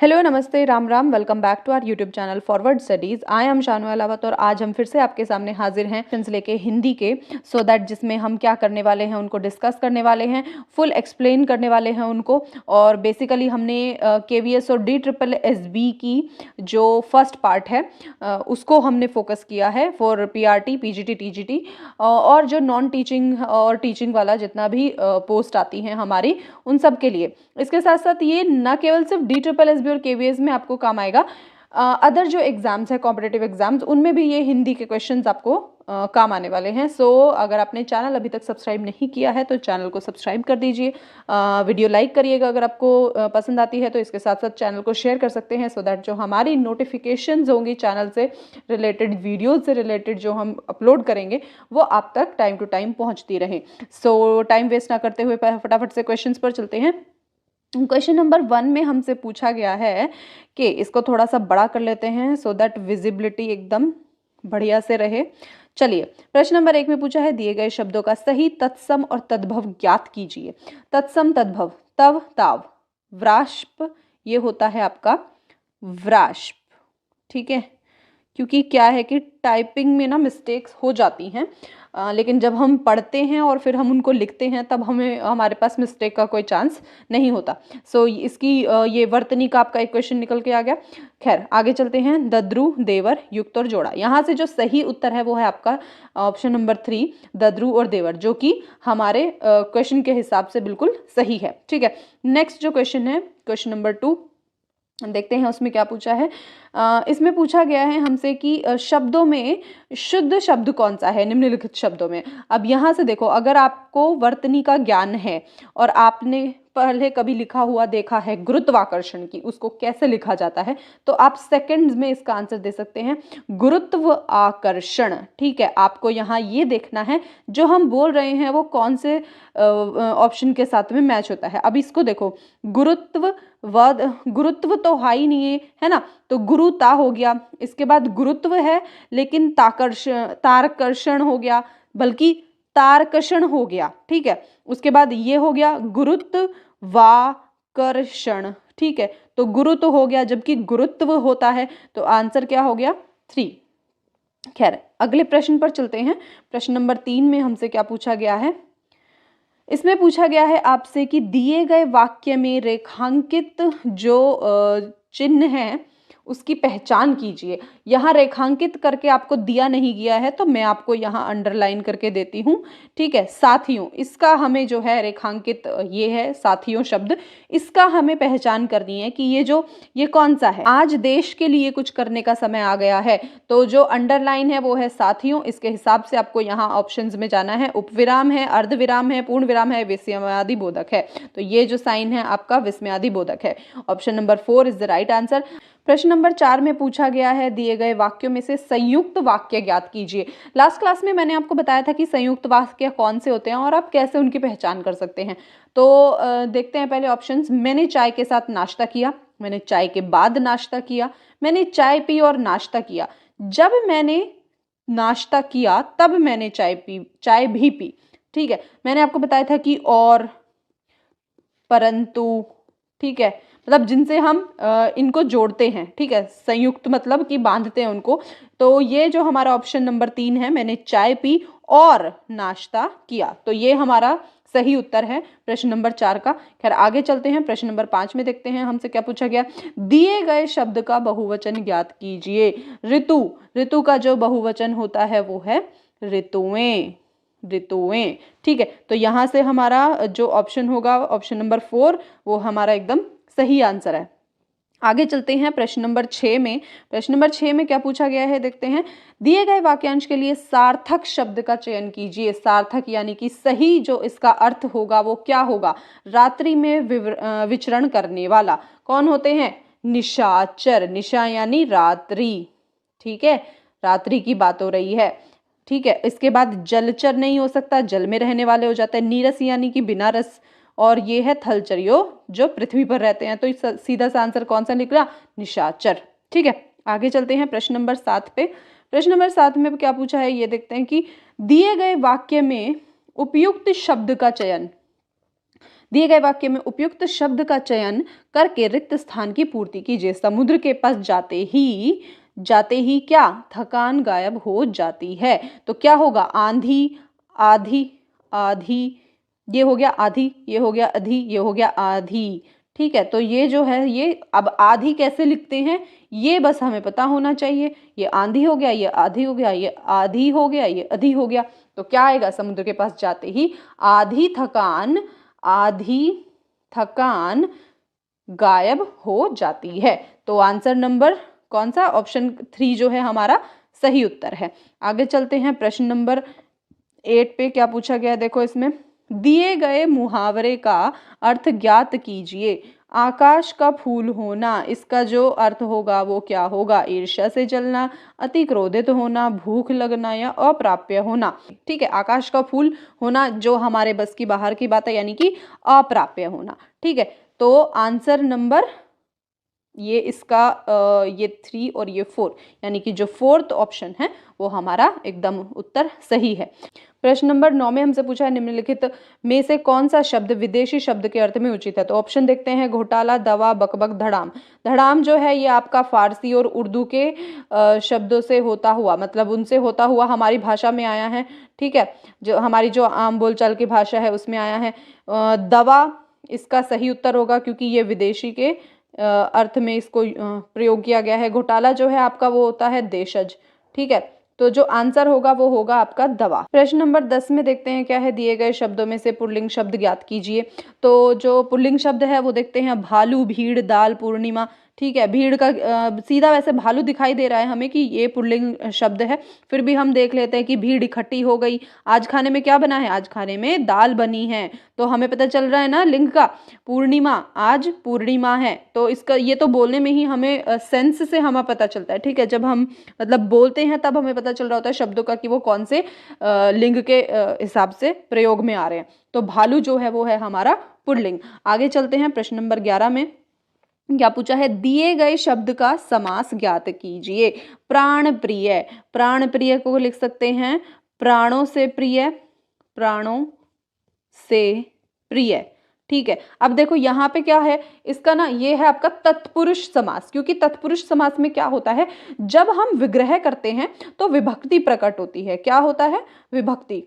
Hello नमस्ते Ram Ram. Welcome back to our YouTube channel forward studies. I am Shanu Alawat और आज हम फिर से आपके सामने हाजिर हैं क्वेश्चंस लेके हिंदी के, सो दैट जिसमें हम क्या करने वाले हैं उनको डिस्कस करने वाले हैं, फुल एक्सप्लेन करने वाले हैं उनको। और बेसिकली हमने केवीएस और DSSB की जो फर्स्ट पार्ट है उसको हमने फोकस किया है फॉर PRT PGT TGT, और जो नॉन टीचिंग और टीचिंग वाला जितना भी पोस्ट आती हैं हमारी उन सब के लिए। इसके साथ साथ ये न केवल सिर्फ DSSB और KVS में आपको काम आएगा, अदर जो एग्जाम्स है कॉम्पिटेटिव एग्जाम्स उनमें भी ये हिंदी के क्वेश्चंस आपको काम आने वाले हैं। सो अगर आपने चैनल अभी तक सब्सक्राइब नहीं किया है तो चैनल को सब्सक्राइब कर दीजिए, वीडियो लाइक करिएगा अगर आपको पसंद आती है तो। इसके साथ साथ चैनल को शेयर कर सकते हैं सो दैट जो हमारी नोटिफिकेशंस होंगी चैनल से रिलेटेड, वीडियोज से रिलेटेड जो हम अपलोड करेंगे वो आप तक टाइम टू टाइम पहुँचती रहे। सो टाइम वेस्ट ना करते हुए फटाफट से क्वेश्चन पर चलते हैं। क्वेश्चन नंबर 1 में हमसे पूछा गया है कि इसको थोड़ा सा बड़ा कर लेते हैं सो दैट विजिबिलिटी एकदम बढ़िया से रहे। चलिए, प्रश्न नंबर 1 में पूछा है दिए गए शब्दों का सही तत्सम और तद्भव ज्ञात कीजिए। तत्सम तद्भव, तव ताव, व्राष्प ये होता है आपका व्राष्प। ठीक है, क्योंकि क्या है कि टाइपिंग में ना मिस्टेक्स हो जाती हैं, लेकिन जब हम पढ़ते हैं और फिर हम उनको लिखते हैं तब हमारे पास मिस्टेक का कोई चांस नहीं होता। सो इसकी ये वर्तनी का आपका एक क्वेश्चन निकल के आ गया। खैर आगे चलते हैं। दद्रु देवर युक्त और जोड़ा, यहाँ से जो सही उत्तर है वो है आपका ऑप्शन नंबर 3 दद्रु और देवर, जो कि हमारे क्वेश्चन के हिसाब से बिल्कुल सही है। ठीक है, नेक्स्ट जो क्वेश्चन है क्वेश्चन नंबर 2 देखते हैं उसमें क्या पूछा है। इसमें पूछा गया है हमसे कि शब्दों में शुद्ध शब्द कौन सा है निम्नलिखित शब्दों में। अब यहाँ से देखो, अगर आपको वर्तनी का ज्ञान है और आपने पहले कभी लिखा हुआ देखा है गुरुत्वाकर्षण की, उसको कैसे लिखा जाता है, तो आप सेकंड्स में इसका आंसर दे सकते हैं गुरुत्व आकर्षण। ठीक है, आपको यहाँ ये देखना है जो हम बोल रहे हैं वो कौन से ऑप्शन के साथ में मैच होता है। अब इसको देखो, गुरुत्व तो हाई नहीं है ना, तो गुरुता हो गया। इसके बाद गुरुत्व है लेकिन तारकर्षण हो गया, बल्कि तारकर्षण हो गया। ठीक है, उसके बाद ये हो गया गुरुत्वाकर्षण। ठीक है, तो गुरुत्व हो गया जबकि गुरुत्व होता है, तो आंसर क्या हो गया 3। खैर अगले प्रश्न पर चलते हैं। प्रश्न नंबर 3 में हमसे क्या पूछा गया है। इसमें पूछा गया है आपसे कि दिए गए वाक्य में रेखांकित जो चिन्ह है उसकी पहचान कीजिए। यहाँ रेखांकित करके आपको दिया नहीं गया है तो मैं आपको यहाँ अंडरलाइन करके देती हूँ। ठीक है, साथियों, इसका हमें जो है रेखांकित ये है साथियों शब्द, इसका हमें पहचान करनी है कि ये कौन सा है। आज देश के लिए कुछ करने का समय आ गया है, तो जो अंडरलाइन है वो है साथियों। इसके हिसाब से आपको यहाँ ऑप्शंस में जाना है। उपविराम है, अर्धविराम है, पूर्ण विराम है, विस्मयादि बोधक है। तो ये जो साइन है आपका विस्मयादि बोधक है। Option number 4 is the right answer. प्रश्न नंबर 4 में पूछा गया है दिए गए वाक्यों में से संयुक्त वाक्य ज्ञात कीजिए। लास्ट क्लास में मैंने आपको बताया था कि संयुक्त वाक्य कौन से होते हैं और आप कैसे उनकी पहचान कर सकते हैं। तो देखते हैं पहले ऑप्शंस। मैंने चाय के साथ नाश्ता किया, मैंने चाय के बाद नाश्ता किया, मैंने चाय पी और नाश्ता किया, जब मैंने नाश्ता किया तब मैंने चाय भी पी। ठीक है, मैंने आपको बताया था कि और, परंतु, ठीक है, मतलब जिनसे हम इनको जोड़ते हैं। ठीक है, संयुक्त मतलब कि बांधते हैं उनको। तो ये जो हमारा ऑप्शन नंबर 3 है, मैंने चाय पी और नाश्ता किया, तो ये हमारा सही उत्तर है प्रश्न नंबर 4 का। खैर आगे चलते हैं। प्रश्न नंबर 5 में देखते हैं हमसे क्या पूछा गया। दिए गए शब्द का बहुवचन ज्ञात कीजिए। ऋतु का जो बहुवचन होता है वो है ऋतुएं। ठीक है, तो यहाँ से हमारा जो ऑप्शन होगा ऑप्शन नंबर 4 वो हमारा एकदम सही आंसर है। आगे चलते हैं प्रश्न नंबर 6 में। प्रश्न नंबर 6 में क्या पूछा गया है देखते हैं। दिए गए वाक्यांश के लिए सार्थक शब्द का चयन कीजिए। सार्थक यानी कि सही जो इसका अर्थ होगा वो क्या होगा। रात्रि में विचरण करने वाला कौन होते हैं, निशाचर। निशा यानी रात्रि। ठीक है, रात्रि की बात हो रही है। ठीक है, इसके बाद जलचर नहीं हो सकता, जल में रहने वाले हो जाते हैं। नीरस यानी कि बिना रस, और ये है थलचरियो जो पृथ्वी पर रहते हैं। तो सीधा सा आंसर कौन सा निकला, निशाचर। ठीक है, आगे चलते हैं प्रश्न नंबर 7 पे। प्रश्न नंबर 7 में क्या पूछा है ये देखते हैं कि दिए गए वाक्य में उपयुक्त शब्द का चयन। दिए गए वाक्य में उपयुक्त शब्द का चयन करके रिक्त स्थान की पूर्ति कीजिए। समुद्र के पास जाते ही क्या, थकान गायब हो जाती है। तो क्या होगा, आंधी, आधी, आधी, ये हो गया आधी, ये हो गया अधि, ये हो गया आधी। ठीक है, तो ये जो है, ये अब आधी कैसे लिखते हैं ये बस हमें पता होना चाहिए। ये आंधी हो गया, ये आधी हो गया, ये आधी हो गया, ये अधि हो गया। तो क्या आएगा, समुद्र के पास जाते ही आधी थकान गायब हो जाती है। तो आंसर नंबर कौन सा, ऑप्शन 3 जो है हमारा सही उत्तर है। आगे चलते हैं, प्रश्न नंबर 8 पे क्या पूछा गया है, देखो इसमें दिए गए मुहावरे का अर्थ ज्ञात कीजिए। आकाश का फूल होना, इसका जो अर्थ होगा वो क्या होगा, ईर्ष्या से जलना, अति क्रोधित होना, भूख लगना या अप्राप्य होना। ठीक है, आकाश का फूल होना जो हमारे बस की बाहर की बात है, यानी कि अप्राप्य होना। ठीक है, तो आंसर नंबर ये इसका ये 3 और ये 4, यानी कि जो 4th ऑप्शन है वो हमारा एकदम उत्तर सही है। प्रश्न नंबर 9 में हमसे पूछा है निम्नलिखित में से कौन सा शब्द विदेशी शब्द के अर्थ में उचित है। तो ऑप्शन देखते हैं, घोटाला, दवा, बकबक, धड़ाम। धड़ाम जो है ये आपका फारसी और उर्दू के शब्दों से होता हुआ, मतलब उनसे होता हुआ हमारी भाषा में आया है। ठीक है, जो हमारी जो आम बोलचाल की भाषा है उसमें आया है। दवा इसका सही उत्तर होगा क्योंकि ये विदेशी के अर्थ में इसको प्रयोग किया गया है। घोटाला जो है आपका वो होता है देशज। ठीक है, तो जो आंसर होगा वो होगा आपका दवा। प्रश्न नंबर 10 में देखते हैं क्या है, दिए गए शब्दों में से पुल्लिंग शब्द ज्ञात कीजिए। तो जो पुल्लिंग शब्द है वो देखते हैं, भालू, भीड़, दाल, पूर्णिमा। ठीक है, भीड़ का सीधा वैसे भालू दिखाई दे रहा है हमें कि ये पुल्लिंग शब्द है, फिर भी हम देख लेते हैं कि भीड़ इकट्ठी हो गई। आज खाने में क्या बना है, आज खाने में दाल बनी है, तो हमें पता चल रहा है ना लिंग का। पूर्णिमा, आज पूर्णिमा है, तो इसका ये तो बोलने में ही हमें सेंस से हमें पता चलता है। ठीक है, जब हम मतलब बोलते हैं तब हमें पता चल रहा होता है शब्दों का कि वो कौन से लिंग के हिसाब से प्रयोग में आ रहे हैं। तो भालू जो है वो है हमारा पुल्लिंग। आगे चलते हैं, प्रश्न नंबर 11 में क्या पूछा है, दिए गए शब्द का समास ज्ञात कीजिए। प्राण प्रिय, प्राण प्रिय को लिख सकते हैं प्राणों से प्रिय, प्राणों से प्रिय। ठीक है, अब देखो यहाँ पे क्या है, इसका ना ये है आपका तत्पुरुष समास, क्योंकि तत्पुरुष समास में क्या होता है, जब हम विग्रह करते हैं तो विभक्ति प्रकट होती है। क्या होता है, विभक्ति।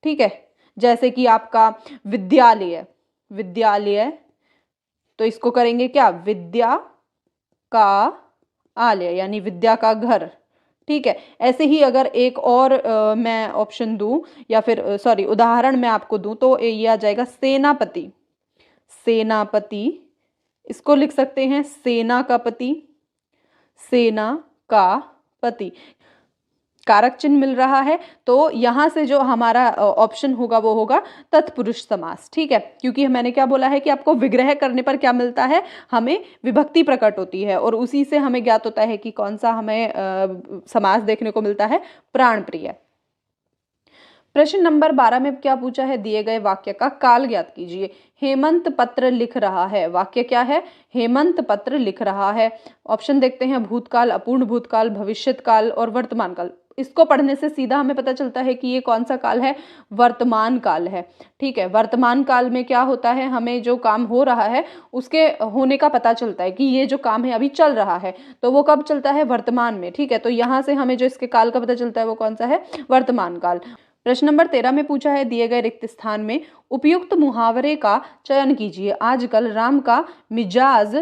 ठीक है, जैसे कि आपका विद्यालय, विद्यालय, तो इसको करेंगे क्या, विद्या का आलय, यानी विद्या का घर। ठीक है, ऐसे ही अगर एक और मैं ऑप्शन दूं या फिर सॉरी उदाहरण मैं आपको दूं तो ये आ जाएगा सेनापति, सेनापति, इसको लिख सकते हैं सेना का पति, सेना का पति। कारक चिन्ह मिल रहा है, तो यहाँ से जो हमारा ऑप्शन होगा वो होगा तत्पुरुष समास। ठीक है, क्योंकि मैंने क्या बोला है कि आपको विग्रह करने पर क्या मिलता है, हमें विभक्ति प्रकट होती है और उसी से हमें ज्ञात होता है कि कौन सा हमें समास देखने को मिलता है, प्राण प्रिय। प्रश्न नंबर 12 में क्या पूछा है, दिए गए वाक्य का काल ज्ञात कीजिए। हेमंत पत्र लिख रहा है, वाक्य क्या है, हेमंत पत्र लिख रहा है। ऑप्शन देखते हैं, भूतकाल, अपूर्ण भूतकाल, भविष्यत काल और वर्तमान काल। इसको पढ़ने से सीधा हमें पता चलता है कि ये कौन सा काल है, वर्तमान काल है। ठीक है, वर्तमान काल में क्या होता है, हमें जो काम हो रहा है उसके होने का पता चलता है कि ये जो काम है अभी चल रहा है, तो वो कब चलता है, वर्तमान में। ठीक है, तो यहाँ से हमें जो इसके काल का पता चलता है वो कौन सा है, वर्तमान काल। प्रश्न नंबर 13 में पूछा है, दिए गए रिक्त स्थान में उपयुक्त मुहावरे का चयन कीजिए। आजकल राम का मिजाज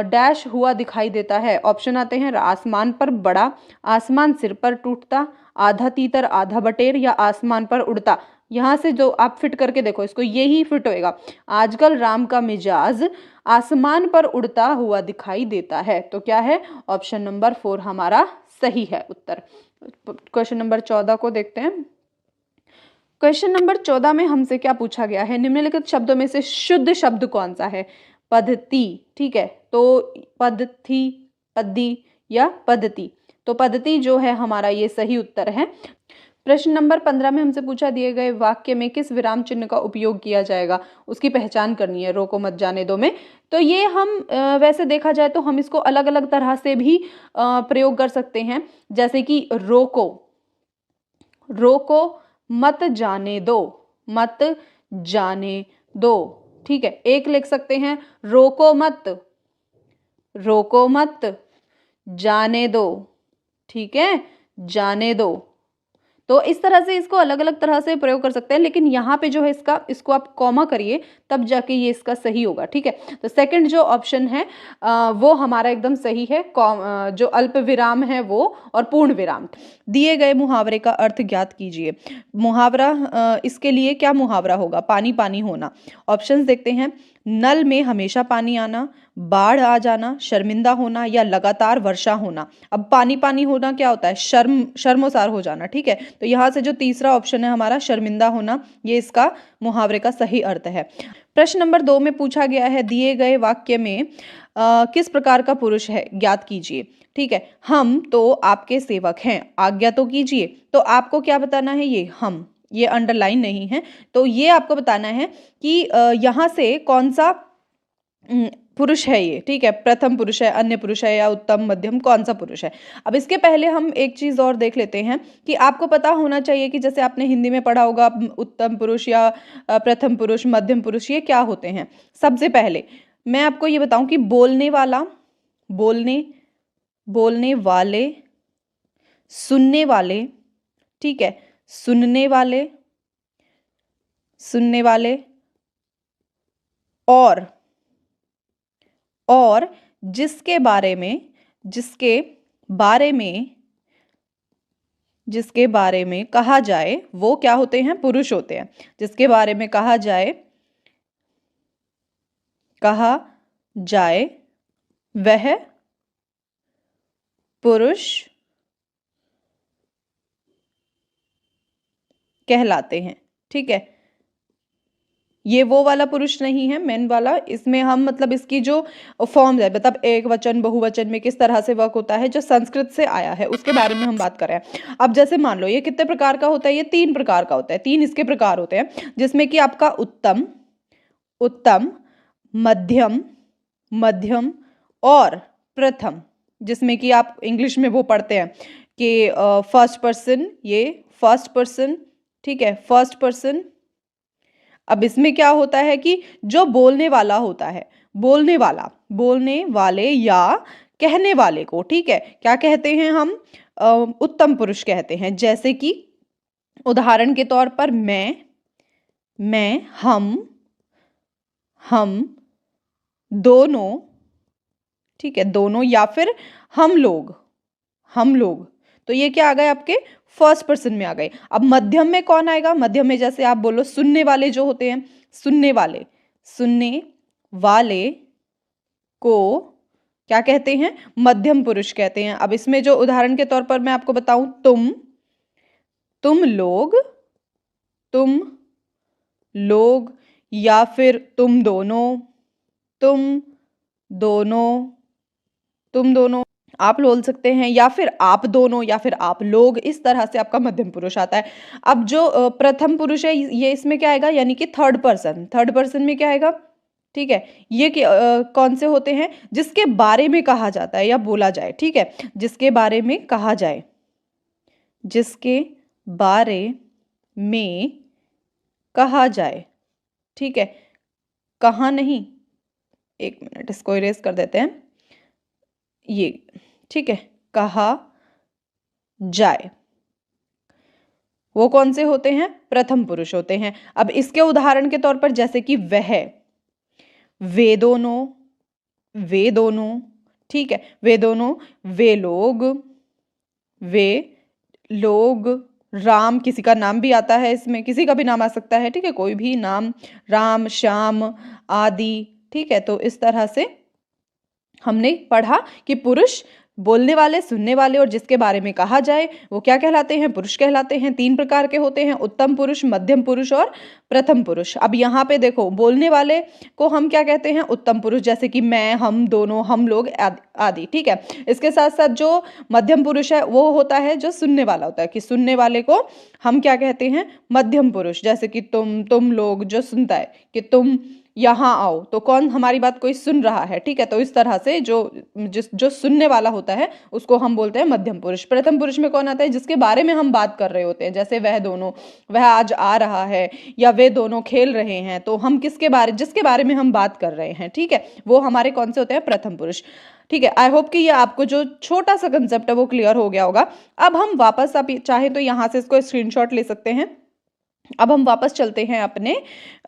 डैश हुआ दिखाई देता है। ऑप्शन आते हैं, आसमान पर बड़ा, आसमान सिर पर टूटता, आधा तीतर आधा बटेर या आसमान पर उड़ता। यहाँ से जो आप फिट करके देखो इसको, यही फिट होएगा। आजकल राम का मिजाज आसमान पर उड़ता हुआ दिखाई देता है, तो क्या है, ऑप्शन नंबर 4 हमारा सही है उत्तर। क्वेश्चन नंबर 14 को देखते हैं। क्वेश्चन नंबर 14 में हमसे क्या पूछा गया है, निम्नलिखित शब्दों में से शुद्ध शब्द कौन सा है। पद्धति, ठीक है, तो पद्धति, पद्धि या पद्धति, तो पद्धति जो है हमारा ये सही उत्तर है। प्रश्न नंबर 15 में हमसे पूछा, दिए गए वाक्य में किस विराम चिन्ह का उपयोग किया जाएगा, उसकी पहचान करनी है, रोको मत जाने दो में। तो ये हम वैसे देखा जाए तो हम इसको अलग अलग तरह से भी प्रयोग कर सकते हैं, जैसे कि रोको, रोको, मत जाने दो, मत जाने दो। ठीक है। एक लिख सकते हैं रोको मत, रोको मत, जाने दो, ठीक है, जाने दो। तो इस तरह से इसको अलग अलग तरह से प्रयोग कर सकते हैं, लेकिन यहाँ पे जो है इसको आप कॉमा करिए, तब जाके ये इसका सही होगा, ठीक है। तो सेकंड जो ऑप्शन है वो हमारा एकदम सही है। जो अल्प विराम है वो और पूर्ण विराम। दिए गए मुहावरे का अर्थ ज्ञात कीजिए। मुहावरा इसके लिए क्या मुहावरा होगा? पानी पानी होना। ऑप्शंस देखते हैं। नल में हमेशा पानी आना, बाढ़ आ जाना, शर्मिंदा होना या लगातार वर्षा होना। अब पानी पानी होना क्या होता है? शर्मोसार हो जाना, ठीक है। तो यहाँ से जो तीसरा ऑप्शन है हमारा शर्मिंदा होना, ये इसका मुहावरे का सही अर्थ है। प्रश्न नंबर 2 में पूछा गया है दिए गए वाक्य में किस प्रकार का पुरुष है, ज्ञात कीजिए। ठीक है, हम तो आपके सेवक हैं, आज्ञा तो कीजिए। तो आपको क्या बताना है? ये अंडरलाइन नहीं है, तो ये आपको बताना है कि यहाँ से कौन सा पुरुष है ये, ठीक है। प्रथम पुरुष है, अन्य पुरुष है या उत्तम मध्यम, कौन सा पुरुष है? अब इसके पहले हम एक चीज और देख लेते हैं कि आपको पता होना चाहिए कि जैसे आपने हिंदी में पढ़ा होगा उत्तम पुरुष या प्रथम पुरुष, मध्यम पुरुष, ये क्या होते हैं। सबसे पहले मैं आपको ये बताऊं कि बोलने वाला, बोलने वाले, सुनने वाले, ठीक है, सुनने वाले और जिसके बारे में कहा जाए वो क्या होते हैं? पुरुष होते हैं। जिसके बारे में कहा जाए वह पुरुष कहलाते हैं, ठीक है। ये वो वाला पुरुष नहीं है मेन वाला, इसमें हम मतलब इसकी जो फॉर्म है, मतलब एक वचन बहुवचन में किस तरह से वर्क होता है, जो संस्कृत से आया है उसके बारे में हम बात कर रहे हैं। अब जैसे मान लो ये कितने प्रकार का होता है? ये 3 प्रकार का होता है। 3 इसके प्रकार होते हैं, जिसमें कि आपका उत्तम, मध्यम और प्रथम, जिसमें कि आप इंग्लिश में वो पढ़ते हैं कि फर्स्ट पर्सन, ये फर्स्ट पर्सन, ठीक है, फर्स्ट पर्सन। अब इसमें क्या होता है कि जो बोलने वाला होता है, बोलने वाले या कहने वाले को, ठीक है, क्या कहते हैं हम? उत्तम पुरुष कहते हैं। जैसे कि उदाहरण के तौर पर मैं, हम, दोनों, ठीक है, दोनों, या फिर हम लोग। तो ये क्या आ गए? आपके फर्स्ट पर्सन में आ गए। अब मध्यम में कौन आएगा? मध्यम में जैसे आप बोलो सुनने वाले जो होते हैं, सुनने वाले को क्या कहते हैं? मध्यम पुरुष कहते हैं। अब इसमें जो उदाहरण के तौर पर मैं आपको बताऊं, तुम लोग या फिर तुम दोनों आप बोल सकते हैं, या फिर आप दोनों, या फिर आप लोग। इस तरह से आपका मध्यम पुरुष आता है। अब जो प्रथम पुरुष है ये इसमें क्या आएगा? यानी कि थर्ड पर्सन में क्या आएगा? ठीक है, ये कौन से होते हैं? जिसके बारे में कहा जाता है या बोला जाए, ठीक है, जिसके बारे में कहा जाए, ठीक है। कहा नहीं, एक मिनट इसको इरेज कर देते हैं, ये, ठीक है, कहा जाए, वो कौन से होते हैं? प्रथम पुरुष होते हैं। अब इसके उदाहरण के तौर पर जैसे कि वे दोनों, ठीक है, वे दोनों, वे लोग, राम, किसी का नाम भी आता है इसमें, किसी का भी नाम आ सकता है, ठीक है, कोई भी नाम, राम, श्याम आदि, ठीक है। तो इस तरह से हमने पढ़ा कि पुरुष बोलने वाले, सुनने वाले और जिसके बारे में कहा जाए वो क्या कहलाते हैं? पुरुष कहलाते हैं। 3 प्रकार के होते हैं, उत्तम पुरुष, मध्यम पुरुष और प्रथम पुरुष। अब यहाँ पे देखो, बोलने वाले को हम क्या कहते हैं? उत्तम पुरुष, जैसे कि मैं, हम दोनों, हम लोग आदि, ठीक है। इसके साथ साथ जो मध्यम पुरुष है वो होता है जो सुनने वाला होता है, कि सुनने वाले को हम क्या कहते हैं? मध्यम पुरुष। जैसे कि तुम लोग, जो सुनता है, कि तुम यहाँ आओ, तो कौन हमारी बात कोई सुन रहा है, ठीक है। तो इस तरह से जो सुनने वाला होता है उसको हम बोलते हैं मध्यम पुरुष। प्रथम पुरुष में कौन आता है, जिसके बारे में हम बात कर रहे होते हैं, जैसे वह दोनों, वह आज आ रहा है, या वे दोनों खेल रहे हैं, तो हम जिसके बारे में हम बात कर रहे हैं, ठीक है, वो हमारे कौन से होते हैं, प्रथम पुरुष। ठीक है, आई होप कि ये आपको जो छोटा सा कंसेप्ट है वो क्लियर हो गया होगा। अब हम वापस, आप चाहे तो यहाँ से इसको स्क्रीनशॉट ले सकते हैं। अब हम वापस चलते हैं अपने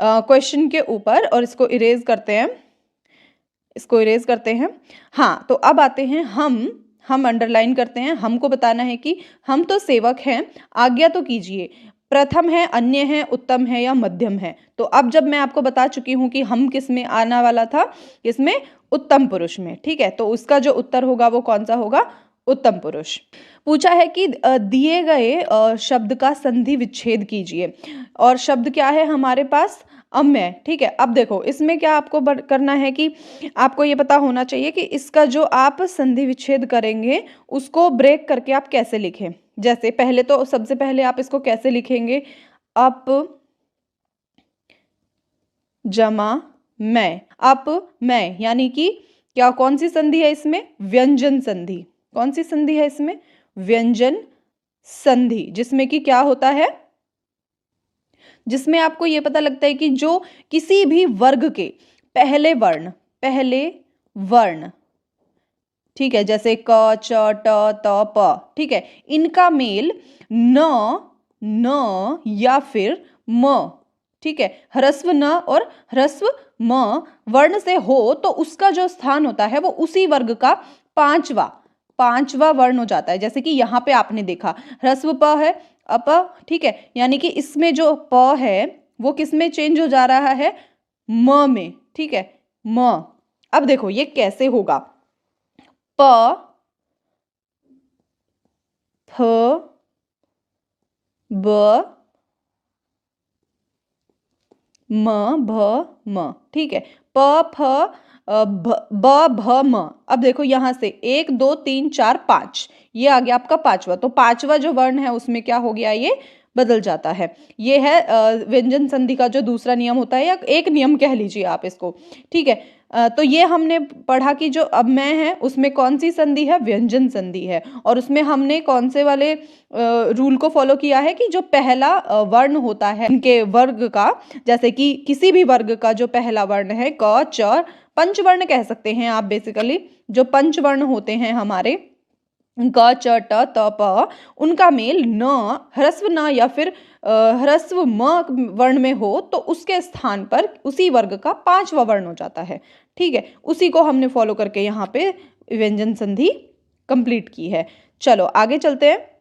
क्वेश्चन के ऊपर और इसको इरेज करते हैं। हाँ, तो अब आते हैं हम अंडरलाइन करते हैं। हमको बताना है कि हम तो सेवक हैं, आज्ञा तो कीजिए। प्रथम है, अन्य है, उत्तम है या मध्यम है। तो अब जब मैं आपको बता चुकी हूं कि हम किस में आना वाला था, इसमें उत्तम पुरुष में, ठीक है। तो उसका जो उत्तर होगा वो कौन सा होगा, उत्तम पुरुष। पूछा है कि दिए गए शब्द का संधि विच्छेद कीजिए, और शब्द क्या है हमारे पास, अम्य, ठीक है। अब देखो इसमें क्या आपको करना है कि आपको ये पता होना चाहिए कि इसका जो आप संधि विच्छेद करेंगे उसको ब्रेक करके आप कैसे लिखें। जैसे पहले तो सबसे पहले आप इसको कैसे लिखेंगे, अप जमा मैं, अप मैं, यानी कि क्या, कौन सी संधि है इसमें, व्यंजन संधि। कौन सी संधि है इसमें, व्यंजन संधि, जिसमें कि क्या होता है, जिसमें आपको यह पता लगता है कि जो किसी भी वर्ग के पहले वर्ण, ठीक है, जैसे क, च, ट, त, प, ठीक है, इनका मेल न या फिर म, ठीक है, ह्रस्व न और ह्रस्व म वर्ण से हो, तो उसका जो स्थान होता है वो उसी वर्ग का पांचवा वर्ण हो जाता है। जैसे कि यहाँ पे आपने देखा ह्रस्व प है, अप, ठीक है, यानी कि इसमें जो प है वो किस में चेंज हो जा रहा है, म में, ठीक है, म। अब देखो ये कैसे होगा, प, फ, ब, म, भ, म, ठीक है, प, फ, ब, भ, म। अब देखो यहां से 1 2 3 4 5, ये आ गया आपका पांचवा। तो पांचवा जो वर्ण है उसमें क्या हो गया, ये बदल जाता है। ये है व्यंजन संधि का जो दूसरा नियम होता है, या एक नियम कह लीजिए आप इसको, ठीक है। तो ये हमने पढ़ा कि जो अब मैं है उसमें कौन सी संधि है, व्यंजन संधि है। और उसमें हमने कौन से वाले रूल को फॉलो किया है कि जो पहला वर्ण होता है इनके वर्ग का, जैसे कि किसी भी वर्ग का जो पहला वर्ण है, क, च, पंचवर्ण कह सकते हैं आप, बेसिकली जो पंचवर्ण होते हैं हमारे, क, च, ट, त, प, उनका मेल न, ह्रस्व न या फिर ह्रस्व म वर्ण में हो, तो उसके स्थान पर उसी वर्ग का पांचवा वर्ण हो जाता है, ठीक है। उसी को हमने फॉलो करके यहाँ पे व्यंजन संधि कंप्लीट की है। चलो आगे चलते हैं।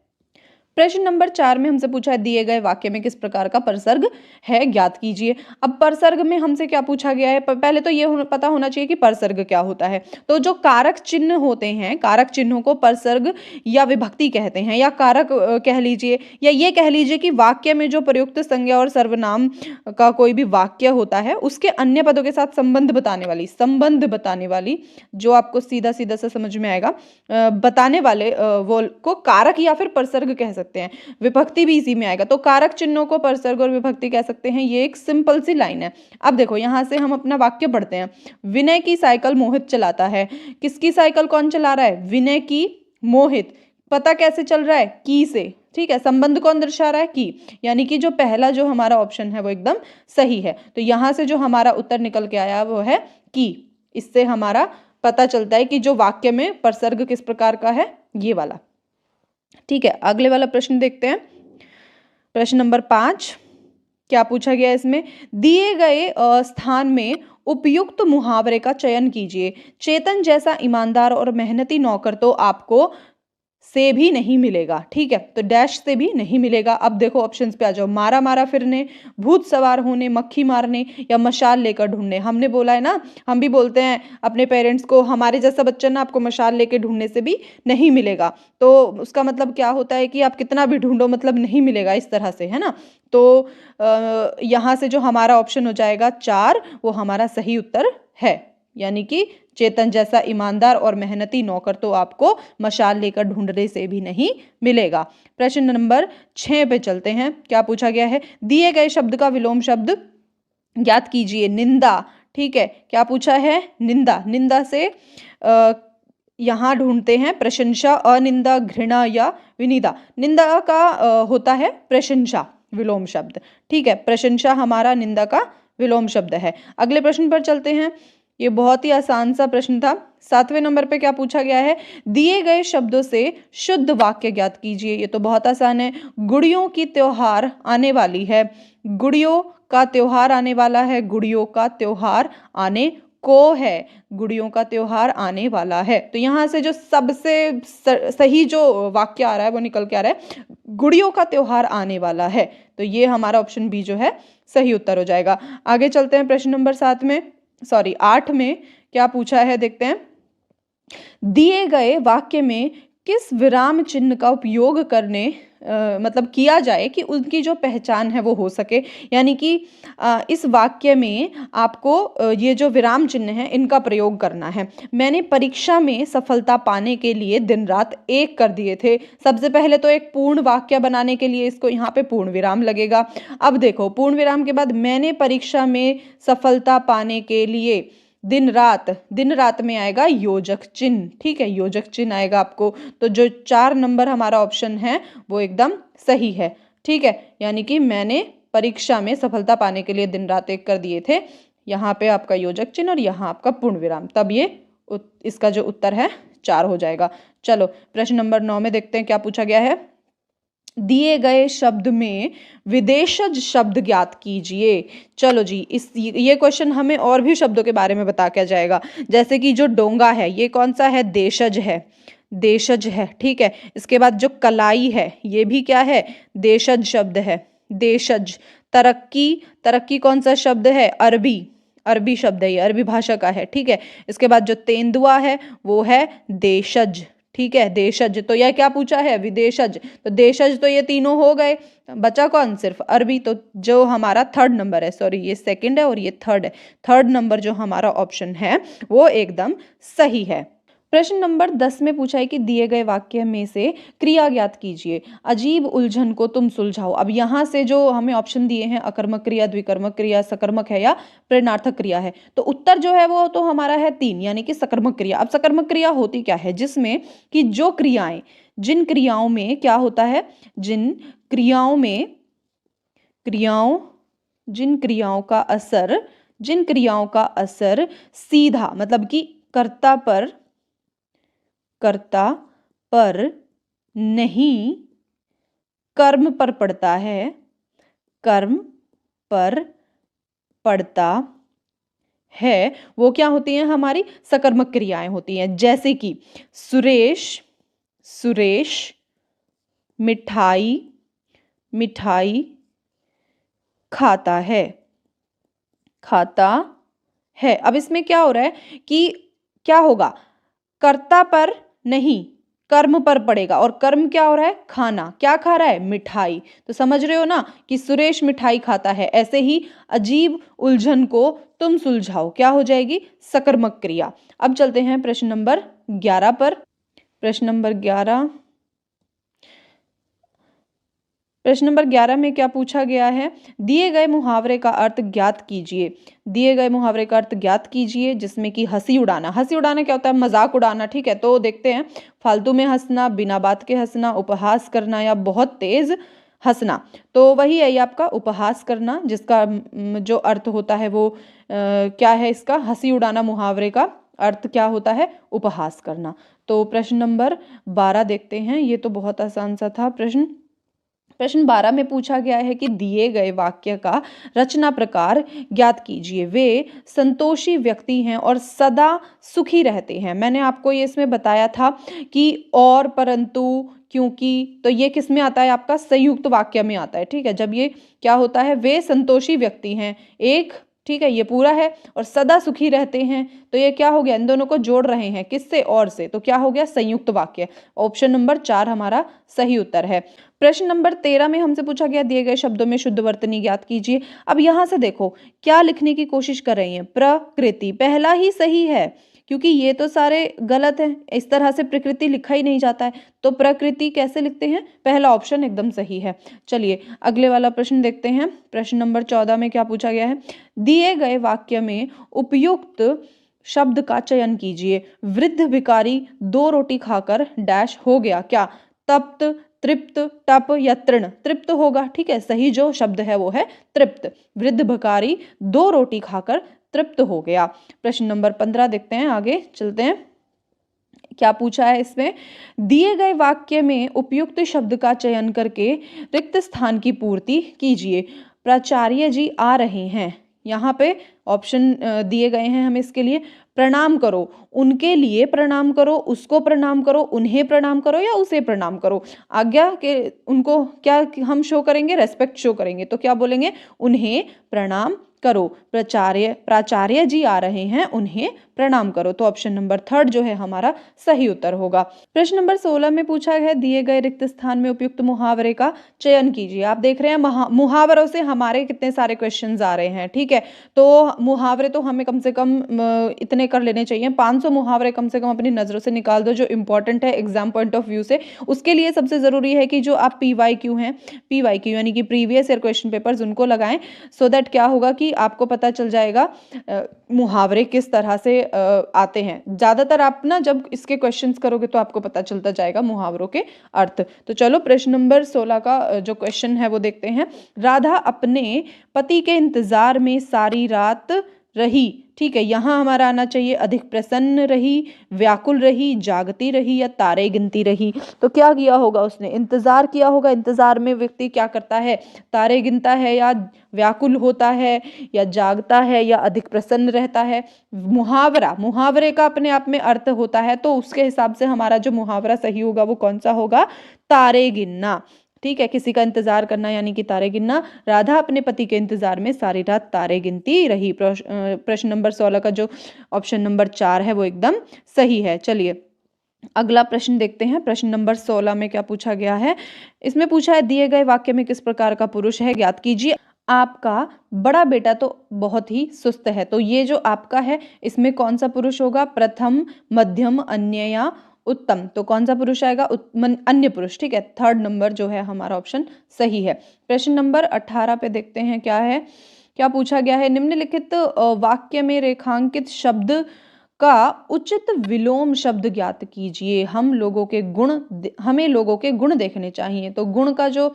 प्रश्न नंबर 4 में हमसे पूछा है, दिए गए वाक्य में किस प्रकार का परसर्ग है, ज्ञात कीजिए। अब परसर्ग में हमसे क्या पूछा गया है, पहले तो ये पता होना चाहिए कि परसर्ग क्या होता है। तो जो कारक चिन्ह होते हैं, कारक चिन्हों को परसर्ग या विभक्ति कहते हैं, या कारक कह लीजिए, या ये कह लीजिए कि वाक्य में जो प्रयुक्त संज्ञा और सर्वनाम का कोई भी वाक्य होता है उसके अन्य पदों के साथ संबंध बताने वाली जो आपको सीधा सीधा सा समझ में आएगा, बताने वाले वो को कारक या फिर परसर्ग कह सकते हैं। विभक्ति भी इसी में आएगा। तो कारक चिन्हों को परसर्ग और विभक्ति कह सकते हैं। ये एक सिंपल सी लाइन है। अब देखो यहां से हम अपना वाक्य पढ़ते हैं। विनय की साइकिल मोहित चलाता है। किसकी साइकिल कौन चला रहा है, विनय की, मोहित। पता कैसे चल रहा है, की से, ठीक है। संबंध कौन दर्शा रहा है, की, यानी कि जो पहला जो हमारा ऑप्शन है वो एकदम सही है। तो यहां से जो हमारा उत्तर निकल के आया वो है की। इससे हमारा पता चलता है कि जो वाक्य में परसर्ग किस प्रकार का है, ये वाला, ठीक है। अगले वाला प्रश्न देखते हैं। प्रश्न नंबर 5 क्या पूछा गया है इसमें, दिए गए स्थान में उपयुक्त मुहावरे का चयन कीजिए। चेतन जैसा ईमानदार और मेहनती नौकर तो आपको से भी नहीं मिलेगा, ठीक है। तो डैश से भी नहीं मिलेगा। अब देखो ऑप्शंस पे आ जाओ, मारा मारा फिरने, भूत सवार होने, मक्खी मारने, या मशाल लेकर ढूंढने। हमने बोला है ना, हम भी बोलते हैं अपने पेरेंट्स को, हमारे जैसा बच्चा ना आपको मशाल लेके ढूंढने से भी नहीं मिलेगा। तो उसका मतलब क्या होता है कि आप कितना भी ढूंढो मतलब नहीं मिलेगा, इस तरह से, है ना। तो यहाँ से जो हमारा ऑप्शन हो जाएगा 4, वो हमारा सही उत्तर है। यानी कि चेतन जैसा ईमानदार और मेहनती नौकर तो आपको मशाल लेकर ढूंढने से भी नहीं मिलेगा। प्रश्न नंबर 6 पे चलते हैं। क्या पूछा गया है, दिए गए शब्द का विलोम शब्द ज्ञात कीजिए। निंदा, ठीक है, क्या पूछा है? निंदा। निंदा से यहाँ ढूंढते हैं प्रशंसा, अनिंदा, घृणा या विनिदा। निंदा का होता है प्रशंसा, विलोम शब्द। ठीक है, प्रशंसा हमारा निंदा का विलोम शब्द है। अगले प्रश्न पर चलते हैं। ये बहुत ही आसान सा प्रश्न था। 7वें नंबर पे क्या पूछा गया है? दिए गए शब्दों से शुद्ध वाक्य ज्ञात कीजिए। ये तो बहुत आसान है। गुड़ियों की त्योहार आने वाली है। गुड़ियों का त्योहार आने वाला है। गुड़ियों का त्योहार आने को है। गुड़ियों का त्योहार आने वाला है। तो यहाँ से जो सबसे सही जो वाक्य आ रहा है वो निकल के आ रहा है, गुड़ियों का त्योहार आने वाला है। तो ये हमारा ऑप्शन बी जो है सही उत्तर हो जाएगा। आगे चलते हैं प्रश्न नंबर 8 में क्या पूछा है देखते हैं। दिए गए वाक्य में किस विराम चिन्ह का उपयोग करने मतलब किया जाए कि उनकी जो पहचान है वो हो सके। यानी कि इस वाक्य में आपको ये जो विराम चिन्ह है इनका प्रयोग करना है। मैंने परीक्षा में सफलता पाने के लिए दिन रात एक कर दिए थे। सबसे पहले तो एक पूर्ण वाक्य बनाने के लिए इसको यहाँ पे पूर्ण विराम लगेगा। अब देखो, पूर्ण विराम के बाद मैंने परीक्षा में सफलता पाने के लिए दिन रात में आएगा योजक चिन्ह। ठीक है, योजक चिन्ह आएगा आपको। तो जो 4 नंबर हमारा ऑप्शन है वो एकदम सही है। ठीक है, यानी कि मैंने परीक्षा में सफलता पाने के लिए दिन रात एक कर दिए थे। यहाँ पे आपका योजक चिन्ह और यहाँ आपका पूर्ण विराम, तब ये इसका जो उत्तर है 4 हो जाएगा। चलो प्रश्न नंबर 9 में देखते हैं क्या पूछा गया है। दिए गए शब्द में विदेशज शब्द ज्ञात कीजिए। चलो जी, ये क्वेश्चन हमें और भी शब्दों के बारे में बता के जाएगा। जैसे कि जो डोंगा है ये कौन सा है? देशज है। देशज है। ठीक है, इसके बाद जो कलाई है ये भी क्या है? देशज शब्द है। देशज। तरक्की कौन सा शब्द है? अरबी शब्द है, ये अरबी भाषा का है। ठीक है, इसके बाद जो तेंदुआ है वो है देशज। ठीक है, देशज। तो यह क्या पूछा है? विदेशज। तो देशज तो ये तीनों हो गए, बचा कौन? सिर्फ अरबी। तो जो हमारा 3rd नंबर है, सॉरी ये 2nd है और ये 3rd है, 3rd नंबर जो हमारा ऑप्शन है वो एकदम सही है। प्रश्न नंबर 10 में पूछा है कि दिए गए वाक्य में से क्रिया ज्ञात कीजिए। अजीब उलझन को तुम सुलझाओ। अब यहाँ से जो हमें ऑप्शन दिए हैं, अकर्मक क्रिया, द्विकर्मक क्रिया, सकर्मक है या प्रेरणार्थक क्रिया है, तो उत्तर जो है वो तो हमारा है 3, यानी कि सकर्मक क्रिया। अब सकर्मक क्रिया होती क्या है? जिसमें कि जो क्रियाएं, जिन क्रियाओं में क्या होता है, जिन क्रियाओं का असर सीधा मतलब कि कर्ता पर नहीं कर्म पर पड़ता है, कर्म पर पड़ता है, वो क्या होती हैं? हमारी सकर्मक क्रियाएं होती हैं। जैसे कि सुरेश मिठाई खाता है। अब इसमें क्या हो रहा है कि क्या होगा? कर्ता पर नहीं कर्म पर पड़ेगा, और कर्म क्या हो रहा है? खाना। क्या खा रहा है? मिठाई। तो समझ रहे हो ना कि सुरेश मिठाई खाता है। ऐसे ही अजीब उलझन को तुम सुलझाओ क्या हो जाएगी? सकर्मक क्रिया। अब चलते हैं प्रश्न नंबर 11 पर। प्रश्न नंबर 11 में क्या पूछा गया है? दिए गए मुहावरे का अर्थ ज्ञात कीजिए। दिए गए मुहावरे का अर्थ ज्ञात कीजिए, जिसमें कि हंसी उड़ाना। हंसी उड़ाना क्या होता है? मजाक उड़ाना। ठीक है, तो देखते हैं। फालतू में हंसना, बिना बात के हंसना, उपहास करना या बहुत तेज हंसना। तो वही है ये आपका उपहास करना, जिसका जो अर्थ होता है वो क्या है? इसका हंसी उड़ाना मुहावरे का अर्थ क्या होता है? उपहास करना। तो प्रश्न नंबर 12 देखते हैं। ये तो बहुत आसान सा था प्रश्न 12 में पूछा गया है कि दिए गए वाक्य का रचना प्रकार ज्ञात कीजिए। वे संतोषी व्यक्ति हैं और सदा सुखी रहते हैं। मैंने आपको ये इसमें बताया था कि और, परंतु, क्योंकि, तो ये किस में आता है? आपका संयुक्त वाक्य में आता है। ठीक है, जब ये क्या होता है? वे संतोषी व्यक्ति हैं, एक, ठीक है, ये पूरा है, और सदा सुखी रहते हैं, तो ये क्या हो गया? इन दोनों को जोड़ रहे हैं, किससे? और से, तो क्या हो गया? संयुक्त वाक्य। ऑप्शन नंबर 4 हमारा सही उत्तर है। प्रश्न नंबर 13 में हमसे पूछा गया दिए गए शब्दों में शुद्ध वर्तनी ज्ञात कीजिए। अब यहां से देखो क्या लिखने की कोशिश कर रही हैं? प्रकृति, पहला ही सही है, क्योंकि ये तो सारे गलत हैं, इस तरह से प्रकृति लिखा ही नहीं जाता है, तो प्रकृति कैसे लिखते हैं, पहला ऑप्शन एकदम सही है। चलिए अगले वाला प्रश्न देखते हैं। प्रश्न नंबर 14 में क्या पूछा गया है, दिए गए वाक्य में उपयुक्त शब्द का चयन कीजिए। वृद्ध भिखारी 2 रोटी खाकर डैश हो गया, क्या, तप्त, तृप्त, टप या तृण। तृप्त होगा, ठीक है, सही जो शब्द है वो है तृप्त। वृद्ध भिखारी 2 रोटी खाकर तृप्त हो गया। प्रश्न नंबर 15 देखते हैं, आगे चलते हैं। क्या पूछा है इसमें, दिए गए वाक्य में उपयुक्त शब्द का चयन करके रिक्त स्थान की पूर्ति कीजिए। प्राचार्य जी आ रहे हैं, यहाँ पे ऑप्शन दिए गए हैं हमें इसके लिए। प्रणाम करो, उनके लिए प्रणाम करो, उसको प्रणाम करो, उन्हें प्रणाम करो या उसे प्रणाम करो। आज्ञा के उनको क्या हम शो करेंगे, रेस्पेक्ट शो करेंगे, तो क्या बोलेंगे, उन्हें प्रणाम करो। प्राचार्य जी आ रहे हैं, उन्हें प्रणाम करो। तो ऑप्शन नंबर 3 जो है हमारा सही उत्तर होगा। प्रश्न नंबर 16 में पूछा है, दिए गए रिक्त स्थान में उपयुक्त मुहावरे का चयन कीजिए। आप देख रहे हैं मुहावरों से हमारे कितने सारे क्वेश्चंस आ रहे हैं, ठीक है। तो मुहावरे तो हमें कम से कम इतने कर लेने चाहिए, 500 मुहावरे कम से कम अपनी नजरों से निकाल दो जो इंपॉर्टेंट है एग्जाम पॉइंट ऑफ व्यू से। उसके लिए सबसे जरूरी है कि जो आप PYQ हैं, PYQ यानी कि प्रीवियस ईयर क्वेश्चन पेपर्स, उनको लगाएं, सो दैट क्या होगा कि आपको पता चल जाएगा मुहावरे किस तरह से आते हैं। ज्यादातर आप ना जब इसके क्वेश्चंस करोगे तो आपको पता चलता जाएगा मुहावरों के अर्थ। तो चलो प्रश्न नंबर 16 का जो क्वेश्चन है वो देखते हैं। राधा अपने पति के इंतजार में सारी रात रही, ठीक है, यहाँ हमारा आना चाहिए अधिक प्रसन्न रही, व्याकुल रही, जागती रही या तारे गिनती रही। तो क्या किया होगा उसने, इंतजार किया होगा। इंतजार में व्यक्ति क्या करता है, तारे गिनता है या व्याकुल होता है या जागता है या अधिक प्रसन्न रहता है। मुहावरे का अपने आप में अर्थ होता है, तो उसके हिसाब से हमारा जो मुहावरा सही होगा वो कौन सा होगा, तारे गिनना, ठीक है, किसी का इंतजार करना यानी कि तारे गिनना। राधा अपने पति के इंतजार में सारी रात तारे गिनती रही। प्रश्न नंबर 16 का जो ऑप्शन नंबर 4 है वो एकदम सही है। चलिए अगला प्रश्न देखते हैं। प्रश्न नंबर 16 में क्या पूछा गया है, इसमें पूछा है, दिए गए वाक्य में किस प्रकार का पुरुष है, ज्ञात कीजिए। आपका बड़ा बेटा तो बहुत ही सुस्त है, तो ये जो आपका है इसमें कौन सा पुरुष होगा, प्रथम, मध्यम, अन्य या उत्तम। तो कौन सा पुरुष आएगा, अन्य पुरुष, ठीक है। 3rd नंबर जो है हमारा ऑप्शन सही है। प्रश्न नंबर 18 पे देखते हैं क्या है, क्या पूछा गया है, निम्नलिखित वाक्य में रेखांकित शब्द का उचित विलोम शब्द ज्ञात कीजिए। हमें लोगों के गुण देखने चाहिए। तो गुण का जो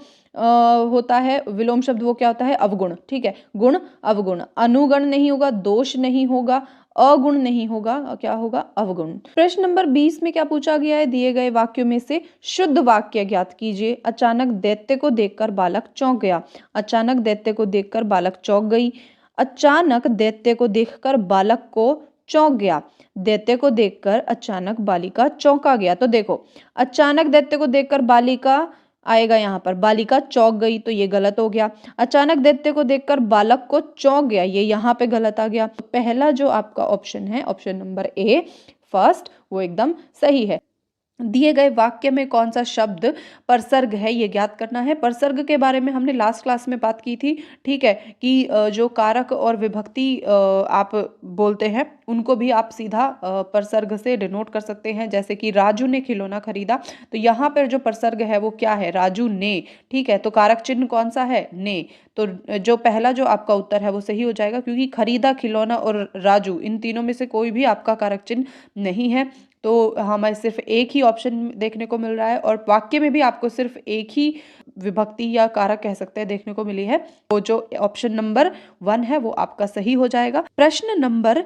होता है विलोम शब्द वो क्या होता है, अवगुण, ठीक है, गुण अवगुण। अनुगण नहीं होगा, दोष नहीं होगा, अगुण नहीं होगा, क्या होगा, अवगुण। प्रश्न नंबर 20 में क्या पूछा गया है, दिए गए वाक्यों में से शुद्ध वाक्य ज्ञात कीजिए। अचानक दैत्य को देखकर बालक चौंक गया। अचानक दैत्य को देखकर बालक चौंक गई। अचानक दैत्य को देखकर बालक को चौंक गया। दैत्य को देखकर अचानक बालिका चौंका गया। तो देखो, अचानक दैत्य को देखकर बालिका आएगा, यहाँ पर बालिका चौंक गई, तो ये गलत हो गया। अचानक दैत्य को देखकर बालक को चौंक गया, ये यहाँ पे गलत आ गया। तो पहला जो आपका ऑप्शन है, ऑप्शन नंबर ए फर्स्ट, वो एकदम सही है। दिए गए वाक्य में कौन सा शब्द परसर्ग है, ये ज्ञात करना है। परसर्ग के बारे में हमने लास्ट क्लास में बात की थी, ठीक है, कि जो कारक और विभक्ति आप बोलते हैं उनको भी आप सीधा परसर्ग से डिनोट कर सकते हैं। जैसे कि राजू ने खिलौना खरीदा, तो यहाँ पर जो परसर्ग है वो क्या है, राजू ने, ठीक है। तो कारक चिन्ह कौन सा है, ने। तो जो पहला जो आपका उत्तर है वो सही हो जाएगा, क्योंकि खरीदा, खिलौना और राजू, इन तीनों में से कोई भी आपका कारक चिन्ह नहीं है। तो हमें सिर्फ एक ही ऑप्शन देखने को मिल रहा है, और वाक्य में भी आपको सिर्फ एक ही विभक्ति या कारक कह सकते हैं देखने को मिली है। तो जो ऑप्शन नंबर 1 है वो आपका सही हो जाएगा। प्रश्न नंबर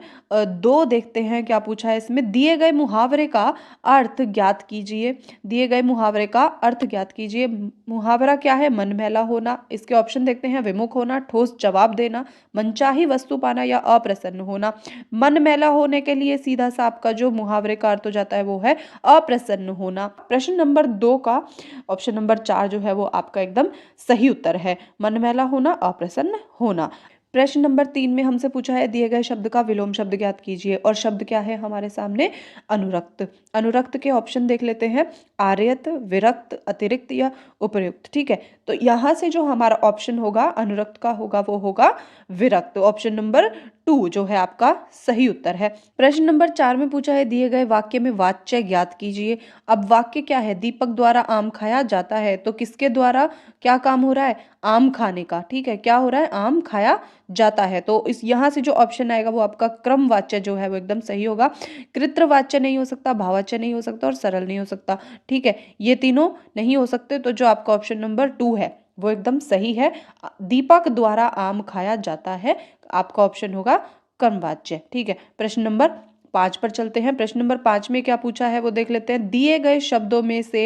2 देखते हैं क्या पूछा है इसमें, दिए गए मुहावरे का अर्थ ज्ञात कीजिए। दिए गए मुहावरे का अर्थ ज्ञात कीजिए। मुहावरा क्या है, मनमैला होना। इसके ऑप्शन देखते हैं, विमुख होना, ठोस जवाब देना, मनचाही वस्तु पाना या अप्रसन्न होना। मनमैला होने के लिए सीधा सा आपका जो मुहावरे का अर्थ हो जाता है वो है अप्रसन्न होना। प्रश्न नंबर 2 का ऑप्शन नंबर 4 जो है वो आपका एकदम सही उत्तर है, मनमैला होना, अप्रसन्न होना। प्रश्न नंबर 3 में हमसे पूछा है दिए गए शब्द का विलोम शब्द ज्ञात कीजिए, और शब्द क्या है हमारे सामने? अनुरक्त। अनुरक्त के ऑप्शन देख लेते हैं, आर्यत, विरक्त, अतिरिक्त या उपर्युक्त। ठीक है, तो यहाँ से जो हमारा ऑप्शन होगा अनुरक्त का होगा वो होगा विरक्त। ऑप्शन नंबर 2 जो है आपका सही उत्तर है। प्रश्न नंबर 4 में पूछा है दिए गए वाक्य में वाच्य ज्ञात कीजिए। अब वाक्य क्या है? दीपक द्वारा आम खाया जाता है, तो किसके द्वारा क्या काम हो रहा है? आम खाने का। ठीक है, क्या हो रहा है? आम खाया जाता है। तो इस यहाँ से जो ऑप्शन आएगा वो आपका क्रमवाच्य जो है वो एकदम सही होगा। कृतवाच्य नहीं हो सकता, भाववाच्य नहीं हो सकता और सरल नहीं हो सकता। ठीक है, ये तीनों नहीं हो सकते, तो जो आपका ऑप्शन नंबर 2 है वो एकदम सही है। दीपक द्वारा आम खाया जाता है, आपका ऑप्शन होगा कर्मवाच्य। ठीक है, प्रश्न नंबर 5 पर चलते हैं। प्रश्न नंबर 5 में क्या पूछा है वो देख लेते हैं। दिए गए शब्दों में से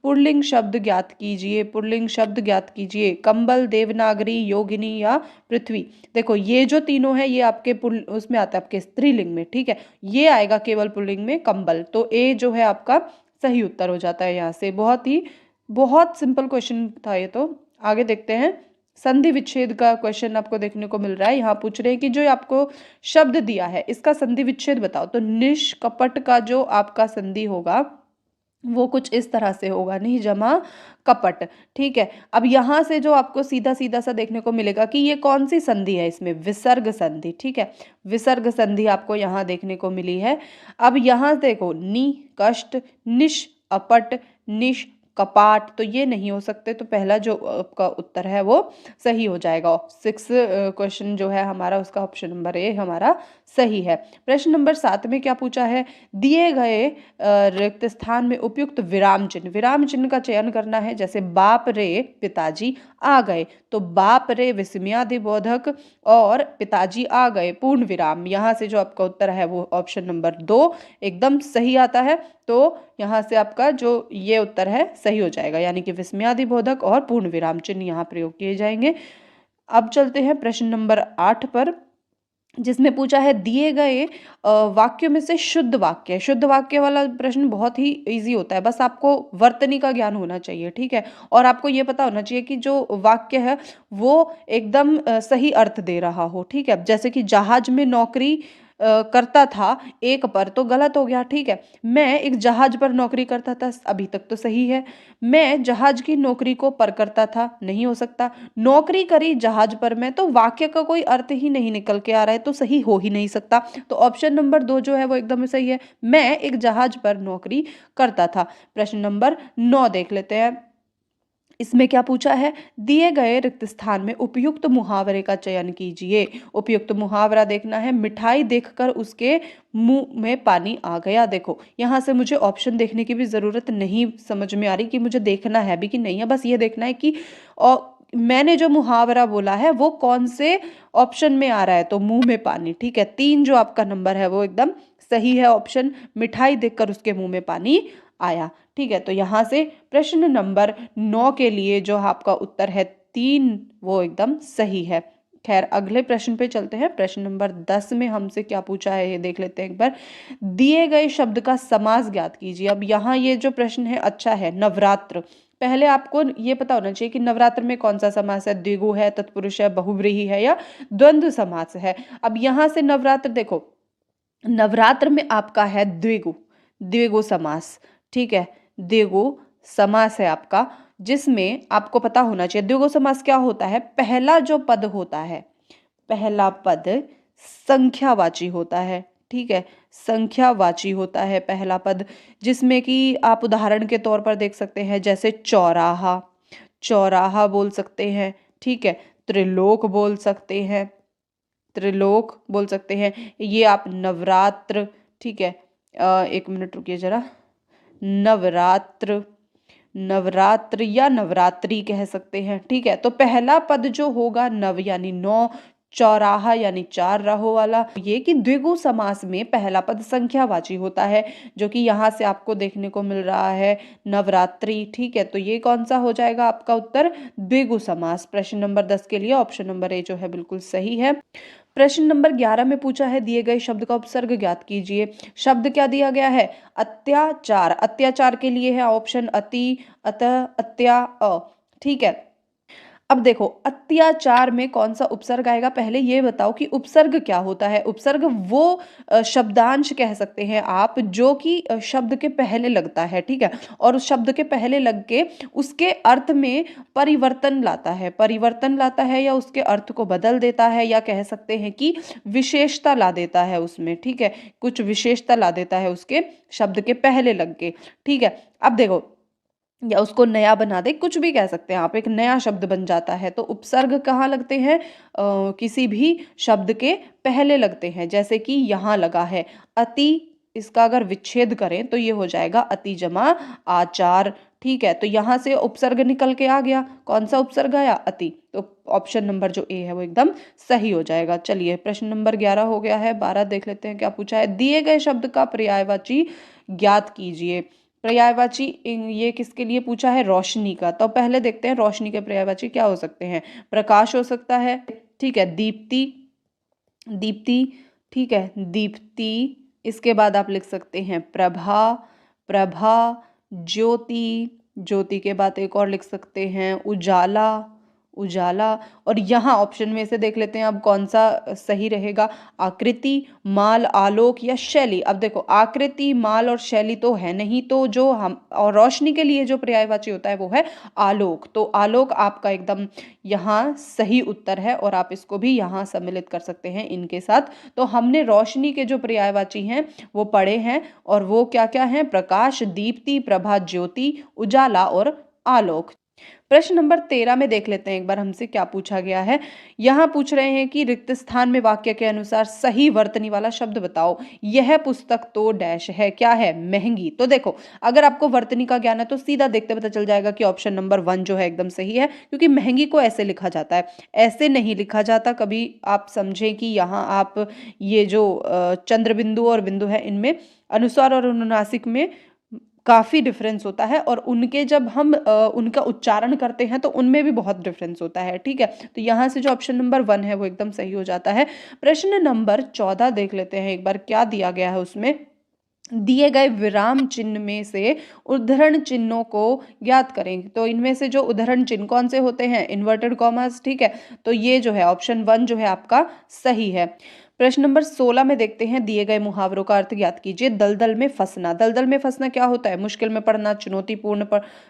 पुल्लिंग शब्द ज्ञात कीजिए। पुल्लिंग शब्द ज्ञात कीजिए। कंबल, देवनागरी, योगिनी या पृथ्वी। देखो ये जो तीनों है ये आपके उसमें आता है आपके स्त्रीलिंग में। ठीक है, ये आएगा केवल पुल्लिंग में कंबल, तो ए जो है आपका सही उत्तर हो जाता है। यहाँ से बहुत सिंपल क्वेश्चन था ये। तो आगे देखते हैं। संधि विच्छेद का क्वेश्चन आपको देखने को मिल रहा है। यहाँ पूछ रहे हैं कि जो आपको शब्द दिया है इसका संधि विच्छेद बताओ। तो निष्कपट का जो आपका संधि होगा वो कुछ इस तरह से होगा, नहीं जमा कपट। ठीक है, अब यहाँ से जो आपको सीधा सीधा सा देखने को मिलेगा कि ये कौन सी संधि है, इसमें विसर्ग संधि। ठीक है, विसर्ग संधि आपको यहाँ देखने को मिली है। अब यहाँ देखो नी कष्ट, निश अपट, निश कपाट, तो ये नहीं हो सकते, तो पहला जो आपका उत्तर है वो सही हो जाएगा। 6 क्वेश्चन जो है हमारा उसका ऑप्शन नंबर ए हमारा सही है। प्रश्न नंबर 7 में क्या पूछा है? दिए गए रिक्त स्थान में उपयुक्त विराम चिन्ह। विराम चिन्ह का चयन करना है, जैसे बाप रे पिताजी आ गए, तो बाप रे विस्मयादिबोधक और पिताजी आ गए पूर्ण विराम। यहाँ से जो आपका उत्तर है वो ऑप्शन नंबर 2 एकदम सही आता है। तो यहाँ से आपका जो ये उत्तर है सही हो जाएगा, यानी कि विस्मयादिबोधक और पूर्ण विराम चिन्ह यहाँ प्रयोग किए जाएंगे। अब चलते हैं प्रश्न नंबर 8 पर, जिसमें पूछा है दिए गए वाक्यों में से शुद्ध वाक्य। शुद्ध वाक्य वाला प्रश्न बहुत ही इजी होता है, बस आपको वर्तनी का ज्ञान होना चाहिए। ठीक है, और आपको ये पता होना चाहिए कि जो वाक्य है वो एकदम सही अर्थ दे रहा हो। ठीक है, जैसे कि जहाज में नौकरी करता था एक पर, तो गलत हो गया। ठीक है, मैं एक जहाज पर नौकरी करता था, अभी तक तो सही है। मैं जहाज की नौकरी को पर करता था, नहीं हो सकता। नौकरी करी जहाज पर मैं, तो वाक्य का कोई अर्थ ही नहीं निकल के आ रहा है, तो सही हो ही नहीं सकता। तो ऑप्शन नंबर 2 जो है वो एकदम सही है, मैं एक जहाज पर नौकरी करता था। प्रश्न नंबर 9 देख लेते हैं। इसमें क्या पूछा है? दिए गए रिक्त स्थान में उपयुक्त मुहावरे का चयन कीजिए। उपयुक्त मुहावरा देखना है, मिठाई देखकर उसके मुंह में पानी आ गया। देखो यहाँ से मुझे ऑप्शन देखने की भी जरूरत नहीं समझ में आ रही कि मुझे देखना है भी कि नहीं है, बस ये देखना है कि मैंने जो मुहावरा बोला है वो कौन से ऑप्शन में आ रहा है, तो मुंह में पानी। ठीक है, 3 जो आपका नंबर है वो एकदम सही है ऑप्शन, मिठाई देखकर उसके मुंह में पानी आया। ठीक है, तो यहाँ से प्रश्न नंबर 9 के लिए जो आपका उत्तर है 3 वो एकदम सही है। खैर अगले प्रश्न पे चलते हैं। प्रश्न नंबर 10 में हमसे क्या पूछा है ये देख लेते हैं एक बार। दिए गए शब्द का समास ज्ञात कीजिए। अब यहाँ ये जो प्रश्न है अच्छा है, नवरात्र। पहले आपको ये पता होना चाहिए कि नवरात्र में कौन सा समास है, द्विगु है, तत्पुरुष है, बहुव्रीहि है या द्वंद्व समास है। अब यहाँ से नवरात्र देखो, नवरात्र में आपका है द्विगु, द्विगु समास। ठीक है, द्विगु समास है आपका, जिसमें आपको पता होना चाहिए द्विगु समास क्या होता है। पहला जो पद होता है, पहला पद संख्यावाची होता है। ठीक है, संख्यावाची होता है पहला पद, जिसमें कि आप उदाहरण के तौर पर देख सकते हैं, जैसे चौराहा, चौराहा बोल सकते हैं। ठीक है, त्रिलोक बोल सकते हैं, त्रिलोक बोल सकते हैं। ये आप नवरात्र, ठीक है, एक मिनट रुकिए जरा, नवरात्र, नवरात्र या नवरात्रि कह सकते हैं। ठीक है, तो पहला पद जो होगा नव यानी 9, चौराहा यानी 4 राहों वाला, ये कि द्विगु समास में पहला पद संख्यावाची होता है, जो कि यहाँ से आपको देखने को मिल रहा है नवरात्रि। ठीक है, तो ये कौन सा हो जाएगा आपका उत्तर, द्विगु समास। प्रश्न नंबर 10 के लिए ऑप्शन नंबर ए जो है बिल्कुल सही है। प्रश्न नंबर 11 में पूछा है दिए गए शब्द का उपसर्ग ज्ञात कीजिए। शब्द क्या दिया गया है, अत्याचार। अत्याचार के लिए है ऑप्शन अति, अतः, अत्या, अ। ठीक है, अब देखो अत्याचार में कौन सा उपसर्ग आएगा, पहले ये बताओ कि उपसर्ग क्या होता है। उपसर्ग वो शब्दांश कह सकते हैं आप जो कि शब्द के पहले लगता है, ठीक है, और उस शब्द के पहले लग के उसके अर्थ में परिवर्तन लाता है, परिवर्तन लाता है या उसके अर्थ को बदल देता है, या कह सकते हैं कि विशेषता ला देता है उसमें, ठीक है, कुछ विशेषता ला देता है उसके शब्द के पहले लग के, ठीक है। अब देखो, या उसको नया बना दे, कुछ भी कह सकते हैं आप, एक नया शब्द बन जाता है। तो उपसर्ग कहाँ लगते हैं, किसी भी शब्द के पहले लगते हैं, जैसे कि यहाँ लगा है अति, इसका अगर विच्छेद करें तो ये हो जाएगा अति जमा आचार, ठीक है। तो यहाँ से उपसर्ग निकल के आ गया, कौन सा उपसर्ग आया, अति। तो ऑप्शन नंबर जो ए है वो एकदम सही हो जाएगा। चलिए प्रश्न नंबर 11 हो गया है, 12 देख लेते हैं क्या पूछा है। दिए गए शब्द का पर्यायवाची ज्ञात कीजिए। पर्यायवाची ये किसके लिए पूछा है, रोशनी का। तो पहले देखते हैं रोशनी के पर्यायवाची क्या हो सकते हैं। प्रकाश हो सकता है, ठीक है, दीप्ति, दीप्ति, ठीक है, दीप्ति। इसके बाद आप लिख सकते हैं प्रभा, प्रभा, ज्योति, ज्योति के बाद एक और लिख सकते हैं उजाला, उजाला। और यहाँ ऑप्शन में से देख लेते हैं अब कौन सा सही रहेगा, आकृति, माल, आलोक या शैली। अब देखो आकृति, माल और शैली तो है नहीं, तो जो हम और रोशनी के लिए जो पर्यायवाची होता है वो है आलोक। तो आलोक आपका एकदम यहाँ सही उत्तर है, और आप इसको भी यहाँ सम्मिलित कर सकते हैं इनके साथ। तो हमने रोशनी के जो पर्यायवाची हैं वो पढ़े हैं, और वो क्या क्या हैं, प्रकाश, दीप्ति, प्रभा, ज्योति, उजाला और आलोक। प्रश्न नंबर 13 में देख लेते हैं एक बार हमसे क्या पूछा गया है। यहाँ पूछ रहे हैं कि रिक्त स्थान में वाक्य के अनुसार सही वर्तनी वाला शब्द बताओ। यह पुस्तक तो डैश है, क्या है, महंगी। तो देखो अगर आपको वर्तनी का ज्ञान है तो सीधा देखते पता चल जाएगा कि ऑप्शन नंबर 1 जो है एकदम सही है, क्योंकि महंगी को ऐसे लिखा जाता है, ऐसे नहीं लिखा जाता। कभी आप समझें कि यहाँ आप ये जो चंद्र बिंदु और बिंदु है इनमें अनुस्वार और अनुनासिक में काफ़ी डिफरेंस होता है, और उनके जब हम उनका उच्चारण करते हैं तो उनमें भी बहुत डिफरेंस होता है, ठीक है। तो यहाँ से जो ऑप्शन नंबर 1 है वो एकदम सही हो जाता है। प्रश्न नंबर 14 देख लेते हैं एक बार क्या दिया गया है उसमें। दिए गए विराम चिन्ह में से उद्धरण चिन्हों को ज्ञात करें। तो इनमें से जो उद्धरण चिन्ह कौन से होते हैं, इन्वर्टेड कॉमास, ठीक है। तो ये जो है ऑप्शन 1 जो है आपका सही है। प्रश्न नंबर 16 में देखते हैं, दिए गए मुहावरों का अर्थ ज्ञात कीजिए। दलदल में फंसना, दलदल में फंसना क्या होता है, मुश्किल में पड़ना, चुनौतीपूर्ण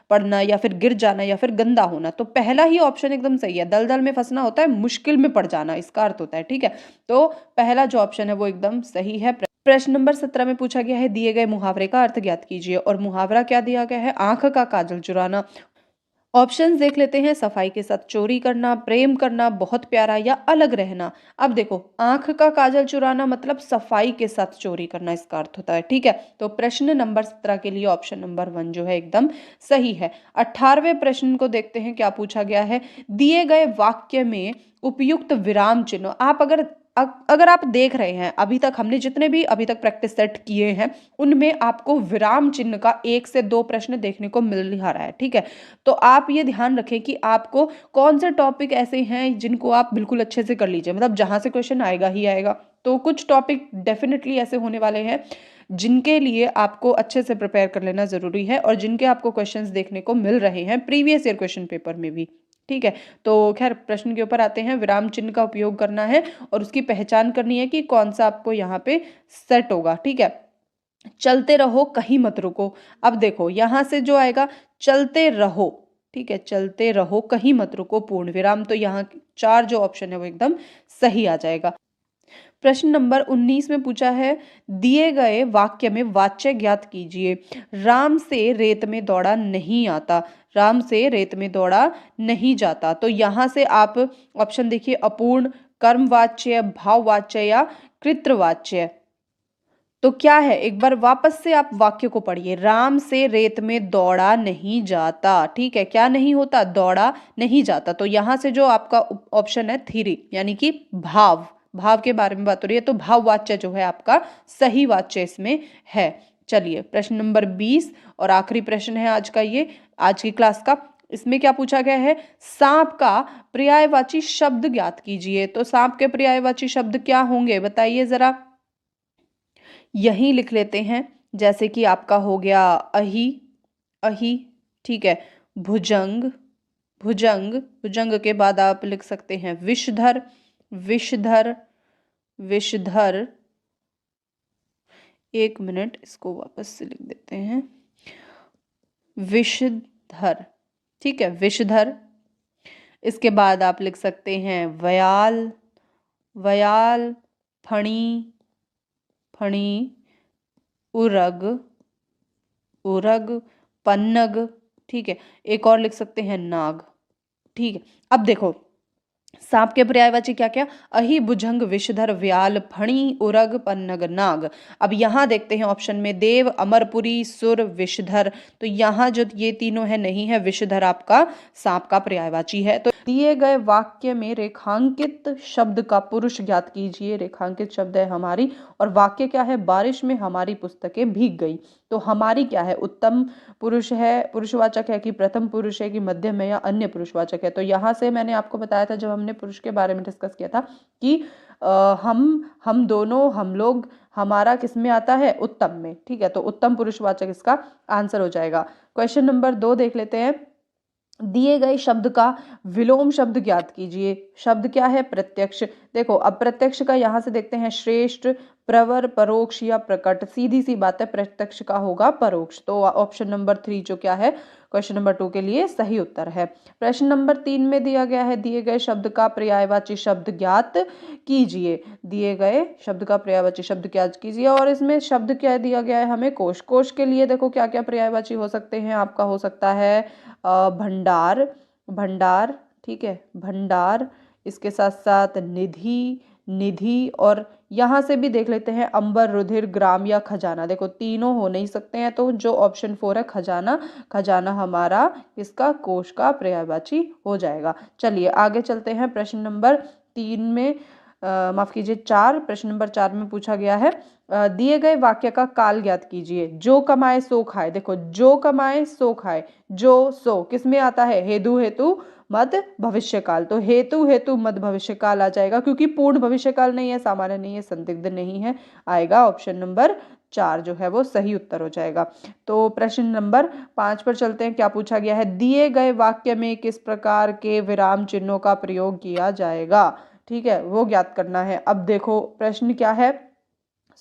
पड़ना, या फिर गिर जाना, या फिर गंदा होना। तो पहला ही ऑप्शन एकदम सही है, दलदल में फंसना होता है मुश्किल में पड़ जाना, इसका अर्थ होता है, ठीक है। तो पहला जो ऑप्शन है वो एकदम सही है। प्रश्न नंबर 17 में पूछा गया है, दिए गए मुहावरे का अर्थ ज्ञात कीजिए। और मुहावरा क्या दिया गया है, आंख का काजल चुराना। ऑप्शंस देख लेते हैं, सफाई के साथ चोरी करना, प्रेम करना, बहुत प्यारा, या अलग रहना। अब देखो आंख का काजल चुराना मतलब सफाई के साथ चोरी करना, इसका अर्थ होता है, ठीक है। तो प्रश्न नंबर 17 के लिए ऑप्शन नंबर 1 जो है एकदम सही है। 18वें प्रश्न को देखते हैं क्या पूछा गया है। दिए गए वाक्य में उपयुक्त विराम चिन्ह। आप अगर आप देख रहे हैं, अभी तक हमने जितने भी अभी तक प्रैक्टिस सेट किए हैं उनमें आपको विराम चिन्ह का 1 से 2 प्रश्न देखने को मिल रहा है, ठीक है। तो आप ये ध्यान रखें कि आपको कौन से टॉपिक ऐसे हैं जिनको आप बिल्कुल अच्छे से कर लीजिए, मतलब जहां से क्वेश्चन आएगा ही आएगा। तो कुछ टॉपिक डेफिनेटली ऐसे होने वाले हैं जिनके लिए आपको अच्छे से प्रिपेयर कर लेना जरूरी है, और जिनके आपको क्वेश्चंस देखने को मिल रहे हैं प्रीवियस ईयर क्वेश्चन पेपर में भी, ठीक है। तो खैर प्रश्न के ऊपर आते हैं। विराम चिन्ह का उपयोग करना है और उसकी पहचान करनी है कि कौन सा आपको यहाँ पे सेट होगा, ठीक है। चलते रहो कहीं मत रुको। अब देखो यहां से जो आएगा चलते रहो, ठीक है, चलते रहो कहीं मत रुको पूर्ण विराम। तो यहाँ 4 जो ऑप्शन है वो एकदम सही आ जाएगा। प्रश्न नंबर 19 में पूछा है, दिए गए वाक्य में वाच्य ज्ञात कीजिए। राम से रेत में दौड़ा नहीं आता, राम से रेत में दौड़ा नहीं जाता। तो यहाँ से आप ऑप्शन देखिए, अपूर्ण, कर्मवाच्य, भाववाच्य या कृतवाच्य। तो क्या है, एक बार वापस से आप वाक्य को पढ़िए। राम से रेत में दौड़ा नहीं जाता, ठीक है, क्या नहीं होता, दौड़ा नहीं जाता। तो यहां से जो आपका ऑप्शन है थ्री, यानी कि भाव, भाव के बारे में बात हो रही है, तो भाव वाच्य जो है आपका सही वाच्य इसमें है। चलिए प्रश्न नंबर 20 और आखिरी प्रश्न है आज का, ये आज की क्लास का। इसमें क्या पूछा गया है, सांप का पर्यायवाची शब्द ज्ञात कीजिए। तो सांप के पर्यायवाची शब्द क्या होंगे बताइए जरा। यही लिख लेते हैं, जैसे कि आपका हो गया अही, अही, ठीक है, भुजंग, भुजंग, भुजंग के बाद आप लिख सकते हैं विषधर, विषधर, विषधर। एक मिनट, इसको वापस से लिख देते हैं, विषधर, ठीक है, विषधर। इसके बाद आप लिख सकते हैं व्याल, व्याल, फणी, फणी, उरग, उरग, पन्नग, ठीक है। एक और लिख सकते हैं नाग, ठीक है। अब देखो सांप के पर्यायवाची क्या क्या, अहि, भुजंग, विषधर, व्याल, फणी, उरग, पन्नग, नाग। अब यहाँ देखते हैं ऑप्शन में देव, अमरपुरी, सुर, विषधर। तो यहाँ जो ये तीनों है नहीं है, विषधर आपका सांप का पर्यायवाची है। तो दिए गए वाक्य में रेखांकित शब्द का पुरुष ज्ञात कीजिए। रेखांकित शब्द है हमारी, और वाक्य क्या है, बारिश में हमारी पुस्तकें भीग गई। तो हमारी क्या है, उत्तम पुरुष है, पुरुषवाचक है, कि प्रथम पुरुष है, कि मध्यम है, या अन्य पुरुषवाचक है। तो यहाँ से मैंने आपको बताया था जब हमने पुरुष के बारे में डिस्कस किया था कि हम दोनों, हम लोग, हमारा किस में आता है, उत्तम में, ठीक है। तो उत्तम पुरुषवाचक इसका आंसर हो जाएगा। क्वेश्चन नंबर 2 देख लेते हैं। दिए गए शब्द का विलोम शब्द ज्ञात कीजिए। शब्द क्या है, प्रत्यक्ष। देखो अब प्रत्यक्ष का यहाँ से देखते हैं, श्रेष्ठ, प्रवर, परोक्ष या प्रकट। सीधी सी बात है, प्रत्यक्ष का होगा परोक्ष। तो ऑप्शन नंबर 3 जो क्या है, क्वेश्चन नंबर 2 के लिए सही उत्तर है। प्रश्न नंबर 3 में दिया गया है, दिए गए शब्द का पर्यायवाची शब्द ज्ञात कीजिए। दिए गए शब्द का पर्यायवाची शब्द ज्ञात कीजिए, और इसमें शब्द क्या दिया गया है हमें, कोश। कोश के लिए देखो क्या क्या पर्यायवाची हो सकते हैं, आपका हो सकता है भंडार, भंडार, ठीक है, भंडार। इसके साथ साथ निधि, निधि, और यहाँ से भी देख लेते हैं अंबर, रुधिर, ग्राम या खजाना। देखो तीनों हो नहीं सकते हैं, तो जो ऑप्शन 4 है खजाना, खजाना हमारा इसका कोश का पर्यायवाची हो जाएगा। चलिए आगे चलते हैं। प्रश्न नंबर 3 में माफ कीजिए 4, प्रश्न नंबर 4 में पूछा गया है, दिए गए वाक्य का काल ज्ञात कीजिए। जो कमाए सो खाए। देखो जो कमाए सो खाए, जो सो किस में आता है, हेतु, हेतु मद भविष्यकाल। तो हेतु, हेतु मद भविष्यकाल आ जाएगा, क्योंकि पूर्ण भविष्यकाल नहीं है, सामान्य नहीं है, संदिग्ध नहीं है, आएगा ऑप्शन नंबर 4 जो है वो सही उत्तर हो जाएगा। तो प्रश्न नंबर 5 पर चलते हैं। क्या पूछा गया है, दिए गए वाक्य में किस प्रकार के विराम चिन्हों का प्रयोग किया जाएगा, ठीक है, वो ज्ञात करना है। अब देखो प्रश्न क्या है,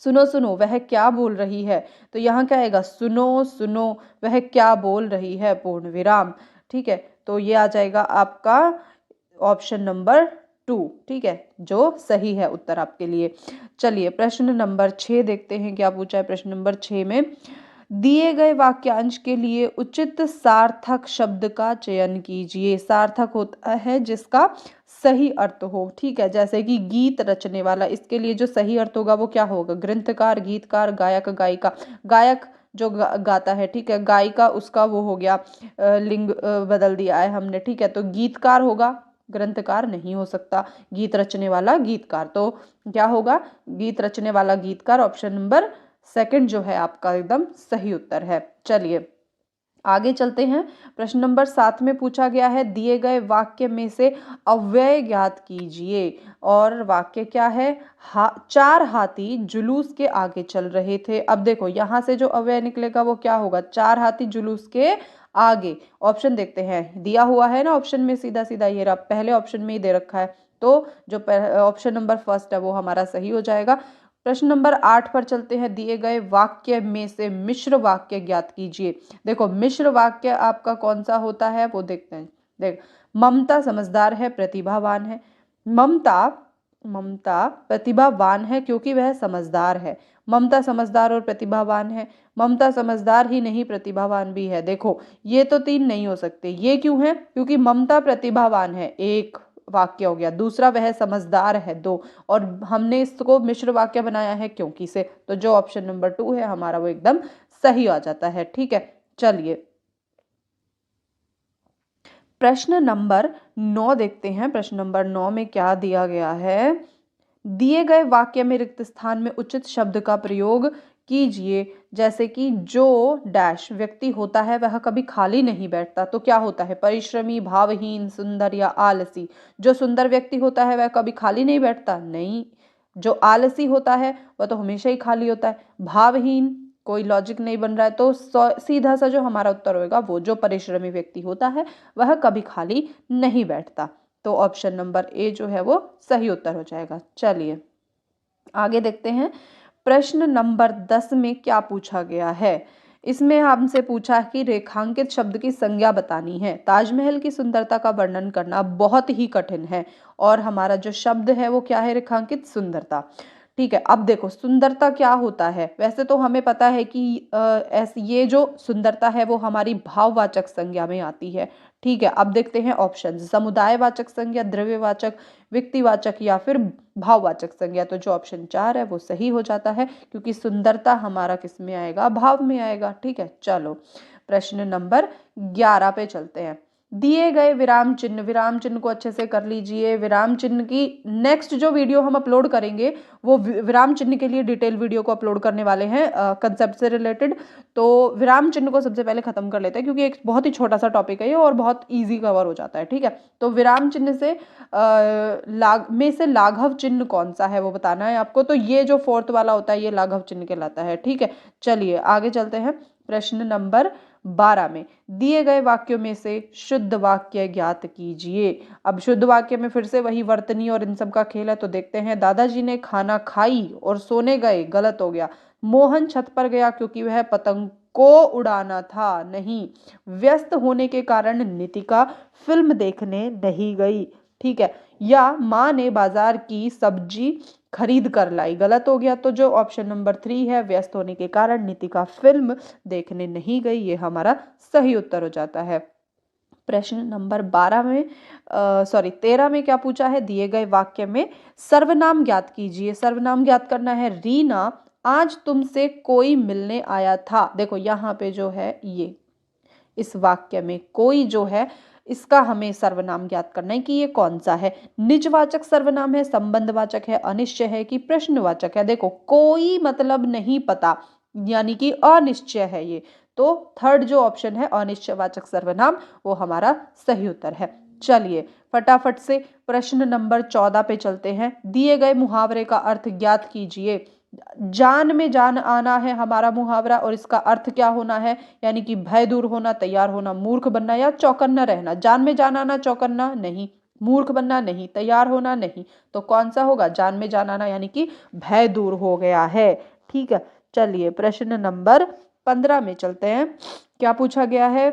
सुनो सुनो वह क्या बोल रही है। तो यहाँ क्या आएगा, सुनो सुनो वह क्या बोल रही है, पूर्ण विराम, ठीक है। तो ये आ जाएगा आपका ऑप्शन नंबर 2, ठीक है, जो सही है उत्तर आपके लिए। चलिए प्रश्न नंबर 6 देखते हैं क्या पूछा है। प्रश्न नंबर 6 में, दिए गए वाक्यांश के लिए उचित सार्थक शब्द का चयन कीजिए। सार्थक होता है जिसका सही अर्थ हो, ठीक है, जैसे कि गीत रचने वाला, इसके लिए जो सही अर्थ होगा वो क्या होगा, ग्रंथकार, गीतकार, गायक, गायिका। गायक जो गाता है, ठीक है, गायिका उसका वो हो गया लिंग बदल दिया है हमने, ठीक है। तो गीतकार होगा, ग्रंथकार नहीं हो सकता, गीत रचने वाला गीतकार। तो क्या होगा, गीत रचने वाला गीतकार, ऑप्शन नंबर 2 जो है आपका एकदम सही उत्तर है। चलिए आगे चलते हैं। प्रश्न नंबर 7 में पूछा गया है, दिए गए वाक्य में से अव्यय ज्ञात कीजिए। और वाक्य क्या है, 4 हाथी जुलूस के आगे चल रहे थे। अब देखो यहाँ से जो अव्यय निकलेगा वो क्या होगा, 4 हाथी जुलूस के आगे। ऑप्शन देखते हैं, दिया हुआ है ना ऑप्शन में, सीधा सीधा ये रहा, पहले ऑप्शन में ही दे रखा है। तो जो ऑप्शन नंबर 1 है वो हमारा सही हो जाएगा। प्रश्न नंबर 8 पर चलते हैं। दिए गए वाक्य में से मिश्र वाक्य ज्ञात कीजिए। देखो मिश्र वाक्य आपका कौन सा होता है वो देखते हैं। देख, ममता समझदार है, प्रतिभावान है। ममता, ममता प्रतिभावान है क्योंकि वह समझदार है। ममता समझदार और प्रतिभावान है। ममता समझदार ही नहीं, प्रतिभावान भी है। देखो ये तो 3 नहीं हो सकते, ये क्यों है, क्योंकि ममता प्रतिभावान है, एक वाक्य हो गया, दूसरा वह समझदार है, 2, और हमने इसको मिश्र वाक्य बनाया है क्योंकि से। तो जो ऑप्शन नंबर 2 है हमारा वो एकदम सही आ जाता है, ठीक है। चलिए प्रश्न नंबर 9 देखते हैं। प्रश्न नंबर 9 में क्या दिया गया है, दिए गए वाक्य में रिक्त स्थान में उचित शब्द का प्रयोग कीजिए। जैसे कि जो डैश व्यक्ति होता है वह कभी खाली नहीं बैठता। तो क्या होता है, परिश्रमी, भावहीन, सुंदर या आलसी। जो सुंदर व्यक्ति होता है वह कभी खाली नहीं बैठता, नहीं। जो आलसी होता है वह तो हमेशा ही खाली होता है। भावहीन, कोई लॉजिक नहीं बन रहा है, तो सीधा सा जो हमारा उत्तर होगा वो जो परिश्रमी व्यक्ति होता है वह कभी खाली नहीं बैठता। तो ऑप्शन नंबर ए जो है वो सही उत्तर हो जाएगा। चलिए आगे देखते हैं। प्रश्न नंबर 10 में क्या पूछा गया है। इसमें हमसे पूछा कि रेखांकित शब्द की संज्ञा बतानी है। ताजमहल की सुंदरता का वर्णन करना बहुत ही कठिन है और हमारा जो शब्द है वो क्या है, रेखांकित सुंदरता। ठीक है, अब देखो सुंदरता क्या होता है। वैसे तो हमें पता है कि ये जो सुंदरता है वो हमारी भाववाचक संज्ञा में आती है। ठीक है, अब देखते हैं ऑप्शन। समुदायवाचक संज्ञा, द्रव्यवाचक, व्यक्तिवाचक या फिर भाववाचक संज्ञा। तो जो ऑप्शन 4 है वो सही हो जाता है, क्योंकि सुंदरता हमारा किस में आएगा, भाव में आएगा। ठीक है, चलो प्रश्न नंबर 11 पे चलते हैं। दिए गए विराम चिन्ह को अच्छे से कर लीजिए। विराम चिन्ह की नेक्स्ट जो वीडियो हम अपलोड करेंगे वो विराम चिन्ह के लिए डिटेल वीडियो को अपलोड करने वाले हैं कंसेप्ट से रिलेटेड। तो विराम चिन्ह को सबसे पहले खत्म कर लेते हैं, क्योंकि एक बहुत ही छोटा सा टॉपिक है ये और बहुत इजी कवर हो जाता है। ठीक है, तो विराम चिन्ह से लाघव चिन्ह कौन सा है वो बताना है आपको। तो ये जो फोर्थ वाला होता है ये लाघव चिन्ह कहलाता है। ठीक है, चलिए आगे चलते हैं। प्रश्न नंबर 12 में दिए गए वाक्यों में से शुद्ध वाक्य ज्ञात कीजिए। अब शुद्ध वाक्य में फिर से वही वर्तनी और इन सब का खेल है। तो देखते हैं। दादाजी ने खाना खाई और सोने गए, गलत हो गया। मोहन छत पर गया क्योंकि वह पतंग को उड़ाना था, नहीं। व्यस्त होने के कारण नितिका फिल्म देखने नहीं गई। ठीक है, या माँ ने बाजार की सब्जी खरीद कर लाई, गलत हो गया। तो जो ऑप्शन नंबर 3 है, व्यस्त होने के कारण नितिका फिल्म देखने नहीं गई, ये हमारा सही उत्तर हो जाता है। प्रश्न नंबर 13 में क्या पूछा है। दिए गए वाक्य में सर्वनाम ज्ञात कीजिए। सर्वनाम ज्ञात करना है। रीना आज तुमसे कोई मिलने आया था। देखो यहाँ पे जो है ये इस वाक्य में कोई जो है इसका हमें सर्वनाम ज्ञात करना है कि ये कौन सा है। निजवाचक सर्वनाम है, संबंधवाचक है, अनिश्चय है कि प्रश्नवाचक है। देखो कोई मतलब नहीं पता, यानी कि अनिश्चय है ये। तो थर्ड जो ऑप्शन है अनिश्चयवाचक सर्वनाम, वो हमारा सही उत्तर है। चलिए फटाफट से प्रश्न नंबर 14 पे चलते हैं। दिए गए मुहावरे का अर्थ ज्ञात कीजिए। जान में जान आना है हमारा मुहावरा, और इसका अर्थ क्या होना है, यानी कि भय दूर होना, तैयार होना, मूर्ख बनना या चौकन्ना रहना। जान में जान आना, चौकन्ना नहीं, मूर्ख बनना नहीं, तैयार होना नहीं। तो कौन सा होगा, जान में जान आना, यानी कि भय दूर हो गया है। ठीक है, चलिए प्रश्न नंबर 15 में चलते हैं। क्या पूछा गया है।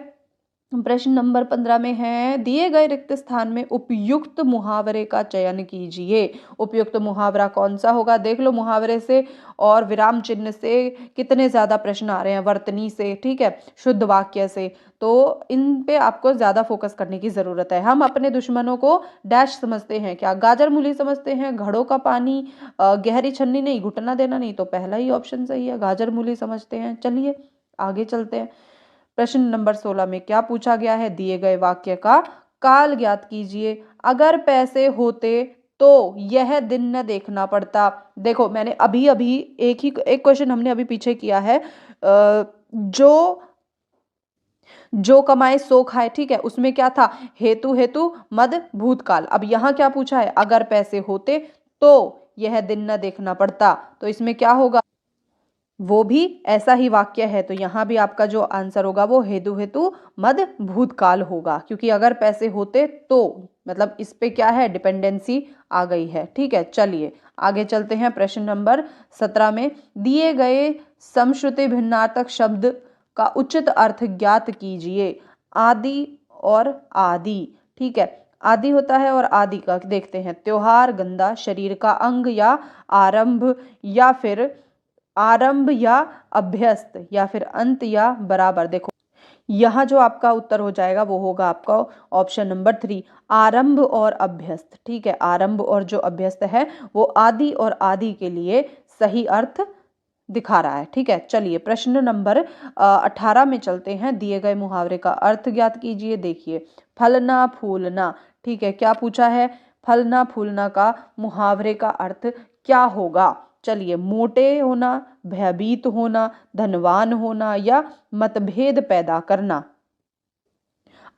प्रश्न नंबर 15 में है। दिए गए रिक्त स्थान में उपयुक्त मुहावरे का चयन कीजिए। उपयुक्त मुहावरा कौन सा होगा। देख लो मुहावरे से और विराम चिन्ह से कितने ज्यादा प्रश्न आ रहे हैं, वर्तनी से, ठीक है, शुद्ध वाक्य से। तो इन पे आपको ज्यादा फोकस करने की जरूरत है। हम अपने दुश्मनों को डैश समझते हैं, क्या गाजर मूली समझते हैं, घड़ों का पानी, गहरी छन्नी नहीं, घुटना देना नहीं। तो पहला ही ऑप्शन सही है, गाजर मूली समझते हैं। चलिए आगे चलते हैं। प्रश्न नंबर 16 में क्या पूछा गया है। दिए गए वाक्य का काल ज्ञात कीजिए। अगर पैसे होते तो यह दिन न देखना पड़ता। देखो मैंने अभी अभी एक क्वेश्चन हमने अभी पीछे किया है, जो कमाए सो खाए। ठीक है, उसमें क्या था, हेतु हेतु मद भूतकाल। अब यहाँ क्या पूछा है, अगर पैसे होते तो यह दिन न देखना पड़ता। तो इसमें क्या होगा, वो भी ऐसा ही वाक्य है। तो यहाँ भी आपका जो आंसर होगा वो हेतु हेतु मद भूतकाल होगा, क्योंकि अगर पैसे होते तो मतलब इस पे क्या है, डिपेंडेंसी आ गई है। ठीक है, चलिए आगे चलते हैं। प्रश्न नंबर 17 में दिए गए समश्रुति भिन्नार्थक शब्द का उचित अर्थ ज्ञात कीजिए। आदि और आदि। ठीक है, आदि होता है और आदि का देखते हैं। त्योहार, गंदा, शरीर का अंग या आरंभ, या फिर आरंभ या अभ्यस्त, या फिर अंत या बराबर। देखो यहाँ जो आपका उत्तर हो जाएगा वो होगा आपका ऑप्शन नंबर 3, आरंभ और अभ्यस्त। ठीक है, आरंभ और जो अभ्यस्त है वो आदि और आदि के लिए सही अर्थ दिखा रहा है। ठीक है, चलिए प्रश्न नंबर 18 में चलते हैं। दिए गए मुहावरे का अर्थ ज्ञात कीजिए। देखिए फलना फूलना। ठीक है, क्या पूछा है, फलना फूलना का मुहावरे का अर्थ क्या होगा। चलिए, मोटे होना, भयभीत होना, धनवान होना या मतभेद पैदा करना।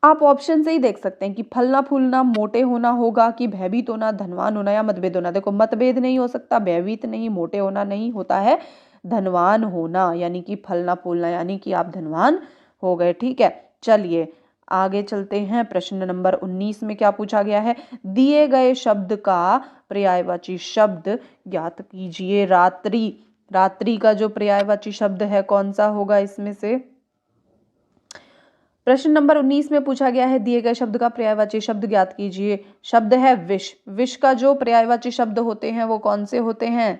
आप ऑप्शन से ही देख सकते हैं कि फलना फूलना मोटे होना होगा कि भयभीत होना, धनवान होना या मतभेद होना। देखो मतभेद नहीं हो सकता, भयभीत नहीं, मोटे होना नहीं होता है, धनवान होना, यानी कि फलना फूलना, यानी कि आप धनवान हो गए। ठीक है, चलिए आगे चलते हैं। प्रश्न नंबर 19 में क्या पूछा गया है, दिए गए शब्द का पर्यायवाची शब्द ज्ञात कीजिए। रात्रि, रात्रि का जो पर्यायवाची शब्द है कौन सा होगा इसमें से। प्रश्न नंबर 19 में पूछा गया है दिए गए शब्द का पर्यायवाची शब्द ज्ञात कीजिए। शब्द है विष। विष का जो पर्यायवाची शब्द होते हैं वो कौन से होते हैं,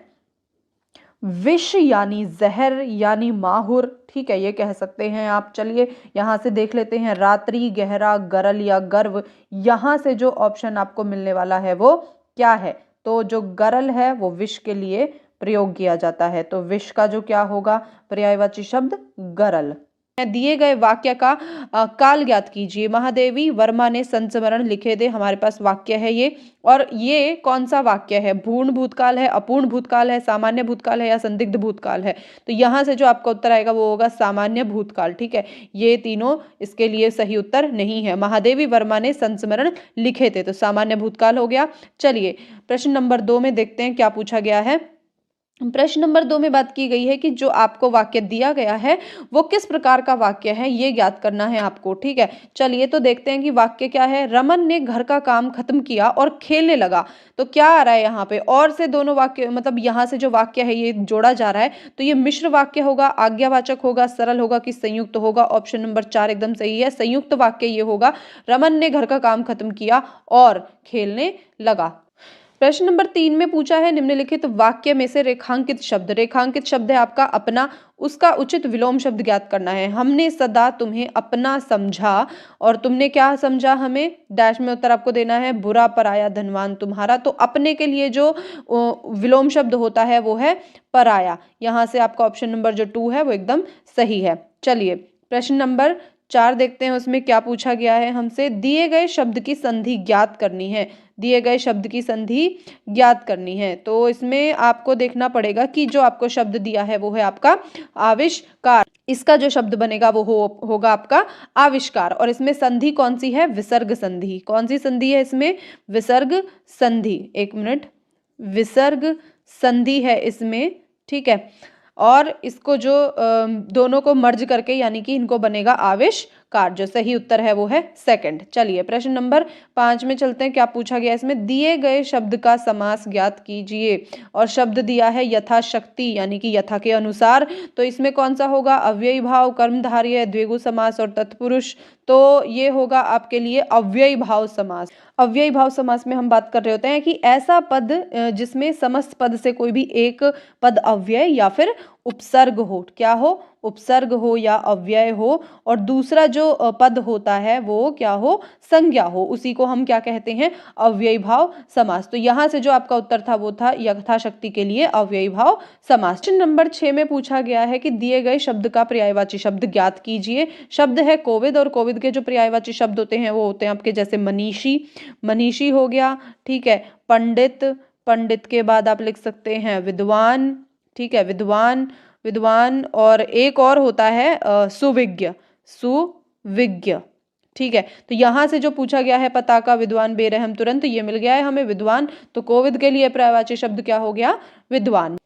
विष यानी जहर यानी माहुर। ठीक है, ये कह सकते हैं आप। चलिए यहां से देख लेते हैं, रात्रि, गहरा, गरल या गर्व। यहां से जो ऑप्शन आपको मिलने वाला है वो क्या है, तो जो गरल है वो विष के लिए प्रयोग किया जाता है, तो विष का जो क्या होगा पर्यायवाची शब्द, गरल। दिए गए वाक्य का काल ज्ञात कीजिए। महादेवी वर्मा ने संस्मरण लिखे थे, हमारे पास वाक्य है ये, और ये कौन सा वाक्य है, पूर्ण भूतकाल है, अपूर्ण भूतकाल है, सामान्य भूतकाल है या संदिग्ध भूतकाल है। तो यहाँ से जो आपका उत्तर आएगा वो होगा सामान्य भूतकाल। ठीक है, ये तीनों इसके लिए सही उत्तर नहीं है। महादेवी वर्मा ने संस्मरण लिखे थे, तो सामान्य भूतकाल हो गया। चलिए प्रश्न नंबर 2 में देखते हैं क्या पूछा गया है। प्रश्न नंबर 2 में बात की गई है कि जो आपको वाक्य दिया गया है वो किस प्रकार का वाक्य है, ये ज्ञात करना है आपको। ठीक है, चलिए तो देखते हैं कि वाक्य क्या है। रमन ने घर का काम खत्म किया और खेलने लगा, तो क्या आ रहा है यहाँ पे, और से दोनों वाक्य, मतलब यहाँ से जो वाक्य है ये जोड़ा जा रहा है, तो ये मिश्र वाक्य होगा, आज्ञावाचक होगा, सरल होगा कि संयुक्त होगा। ऑप्शन नंबर 4 एकदम सही है, संयुक्त वाक्य ये होगा, रमन ने घर का काम खत्म किया और खेलने लगा। प्रश्न नंबर 3 में पूछा है निम्नलिखित वाक्य में से रेखांकित शब्द, रेखांकित शब्द है आपका अपना, उसका उचित विलोम शब्द ज्ञात करना है। हमने सदा तुम्हें अपना समझा, और तुमने क्या समझा हमें, डैश में उत्तर आपको देना है बुरा, पराया, धनवान, तुम्हारा। तो अपने के लिए जो विलोम शब्द होता है वो है पराया। यहाँ से आपका ऑप्शन नंबर जो 2 है वो एकदम सही है। चलिए प्रश्न नंबर 4 देखते हैं, उसमें क्या पूछा गया है हमसे, दिए गए शब्द की संधि ज्ञात करनी है। दिए गए शब्द की संधि ज्ञात करनी है, तो इसमें आपको देखना पड़ेगा कि जो आपको शब्द दिया है वो है आपका आविष्कार। इसका जो शब्द बनेगा वो होगा आपका आविष्कार, और इसमें संधि कौन सी है, विसर्ग संधि। कौन सी संधि है इसमें, विसर्ग संधि। एक मिनट, विसर्ग संधि है इसमें। ठीक है, और इसको जो दोनों को मर्ज करके यानी कि इनको बनेगा आविष्कार। जो सही उत्तर है वो है सेकंड। चलिए प्रश्न नंबर 5 में चलते हैं, क्या पूछा गया इसमें, दिए गए शब्द का समास ज्ञात कीजिए, और शब्द दिया है यथाशक्ति यानी कि यथा के अनुसार। तो इसमें कौन सा होगा, अव्ययी भाव, कर्मधारय, द्विगु समास और तत्पुरुष। तो ये होगा आपके लिए अव्ययी भाव समास। अव्ययी भाव समास में हम बात कर रहे होते हैं कि ऐसा पद जिसमें समस्त पद से कोई भी एक पद अव्यय या फिर उपसर्ग हो, क्या हो, उपसर्ग हो या अव्यय हो, और दूसरा जो पद होता है वो क्या हो, संज्ञा हो, उसी को हम क्या कहते हैं, अव्ययी भाव समास। तो यहाँ से जो आपका उत्तर था वो था यथाशक्ति के लिए अव्ययी भाव समास। प्रश्न नंबर 6 में पूछा गया है कि दिए गए शब्द का पर्यायवाची शब्द ज्ञात कीजिए। शब्द है कोविद, और कोविद के जो पर्यायवाची शब्द होते हैं वो होते हैं आपके जैसे मनीषी, मनीषी हो गया। ठीक है, पंडित, पंडित के बाद आप लिख सकते हैं विद्वान। ठीक है, विद्वान, विद्वान, और एक और होता है सुविज्ञ, सुविज्ञ। ठीक है, तो यहां से जो पूछा गया है पताका, विद्वान, बेरहम, तुरंत, ये मिल गया है हमें विद्वान। तो कोविद के लिए पर्यायवाची शब्द क्या हो गया, विद्वान।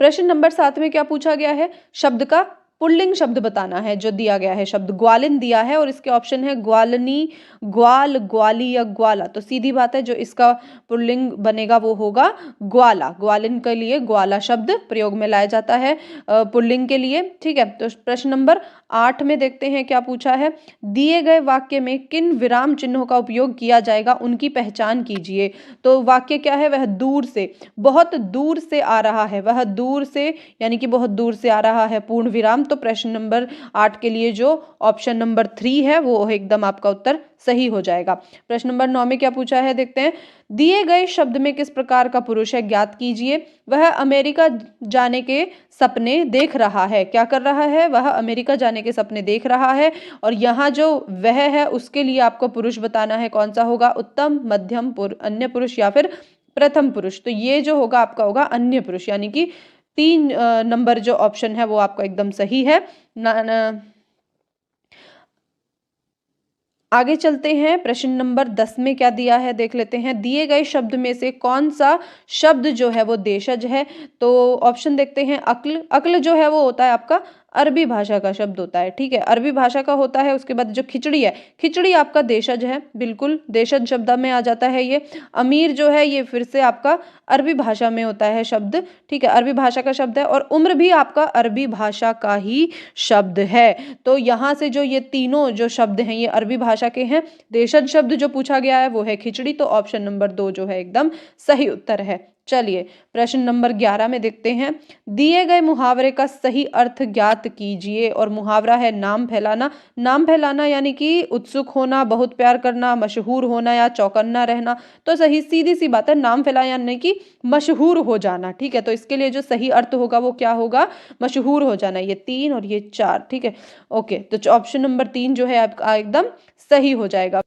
प्रश्न नंबर 7 में क्या पूछा गया है, शब्द का पुल्लिंग शब्द बताना है। जो दिया गया है शब्द ग्वालिन दिया है, और इसके ऑप्शन है ग्वालनी, ग्वाल, ग्वाली या ग्वाला। तो सीधी बात है जो इसका पुल्लिंग बनेगा वो होगा ग्वाला। ग्वालिन के लिए ग्वाला शब्द प्रयोग में लाया जाता है पुल्लिंग के लिए। ठीक है, तो प्रश्न नंबर 8 में देखते हैं क्या पूछा है, दिए गए वाक्य में किन विराम चिन्हों का उपयोग किया जाएगा उनकी पहचान कीजिए। तो वाक्य क्या है, वह दूर से, बहुत दूर से आ रहा है, वह दूर से यानी कि बहुत दूर से आ रहा है, पूर्ण विराम। तो प्रश्न नंबर 8 के लिए जो ऑप्शन नंबर 3 है वो एकदम आपका उत्तर सही हो जाएगा। प्रश्न नंबर 9 में क्या पूछा है देखते हैं, दिए गए शब्द में किस प्रकार का पुरुष है ज्ञात कीजिए। वह अमेरिका जाने के सपने देख रहा है, क्या कर रहा है, वह अमेरिका जाने के सपने देख रहा है। और यहाँ जो वह है उसके लिए आपको पुरुष बताना है, कौन सा होगा, उत्तम, मध्यम, अन्य पुरुष या फिर प्रथम पुरुष। तो ये जो होगा आपका होगा अन्य पुरुष, यानी कि 3 नंबर जो ऑप्शन है वो आपका एकदम सही है। आगे चलते हैं, प्रश्न नंबर 10 में क्या दिया है देख लेते हैं। दिए गए शब्द में से कौन सा शब्द जो है वो देशज है? तो ऑप्शन देखते हैं। अक्ल, अक्ल जो है वो होता है आपका अरबी भाषा का शब्द होता है, ठीक है, अरबी भाषा का होता है। उसके बाद जो खिचड़ी है, खिचड़ी आपका देशज है, बिल्कुल देशज शब्द में आ जाता है ये। अमीर जो है ये फिर से आपका अरबी भाषा में होता है शब्द, ठीक है, अरबी भाषा का शब्द है। और उम्र भी आपका अरबी भाषा का ही शब्द है। तो यहाँ से जो ये तीनों जो शब्द हैं ये अरबी भाषा के हैं। देशज शब्द जो पूछा गया है वो है खिचड़ी, तो ऑप्शन नंबर 2 जो है एकदम सही उत्तर है। चलिए प्रश्न नंबर 11 में देखते हैं। दिए गए मुहावरे का सही अर्थ ज्ञात कीजिए। और मुहावरा है नाम फैलाना। नाम फैलाना यानी कि उत्सुक होना, बहुत प्यार करना, मशहूर होना या चौकन्ना रहना। तो सही सीधी सी बात है, नाम फैलाना यानी कि मशहूर हो जाना, ठीक है। तो इसके लिए जो सही अर्थ होगा वो क्या होगा? मशहूर हो जाना। ये 3 और ये 4, ठीक है, ओके। तो ऑप्शन नंबर 3 जो है आपका एकदम सही हो जाएगा।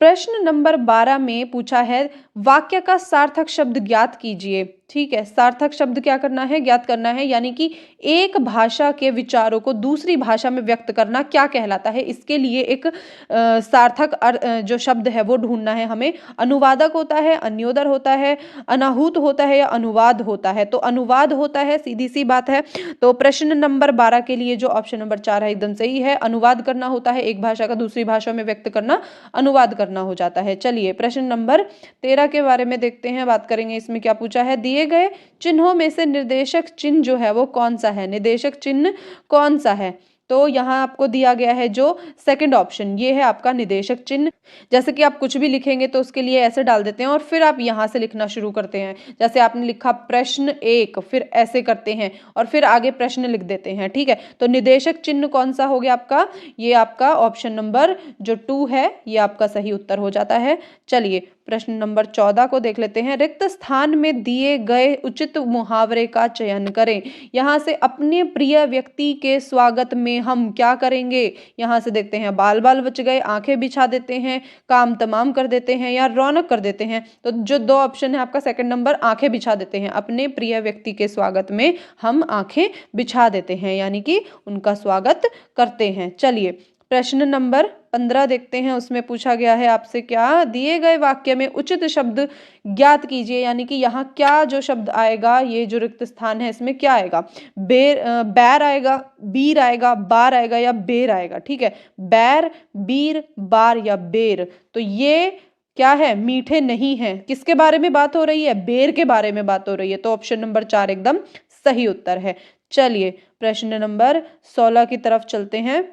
प्रश्न नंबर 12 में पूछा है वाक्य का सार्थक शब्द ज्ञात कीजिए, ठीक है। सार्थक शब्द क्या करना है? ज्ञात करना है, यानी कि एक भाषा के विचारों को दूसरी भाषा में व्यक्त करना क्या कहलाता है? इसके लिए एक सार्थक जो शब्द है वो ढूंढना है हमें। अनुवादक होता है, अन्योदर होता है, अनाहूत होता है या अनुवाद होता है? तो अनुवाद होता है, सीधी सी बात है। तो प्रश्न नंबर 12 के लिए जो ऑप्शन नंबर 4 है एकदम सही है। अनुवाद करना होता है, एक भाषा का दूसरी भाषा में व्यक्त करना अनुवाद करना हो जाता है। चलिए प्रश्न नंबर 13 के बारे में देखते हैं, बात करेंगे। इसमें क्या पूछा है? दिए गए चिन्हों में से निर्देशक चिन्ह जो है वो कौन सा है? निर्देशक चिन्ह कौन सा है? तो यहाँ आपको दिया गया है जो सेकंड ऑप्शन, ये है आपका निर्देशक चिन्ह। जैसे कि आप कुछ भी लिखेंगे तो उसके लिए ऐसे डाल देते हैं और फिर आप यहाँ से लिखना शुरू करते हैं। जैसे आपने लिखा प्रश्न 1, फिर ऐसे करते हैं और फिर आगे प्रश्न लिख देते हैं, ठीक है। तो निर्देशक चिन्ह कौन सा हो गया आपका? ये आपका ऑप्शन नंबर जो 2 है ये आपका सही उत्तर हो जाता है। चलिए प्रश्न नंबर 14 को देख लेते हैं। रिक्त स्थान में दिए गए उचित मुहावरे का चयन करें। यहाँ से अपने प्रिय व्यक्ति के स्वागत में हम क्या करेंगे? यहाँ से देखते हैं, बाल बाल बच गए, आंखें बिछा देते हैं, काम तमाम कर देते हैं या रौनक कर देते हैं। तो जो 2 ऑप्शन है आपका सेकंड नंबर, आंखें बिछा देते हैं। अपने प्रिय व्यक्ति के स्वागत में हम आंखें बिछा देते हैं, यानी कि उनका स्वागत करते हैं। चलिए प्रश्न नंबर 15 देखते हैं। उसमें पूछा गया है आपसे क्या? दिए गए वाक्य में उचित शब्द ज्ञात कीजिए, यानी कि यहाँ क्या जो शब्द आएगा, ये जो रिक्त स्थान है इसमें क्या आएगा? बैर आएगा, बीर आएगा, बार आएगा या बेर आएगा, ठीक है। बैर, बीर, बार या बेर। तो ये क्या है? मीठे नहीं है। किसके बारे में बात हो रही है? बेर के बारे में बात हो रही है। तो ऑप्शन नंबर 4 एकदम सही उत्तर है। चलिए प्रश्न नंबर 16 की तरफ चलते हैं।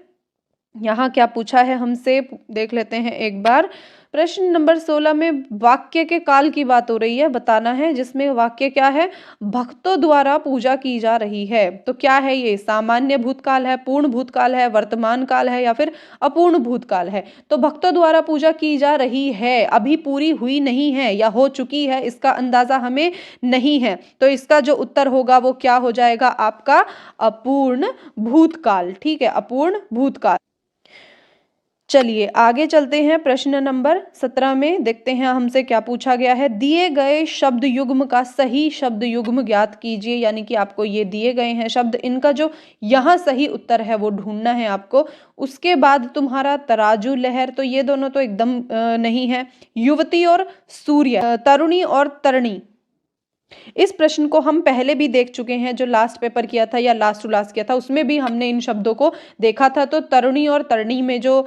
यहाँ क्या पूछा है हमसे देख लेते हैं एक बार। प्रश्न नंबर 16 में वाक्य के काल की बात हो रही है, बताना है, जिसमें वाक्य क्या है? भक्तों द्वारा पूजा की जा रही है। तो क्या है ये? सामान्य भूतकाल है, पूर्ण भूतकाल है, वर्तमान काल है या फिर अपूर्ण भूतकाल है? तो भक्तों द्वारा पूजा की जा रही है, अभी पूरी हुई नहीं है या हो चुकी है, इसका अंदाजा हमें नहीं है। तो इसका जो उत्तर होगा वो क्या हो जाएगा आपका? अपूर्ण भूतकाल, ठीक है, अपूर्ण भूतकाल। चलिए आगे चलते हैं। प्रश्न नंबर 17 में देखते हैं हमसे क्या पूछा गया है। दिए गए शब्द युग्म का सही शब्द युग्म ज्ञात कीजिए, यानी कि आपको ये दिए गए हैं शब्द, इनका जो यहाँ सही उत्तर है वो ढूंढना है आपको। उसके बाद तुम्हारा तराजू लहर, तो ये दोनों तो एकदम नहीं है। युवती और सूर्य, तरुणी और तरणी, इस प्रश्न को हम पहले भी देख चुके हैं, जो लास्ट पेपर किया था या लास्ट टू लास्ट किया था उसमें भी हमने इन शब्दों को देखा था। तो तरुणी और तरणी में जो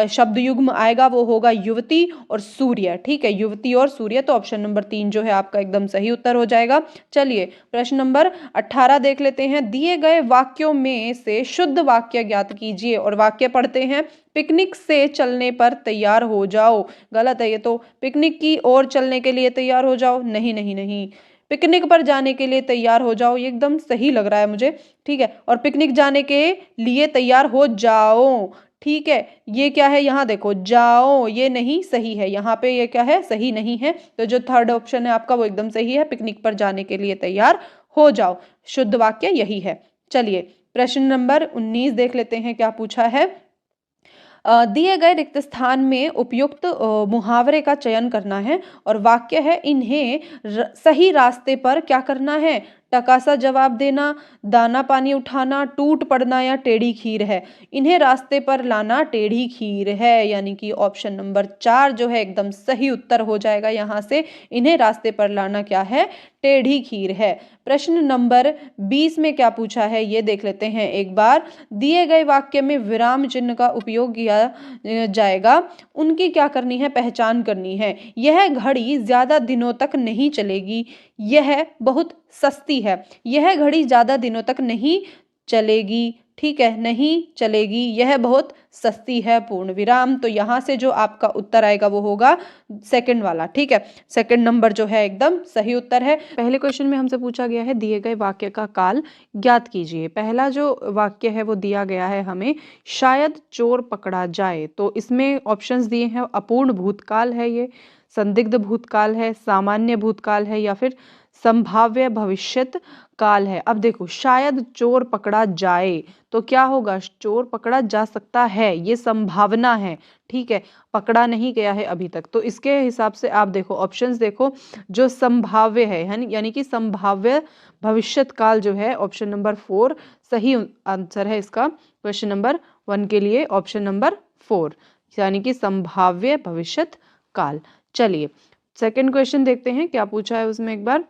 शब्द युग्म आएगा वो होगा युवती और सूर्य, ठीक है, युवती और सूर्य। तो ऑप्शन नंबर 3 जो है आपका एकदम सही उत्तर हो जाएगा। चलिए प्रश्न नंबर 18 देख लेते हैं। दिए गए वाक्यों में से शुद्ध वाक्य ज्ञात कीजिए। और वाक्य पढ़ते हैं। पिकनिक से चलने पर तैयार हो जाओ, गलत है ये तो। पिकनिक की ओर चलने के लिए तैयार हो जाओ, नहीं नहीं नहीं। पिकनिक पर जाने के लिए तैयार हो जाओ, ये एकदम सही लग रहा है मुझे, ठीक है। और पिकनिक जाने के लिए तैयार हो जाओ, ठीक है। ये क्या है? यहाँ देखो, जाओ, ये नहीं सही है, यहाँ पे ये क्या है? सही नहीं है। तो जो थर्ड ऑप्शन है आपका वो एकदम सही है, पिकनिक पर जाने के लिए तैयार हो जाओ, शुद्ध वाक्य यही है। चलिए प्रश्न नंबर 19 देख लेते हैं क्या पूछा है। दिए गए रिक्त स्थान में उपयुक्त मुहावरे का चयन करना है और वाक्य है, इन्हें सही रास्ते पर क्या करना है? टका सा जवाब देना, दाना पानी उठाना, टूट पड़ना या टेढ़ी खीर है। इन्हें रास्ते पर लाना टेढ़ी खीर है, यानी कि ऑप्शन नंबर 4 जो है एकदम सही उत्तर हो जाएगा यहाँ से। इन्हें रास्ते पर लाना क्या है? टेढ़ी खीर है। प्रश्न नंबर 20 में क्या पूछा है ये देख लेते हैं एक बार। दिए गए वाक्य में विराम चिन्ह का उपयोग किया जाएगा, उनकी क्या करनी है? पहचान करनी है। यह घड़ी ज्यादा दिनों तक नहीं चलेगी, यह बहुत सस्ती है। यह घड़ी ज्यादा दिनों तक नहीं चलेगी, ठीक है, नहीं चलेगी, यह बहुत सस्ती है, पूर्ण विराम। तो यहाँ से जो आपका उत्तर आएगा वो होगा सेकंड वाला, ठीक है। सेकंड नंबर जो है एकदम सही उत्तर है। पहले क्वेश्चन में हमसे पूछा गया है दिए गए वाक्य का काल ज्ञात कीजिए। पहला जो वाक्य है वो दिया गया है हमें, शायद चोर पकड़ा जाए। तो इसमें ऑप्शंस दिए हैं, अपूर्ण भूतकाल है ये, संदिग्ध भूतकाल है, सामान्य भूतकाल है या फिर संभाव्य भविष्यत काल है। अब देखो, शायद चोर पकड़ा जाए तो क्या होगा? चोर पकड़ा जा सकता है, ये संभावना है, ठीक है, पकड़ा नहीं गया है अभी तक। तो इसके हिसाब से आप देखो, ऑप्शंस देखो, जो संभाव्य है यानी कि संभाव्य भविष्यत काल जो है, ऑप्शन नंबर 4 सही आंसर है इसका। क्वेश्चन नंबर 1 के लिए ऑप्शन नंबर 4 यानी कि संभाव्य भविष्यत काल। चलिए सेकंड क्वेश्चन देखते हैं क्या पूछा है उसमें एक बार।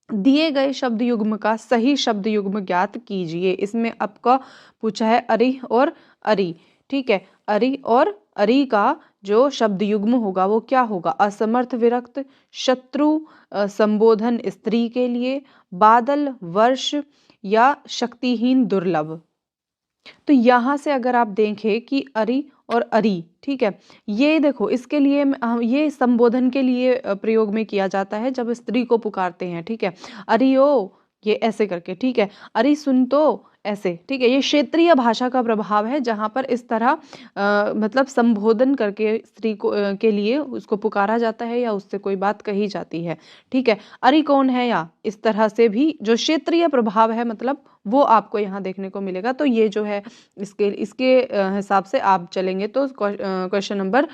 दिए गए शब्द युग्म का सही शब्द युग्म ज्ञात कीजिए। इसमें आपका पूछा है अरि और अरि, ठीक है। अरि और अरि का जो शब्द युग्म होगा वो क्या होगा? असमर्थ विरक्त, शत्रु संबोधन स्त्री के लिए, बादल वर्ष या शक्तिहीन दुर्लभ। तो यहाँ से अगर आप देखें कि अरि और अरि, ठीक है, ये देखो इसके लिए ये संबोधन के लिए प्रयोग में किया जाता है जब स्त्री को पुकारते हैं, ठीक है। अरि ओ, ये ऐसे करके, ठीक है। अरि सुन तो, ऐसे, ठीक है। ये क्षेत्रीय भाषा का प्रभाव है जहाँ पर इस तरह मतलब संबोधन करके स्त्री को के लिए उसको पुकारा जाता है या उससे कोई बात कही जाती है, ठीक है। अरि कौन है, या इस तरह से भी जो क्षेत्रीय प्रभाव है मतलब वो आपको यहाँ देखने को मिलेगा। तो ये जो है इसके हिसाब से आप चलेंगे तो क्वेश्चन नंबर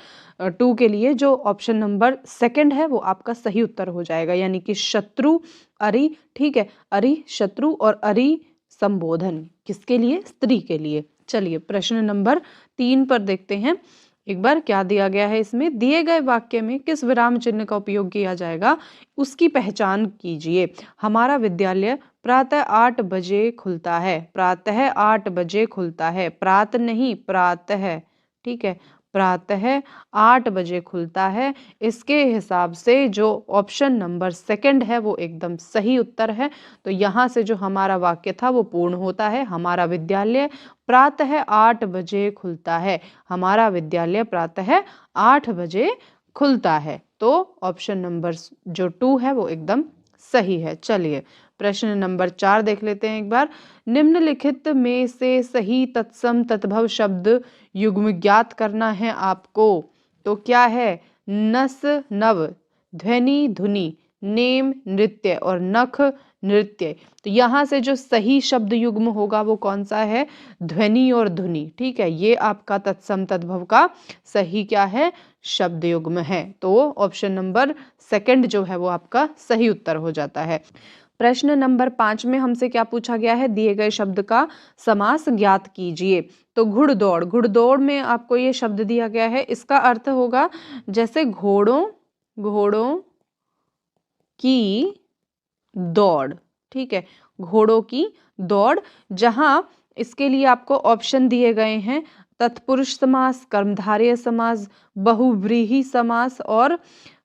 2 के लिए जो ऑप्शन नंबर 2 है वो आपका सही उत्तर हो जाएगा, यानी कि शत्रु अरि, ठीक है। अरि शत्रु और अरि संबोधन किसके लिए? स्त्री के लिए। चलिए प्रश्न नंबर 3 पर देखते हैं एक बार क्या दिया गया है इसमें। दिए गए वाक्य में किस विराम चिन्ह का उपयोग किया जाएगा, उसकी पहचान कीजिए। हमारा विद्यालय प्रातः 8 बजे खुलता है। प्रातः 8 बजे खुलता है, प्रात नहीं, प्रातः, ठीक है, प्रातः 8 बजे खुलता है। इसके हिसाब से जो ऑप्शन नंबर 2 है वो एकदम सही उत्तर है। तो यहाँ से जो हमारा वाक्य था वो पूर्ण होता है। हमारा विद्यालय प्रातः 8 बजे खुलता है। हमारा विद्यालय प्रातः 8 बजे खुलता है। तो ऑप्शन नंबर जो 2 है वो एकदम सही है। चलिए प्रश्न नंबर 4 देख लेते हैं एक बार। निम्नलिखित में से सही तत्सम तद्भव शब्द युग्म ज्ञात करना है आपको। तो क्या है? नस नव, ध्वनि धुनि, नेम नृत्य और नख नृत्य। तो यहाँ से जो सही शब्द युग्म होगा वो कौन सा है? ध्वनि और धुनि, ठीक है। ये आपका तत्सम तद्भव का सही क्या है? शब्द युग्म है। तो ऑप्शन नंबर 2 जो है वो आपका सही उत्तर हो जाता है। प्रश्न नंबर 5 में हमसे क्या पूछा गया है? दिए गए शब्द का समास ज्ञात कीजिए। तो घुड़दौड़, घुड़दौड़ में आपको ये शब्द दिया गया है, इसका अर्थ होगा जैसे घोड़ों की दौड़, ठीक है, घोड़ों की दौड़। जहां इसके लिए आपको ऑप्शन दिए गए हैं तत्पुरुष समास, कर्मधारय समास, बहुव्रीहि समास और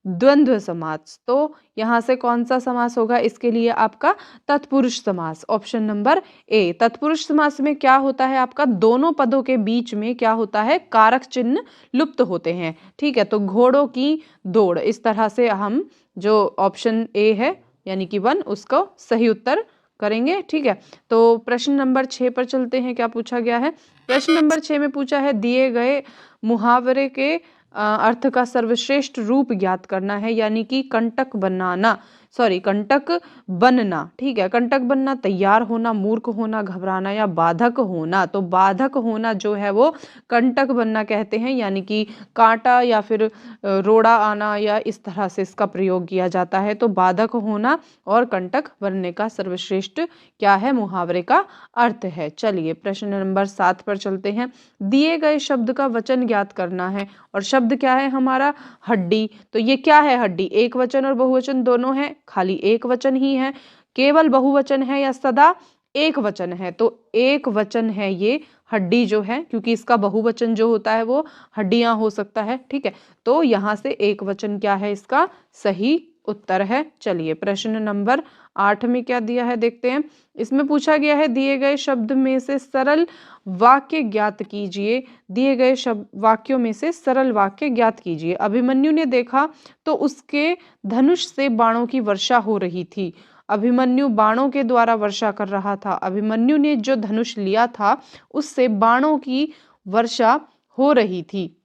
द्वंद्व समास। तो यहाँ से कौन सा समास होगा? इसके लिए आपका तत्पुरुष समास, ऑप्शन नंबर ए। तत्पुरुष समास में क्या होता है? आपका दोनों पदों के बीच में क्या होता है? कारक चिन्ह लुप्त होते हैं, ठीक है। तो घोड़ों की दौड़, इस तरह से हम जो ऑप्शन ए है यानी कि 1 उसको सही उत्तर करेंगे, ठीक है। तो प्रश्न नंबर 6 पर चलते हैं, क्या पूछा गया है? प्रश्न नंबर 6 में पूछा है दिए गए मुहावरे के अर्थ का सर्वश्रेष्ठ रूप ज्ञात करना है, यानी कि कंटक बनाना सॉरी कंटक बनना, ठीक है, कंटक बनना, तैयार होना, मूर्ख होना, घबराना या बाधक होना। तो बाधक होना जो है वो कंटक बनना कहते हैं, यानी कि कांटा या फिर रोड़ा आना या इस तरह से इसका प्रयोग किया जाता है। तो बाधक होना और कंटक बनने का सर्वश्रेष्ठ क्या है, मुहावरे का अर्थ है। चलिए प्रश्न नंबर 7 पर चलते हैं। दिए गए शब्द का वचन ज्ञात करना है और शब्द क्या है हमारा, हड्डी। तो ये क्या है, हड्डी एक वचन और बहुवचन दोनों है, खाली एक वचन ही है, केवल बहुवचन है या सदा एक वचन है। तो एक वचन है ये हड्डी जो है, क्योंकि इसका बहुवचन जो होता है वो हड्डियां हो सकता है, ठीक है। तो यहां से एक वचन क्या है, इसका सही उत्तर है। चलिए प्रश्न नंबर 8 में क्या दिया है देखते हैं। इसमें पूछा गया है दिए गए शब्द में से सरल वाक्य ज्ञात कीजिए। दिए गए शब्द वाक्यों में से सरल वाक्य ज्ञात कीजिए। अभिमन्यु ने देखा तो उसके धनुष से बाणों की वर्षा हो रही थी। अभिमन्यु बाणों के द्वारा वर्षा कर रहा था। अभिमन्यु ने जो धनुष लिया था उससे बाणों की वर्षा हो रही थी।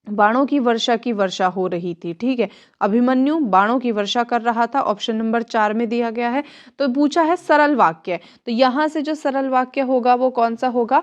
बाणों की वर्षा हो रही थी, ठीक है। अभिमन्यु बाणों की वर्षा कर रहा था, ऑप्शन नंबर 4 में दिया गया है। तो पूछा है सरल वाक्य, तो यहां से जो सरल वाक्य होगा वो कौन सा होगा,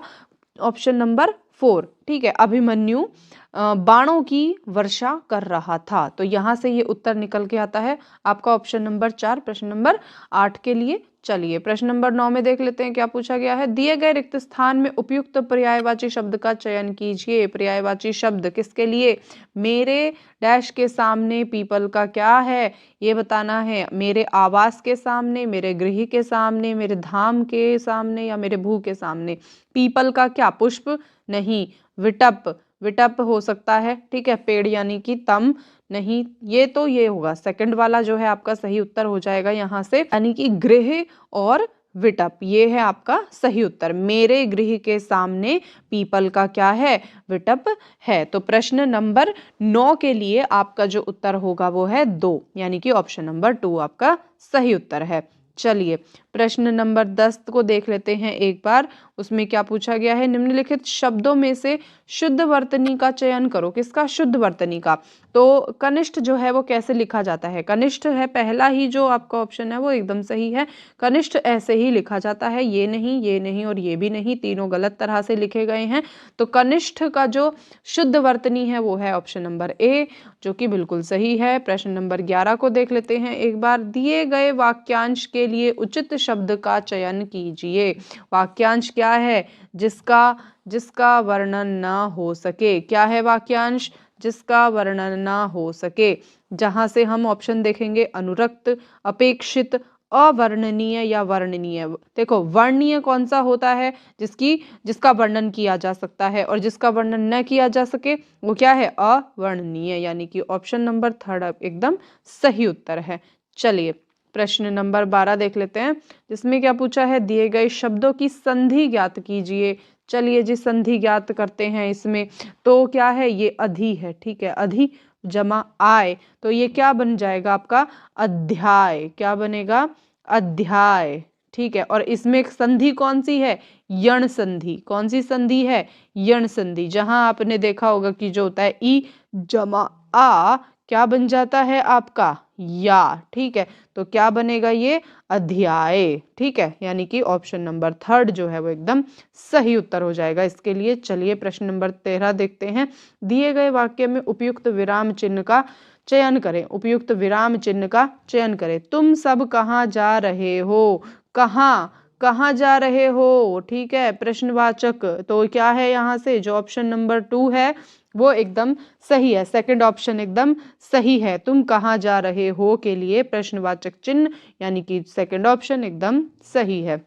ऑप्शन नंबर 4, ठीक है। अभिमन्यु बाणों की वर्षा कर रहा था, तो यहां से ये उत्तर निकल के आता है आपका ऑप्शन नंबर 4 प्रश्न नंबर 8 के लिए। चलिए प्रश्न नंबर 9 में देख लेते हैं क्या पूछा गया है। दिए गए रिक्त स्थान में उपयुक्त पर्यायवाची शब्द का चयन कीजिए। पर्यायवाची शब्द किसके लिए, मेरे डैश के सामने पीपल का क्या है ये बताना है, मेरे आवास के सामने, मेरे गृह के सामने, मेरे धाम के सामने या मेरे भू के सामने। पीपल का क्या, पुष्प नहीं, विटप, विटप हो सकता है, ठीक है, पेड़ यानी कि तम नहीं, ये होगा सेकंड वाला जो है आपका सही उत्तर हो जाएगा यहाँ से, यानी कि गृह और विटप, ये है आपका सही उत्तर। मेरे गृह के सामने पीपल का क्या है, विटप है। तो प्रश्न नंबर 9 के लिए आपका जो उत्तर होगा वो है 2, यानी कि ऑप्शन नंबर 2 आपका सही उत्तर है। चलिए प्रश्न नंबर 10 को देख लेते हैं एक बार। उसमें क्या पूछा गया है, निम्नलिखित शब्दों में से शुद्ध वर्तनी का चयन करो। किसका, शुद्ध वर्तनी का। तो कनिष्ठ जो है वो कैसे लिखा जाता है, कनिष्ठ है पहला ही जो आपका ऑप्शन है वो एकदम सही है। कनिष्ठ ऐसे ही लिखा जाता है, ये नहीं और ये भी नहीं, तीनों गलत तरह से लिखे गए हैं। तो कनिष्ठ का जो शुद्ध वर्तनी है वो है ऑप्शन नंबर ए, जो कि बिल्कुल सही है। प्रश्न नंबर 11 को देख लेते हैं एक बार। दिए गए वाक्यांश के लिए उचित शब्द का चयन कीजिए। वाक्यांश क्या है, जिसका वर्णन ना हो सके। क्या है वाक्यांश, जिसका वर्णन ना हो सके। जहां से हम ऑप्शन देखेंगे, अनुरक्त, अपेक्षित, अवर्णनीय या वर्णनीय। देखो वर्णनीय कौन सा होता है, जिसका वर्णन किया जा सकता है, और जिसका वर्णन न किया जा सके वो क्या है, अवर्णनीय, यानी कि ऑप्शन नंबर 3 एकदम सही उत्तर है। चलिए प्रश्न नंबर 12 देख लेते हैं, जिसमें क्या पूछा है, दिए गए शब्दों की संधि ज्ञात कीजिए। चलिए जी संधि ज्ञात करते हैं इसमें। तो क्या है, ये अधि है, ठीक है, अधि जमा आय, तो ये क्या बन जाएगा आपका, अध्याय। क्या बनेगा, अध्याय, ठीक है। और इसमें एक संधि कौन सी है, यण संधि। कौन सी संधि है, यण संधि। जहां आपने देखा होगा कि जो होता है ई जमा आ क्या बन जाता है आपका, या, ठीक है। तो क्या बनेगा ये, अध्याय, ठीक है, यानी कि ऑप्शन नंबर 3 जो है वो एकदम सही उत्तर हो जाएगा इसके लिए। चलिए प्रश्न नंबर 13 देखते हैं। दिए गए वाक्य में उपयुक्त विराम चिन्ह का चयन करें। उपयुक्त विराम चिन्ह का चयन करें। तुम सब कहाँ जा रहे हो, कहाँ जा रहे हो, ठीक है, प्रश्नवाचक। तो क्या है यहाँ से, जो ऑप्शन नंबर 2 है वो एकदम सही है, सेकंड ऑप्शन एकदम सही है। तुम कहाँ जा रहे हो के लिए प्रश्नवाचक चिन्ह, यानी कि सेकंड ऑप्शन एकदम सही है।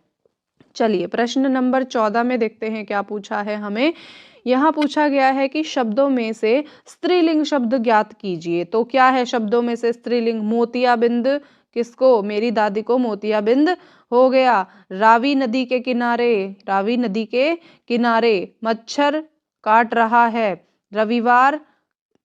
चलिए प्रश्न नंबर 14 में देखते हैं क्या पूछा है हमें। यहाँ पूछा गया है कि शब्दों में से स्त्रीलिंग शब्द ज्ञात कीजिए। तो क्या है शब्दों में से स्त्रीलिंग, मोतियाबिंद, किसको, मेरी दादी को मोतियाबिंद हो गया। रावी नदी के किनारे, रावी नदी के किनारे, मच्छर काट रहा है, रविवार,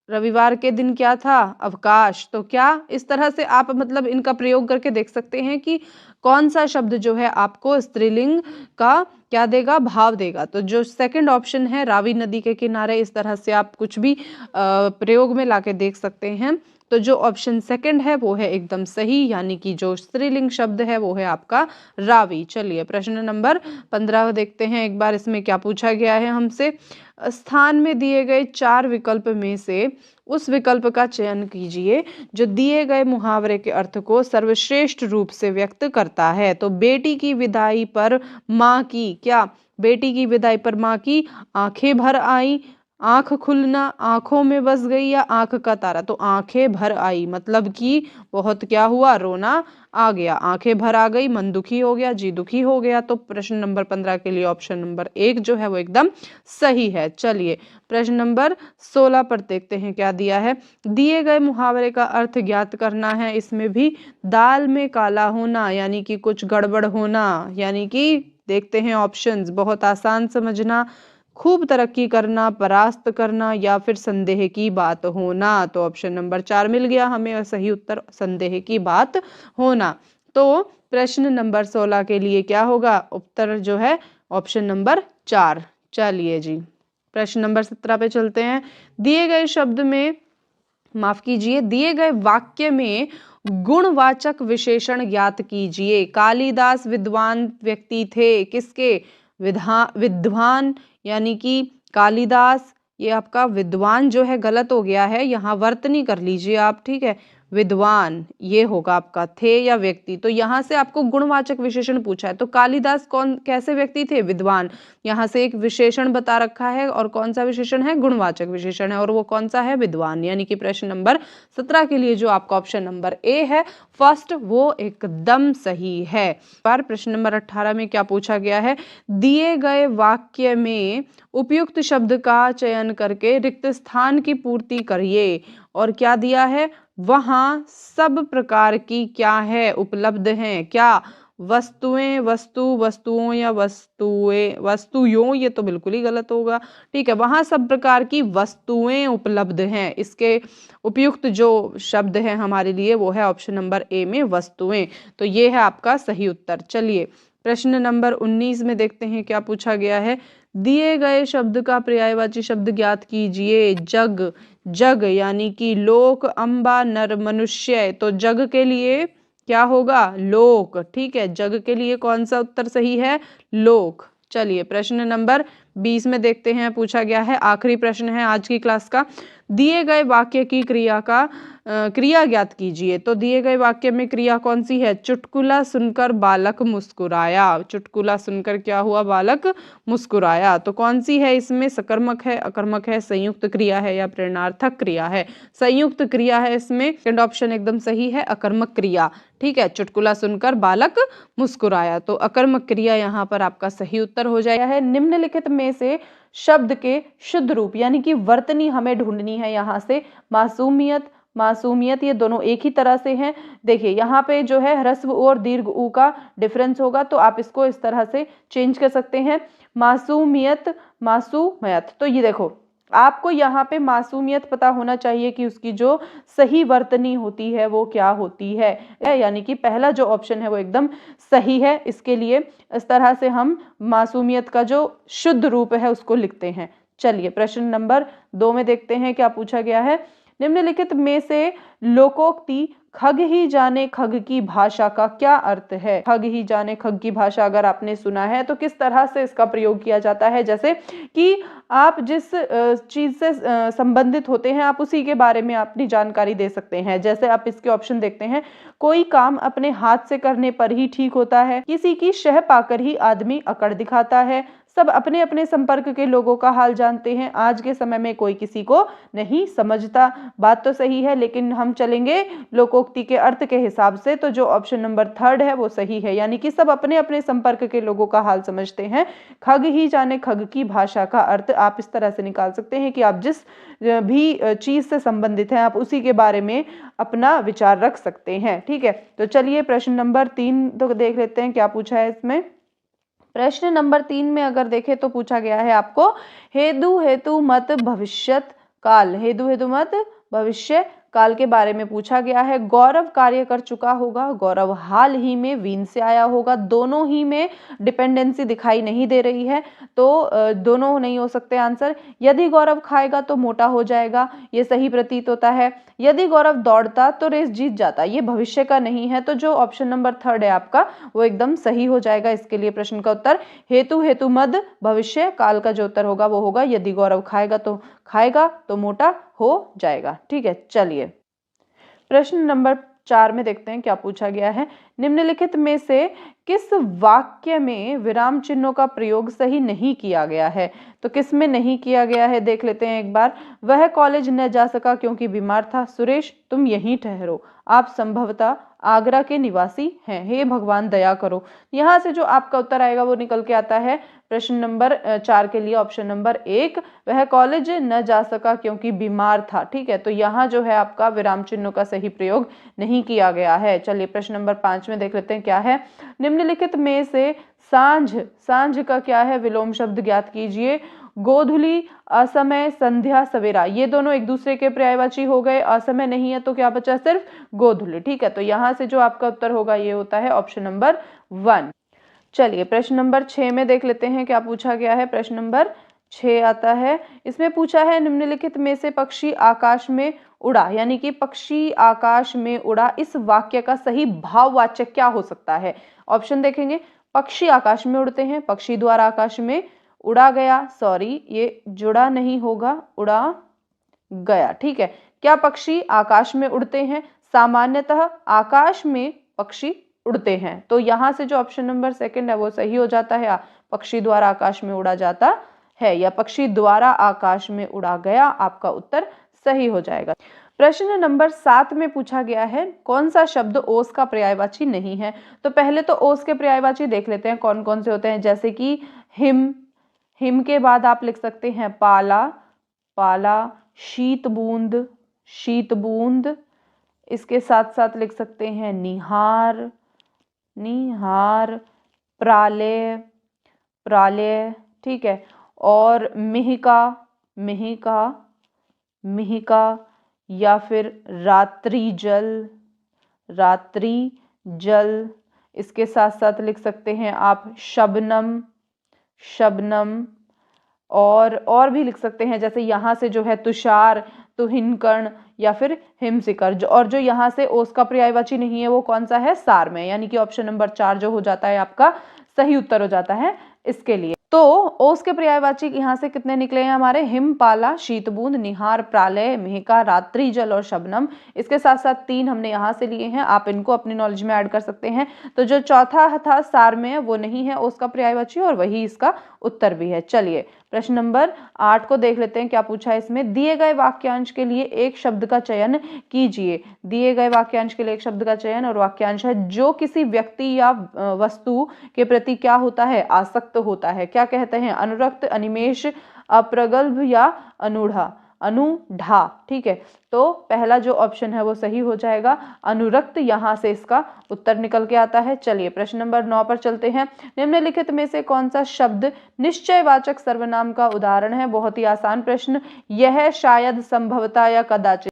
रविवार के दिन क्या था, अवकाश। तो क्या इस तरह से आप मतलब इनका प्रयोग करके देख सकते हैं कि कौन सा शब्द जो है आपको स्त्रीलिंग का क्या देगा, भाव देगा। तो जो सेकंड ऑप्शन है रावी नदी के किनारे, इस तरह से आप कुछ भी प्रयोग में लाके देख सकते हैं। तो जो ऑप्शन सेकंड है वो है एकदम सही, यानी कि जो स्त्रीलिंग शब्द है वो है आपका रावी। चलिए प्रश्न नंबर 15 देखते हैं एक बार, इसमें क्या पूछा गया है हमसे। स्थान में दिए गए 4 विकल्प में से उस विकल्प का चयन कीजिए जो दिए गए मुहावरे के अर्थ को सर्वश्रेष्ठ रूप से व्यक्त करता है। तो बेटी की विदाई पर माँ की क्या, बेटी की विदाई पर माँ की आंखें भर आई, आंख खुलना, आंखों में बस गई, या आंख का तारा। तो आंखें भर आई मतलब कि बहुत क्या हुआ, रोना आ गया, आंखें भर आ गई, मन दुखी हो गया, जी दुखी हो गया। तो प्रश्न नंबर 15 के लिए ऑप्शन नंबर 1 जो है वो एकदम सही है। चलिए प्रश्न नंबर 16 पर देखते हैं क्या दिया है। दिए गए मुहावरे का अर्थ ज्ञात करना है। इसमें भी दाल में काला होना यानी कि कुछ गड़बड़ होना, यानी कि देखते हैं ऑप्शंस, बहुत आसान समझना, खूब तरक्की करना, परास्त करना, या फिर संदेह की बात होना। तो ऑप्शन नंबर 4 मिल गया हमें और सही उत्तर संदेह की बात होना। तो प्रश्न नंबर 16 के लिए क्या होगा, उत्तर जो है ऑप्शन नंबर 4। चलिए जी प्रश्न नंबर 17 पे चलते हैं। दिए गए शब्द में, माफ कीजिए, दिए गए वाक्य में गुणवाचक विशेषण ज्ञात कीजिए। कालिदास विद्वान व्यक्ति थे, किसके, विद्वान, यानी कि कालिदास, ये आपका विद्वान जो है गलत हो गया है, यहाँ वर्तनी कर लीजिए आप, ठीक है, विद्वान ये होगा आपका, थे या व्यक्ति। तो यहाँ से आपको गुणवाचक विशेषण पूछा है, तो कालिदास कौन कैसे व्यक्ति थे, विद्वान। यहाँ से एक विशेषण बता रखा है और कौन सा विशेषण है, गुणवाचक विशेषण है, और वो कौन सा है, विद्वान। यानी कि प्रश्न नंबर 17 के लिए जो आपका ऑप्शन नंबर ए है फर्स्ट, वो एकदम सही है। बार प्रश्न नंबर 18 में क्या पूछा गया है। दिए गए वाक्य में उपयुक्त शब्द का चयन करके रिक्त स्थान की पूर्ति करिए। और क्या दिया है, वहां सब प्रकार की क्या है, उपलब्ध हैं, क्या, वस्तुएं, वस्तु, वस्तुओं, या वस्तुएं, वस्तुयों, ये तो बिल्कुल ही गलत होगा, ठीक है, वहां सब प्रकार की वस्तुएं उपलब्ध हैं। इसके उपयुक्त जो शब्द है हमारे लिए वो है ऑप्शन नंबर ए में वस्तुएं। तो ये है आपका सही उत्तर। चलिए प्रश्न नंबर 19 में देखते हैं क्या पूछा गया है। दिए गए शब्द का पर्यायवाची शब्द ज्ञात कीजिए। जग, जग यानी कि लोक, अम्बा, नर, मनुष्य। तो जग के लिए क्या होगा, लोक, ठीक है, जग के लिए कौन सा उत्तर सही है, लोक। चलिए प्रश्न नंबर 20 में देखते हैं, पूछा गया है, आखिरी प्रश्न है आज की क्लास का। दिए गए वाक्य की क्रिया ज्ञात कीजिए। तो दिए गए वाक्य में क्रिया कौन सी है, चुटकुला सुनकर बालक मुस्कुराया। चुटकुला सुनकर क्या हुआ, बालक मुस्कुराया। तो कौन सी है इसमें, सकर्मक है, अकर्मक है, संयुक्त क्रिया है, या प्रेरणार्थक क्रिया है, संयुक्त क्रिया है इसमें। सेकंड ऑप्शन एकदम सही है, अकर्मक क्रिया, ठीक है, चुटकुला सुनकर बालक मुस्कुराया। तो अकर्मक क्रिया यहाँ पर आपका सही उत्तर हो जाएगा है। निम्नलिखित में से शब्द के शुद्ध रूप यानी कि वर्तनी हमें ढूंढनी है। यहाँ से मासूमियत, मासूमियत, ये दोनों एक ही तरह से हैं। देखिए यहाँ पे जो है ह्रस्व उ और दीर्घ उ का डिफरेंस होगा, तो आप इसको इस तरह से चेंज कर सकते हैं, मासूमियत, मासूमियत। तो ये देखो आपको यहाँ पे मासूमियत पता होना चाहिए कि उसकी जो सही वर्तनी होती है वो क्या होती है, यानी कि पहला जो ऑप्शन है वो एकदम सही है। इसके लिए इस तरह से हम मासूमियत का जो शुद्ध रूप है उसको लिखते हैं। चलिए प्रश्न नंबर 2 में देखते हैं क्या पूछा गया है। निम्नलिखित में से लोकोक्ति खग ही जाने खग की भाषा का क्या अर्थ है। खग ही जाने खग की भाषा अगर आपने सुना है तो किस तरह से इसका प्रयोग किया जाता है, जैसे कि आप जिस चीज से संबंधित होते हैं आप उसी के बारे में अपनी जानकारी दे सकते हैं। जैसे आप इसके ऑप्शन देखते हैं, कोई काम अपने हाथ से करने पर ही ठीक होता है, किसी की शह पाकर ही आदमी अकड़ दिखाता है, सब अपने अपने संपर्क के लोगों का हाल जानते हैं, आज के समय में कोई किसी को नहीं समझता। बात तो सही है, लेकिन हम चलेंगे लोकोक्ति के अर्थ के हिसाब से, तो जो ऑप्शन नंबर 3 है वो सही है, यानी कि सब अपने अपने संपर्क के लोगों का हाल समझते हैं। खग ही जाने खग की भाषा का अर्थ आप इस तरह से निकाल सकते हैं कि आप जिस भी चीज से संबंधित हैं आप उसी के बारे में अपना विचार रख सकते हैं। ठीक है, तो चलिए प्रश्न नंबर 3 तो देख लेते हैं क्या पूछा है इसमें। प्रश्न नंबर 3 में अगर देखें तो पूछा गया है आपको, हेतु हेतु मत भविष्यत काल, हेतु हेतु मत भविष्य काल के बारे में पूछा गया है। गौरव कार्य कर चुका होगा, गौरव हाल ही में वीन से आया होगा, दोनों ही में डिपेंडेंसी दिखाई नहीं दे रही है, तो दोनों नहीं हो सकते आंसर। यदि गौरव खाएगा तो मोटा हो जाएगा, ये सही प्रतीत होता है। यदि गौरव दौड़ता तो रेस जीत जाता, ये भविष्य का नहीं है, तो जो ऑप्शन नंबर 3 है आपका वो एकदम सही हो जाएगा इसके लिए प्रश्न का उत्तर। हेतु हेतु मद भविष्य काल का जो उत्तर होगा वो होगा यदि गौरव खाएगा तो मोटा हो जाएगा। ठीक है, चलिए प्रश्न नंबर 4 में देखते हैं क्या पूछा गया है। निम्नलिखित में से किस वाक्य में विराम चिन्हों का प्रयोग सही नहीं किया गया है? तो किस में नहीं किया गया है देख लेते हैं एक बार। वह कॉलेज न जा सका क्योंकि बीमार था। सुरेश तुम यहीं ठहरो, आप संभवतः आगरा के निवासी हैं, हे भगवान दया करो। यहाँ से जो आपका उत्तर आएगा वो निकल के आता है प्रश्न नंबर 4 के लिए ऑप्शन नंबर 1, वह कॉलेज न जा सका क्योंकि बीमार था। ठीक है, तो यहाँ जो है आपका विराम चिन्हों का सही प्रयोग नहीं किया गया है। चलिए प्रश्न नंबर 5 में देख लेते हैं क्या है। निम्नलिखित में से सांझ का क्या है विलोम शब्द ज्ञात कीजिए। गोधुली, असमय, संध्या, सवेरा, ये दोनों एक दूसरे के पर्यायवाची हो गए। असमय नहीं है तो क्या बचा सिर्फ गोधुली। ठीक है, तो यहाँ से जो आपका उत्तर होगा ये होता है ऑप्शन नंबर 1। चलिए प्रश्न नंबर 6 में देख लेते हैं क्या पूछा गया है। प्रश्न नंबर 6 आता है, इसमें पूछा है निम्नलिखित में से पक्षी आकाश में उड़ा, यानी कि पक्षी आकाश में उड़ा, इस वाक्य का सही भाववाचक क्या हो सकता है? ऑप्शन देखेंगे। पक्षी आकाश में उड़ते हैं, पक्षी द्वारा आकाश में उड़ा गया, सॉरी ये जुड़ा नहीं होगा, उड़ा गया। ठीक है, क्या पक्षी आकाश में उड़ते हैं? सामान्यतः आकाश में पक्षी उड़ते हैं, तो यहाँ से जो ऑप्शन नंबर 2 है वो सही हो जाता है। पक्षी द्वारा आकाश में उड़ा जाता है या पक्षी द्वारा आकाश में उड़ा गया, आपका उत्तर सही हो जाएगा। प्रश्न नंबर 7 में पूछा गया है कौन सा शब्द ओस का पर्यायवाची नहीं है? तो पहले तो ओस के पर्यायवाची देख लेते हैं कौन कौन से होते हैं, जैसे कि हिम के बाद आप लिख सकते हैं पाला, शीत बूंद, इसके साथ साथ लिख सकते हैं निहार, प्रालय, ठीक है, और मिहिका या फिर रात्रि जल, इसके साथ साथ लिख सकते हैं आप शबनम और भी लिख सकते हैं, जैसे यहाँ से जो है तुषार, तुहिनकर्ण या फिर हिमशिखर। और जो यहाँ से ओस का पर्यायवाची नहीं है वो कौन सा है? सारमेय, यानी कि ऑप्शन नंबर 4 जो हो जाता है आपका सही उत्तर हो जाता है इसके लिए। तो ओस के पर्यायवाची यहाँ से कितने निकले हैं हमारे? हिम, पाला, शीतबूंद, निहार, प्रालय, मिहिका, रात्रि जल और शबनम। इसके साथ साथ 3 हमने यहाँ से लिए हैं, आप इनको अपनी नॉलेज में ऐड कर सकते हैं। तो जो चौथा था सारमेय वो नहीं है ओस का पर्यायवाची और वही इसका उत्तर भी है। चलिए प्रश्न नंबर 8 को देख लेते हैं क्या पूछा है इसमें। दिए गए वाक्यांश के लिए एक शब्द का चयन कीजिए। दिए गए वाक्यांश के लिए एक शब्द का चयन, और वाक्यांश है जो किसी व्यक्ति या वस्तु के प्रति क्या होता है? आसक्त होता है। क्या कहते हैं? अनुरक्त, अनिमेष, अप्रगल्भ या अनुढ़ा। ठीक है, तो पहला जो ऑप्शन है वो सही हो जाएगा, अनुरक्त, यहाँ से इसका उत्तर निकल के आता है। चलिए प्रश्न नंबर 9 पर चलते हैं। निम्नलिखित में से कौन सा शब्द निश्चयवाचक सर्वनाम का उदाहरण है? बहुत ही आसान प्रश्न, यह, शायद, संभवतः या कदाचित,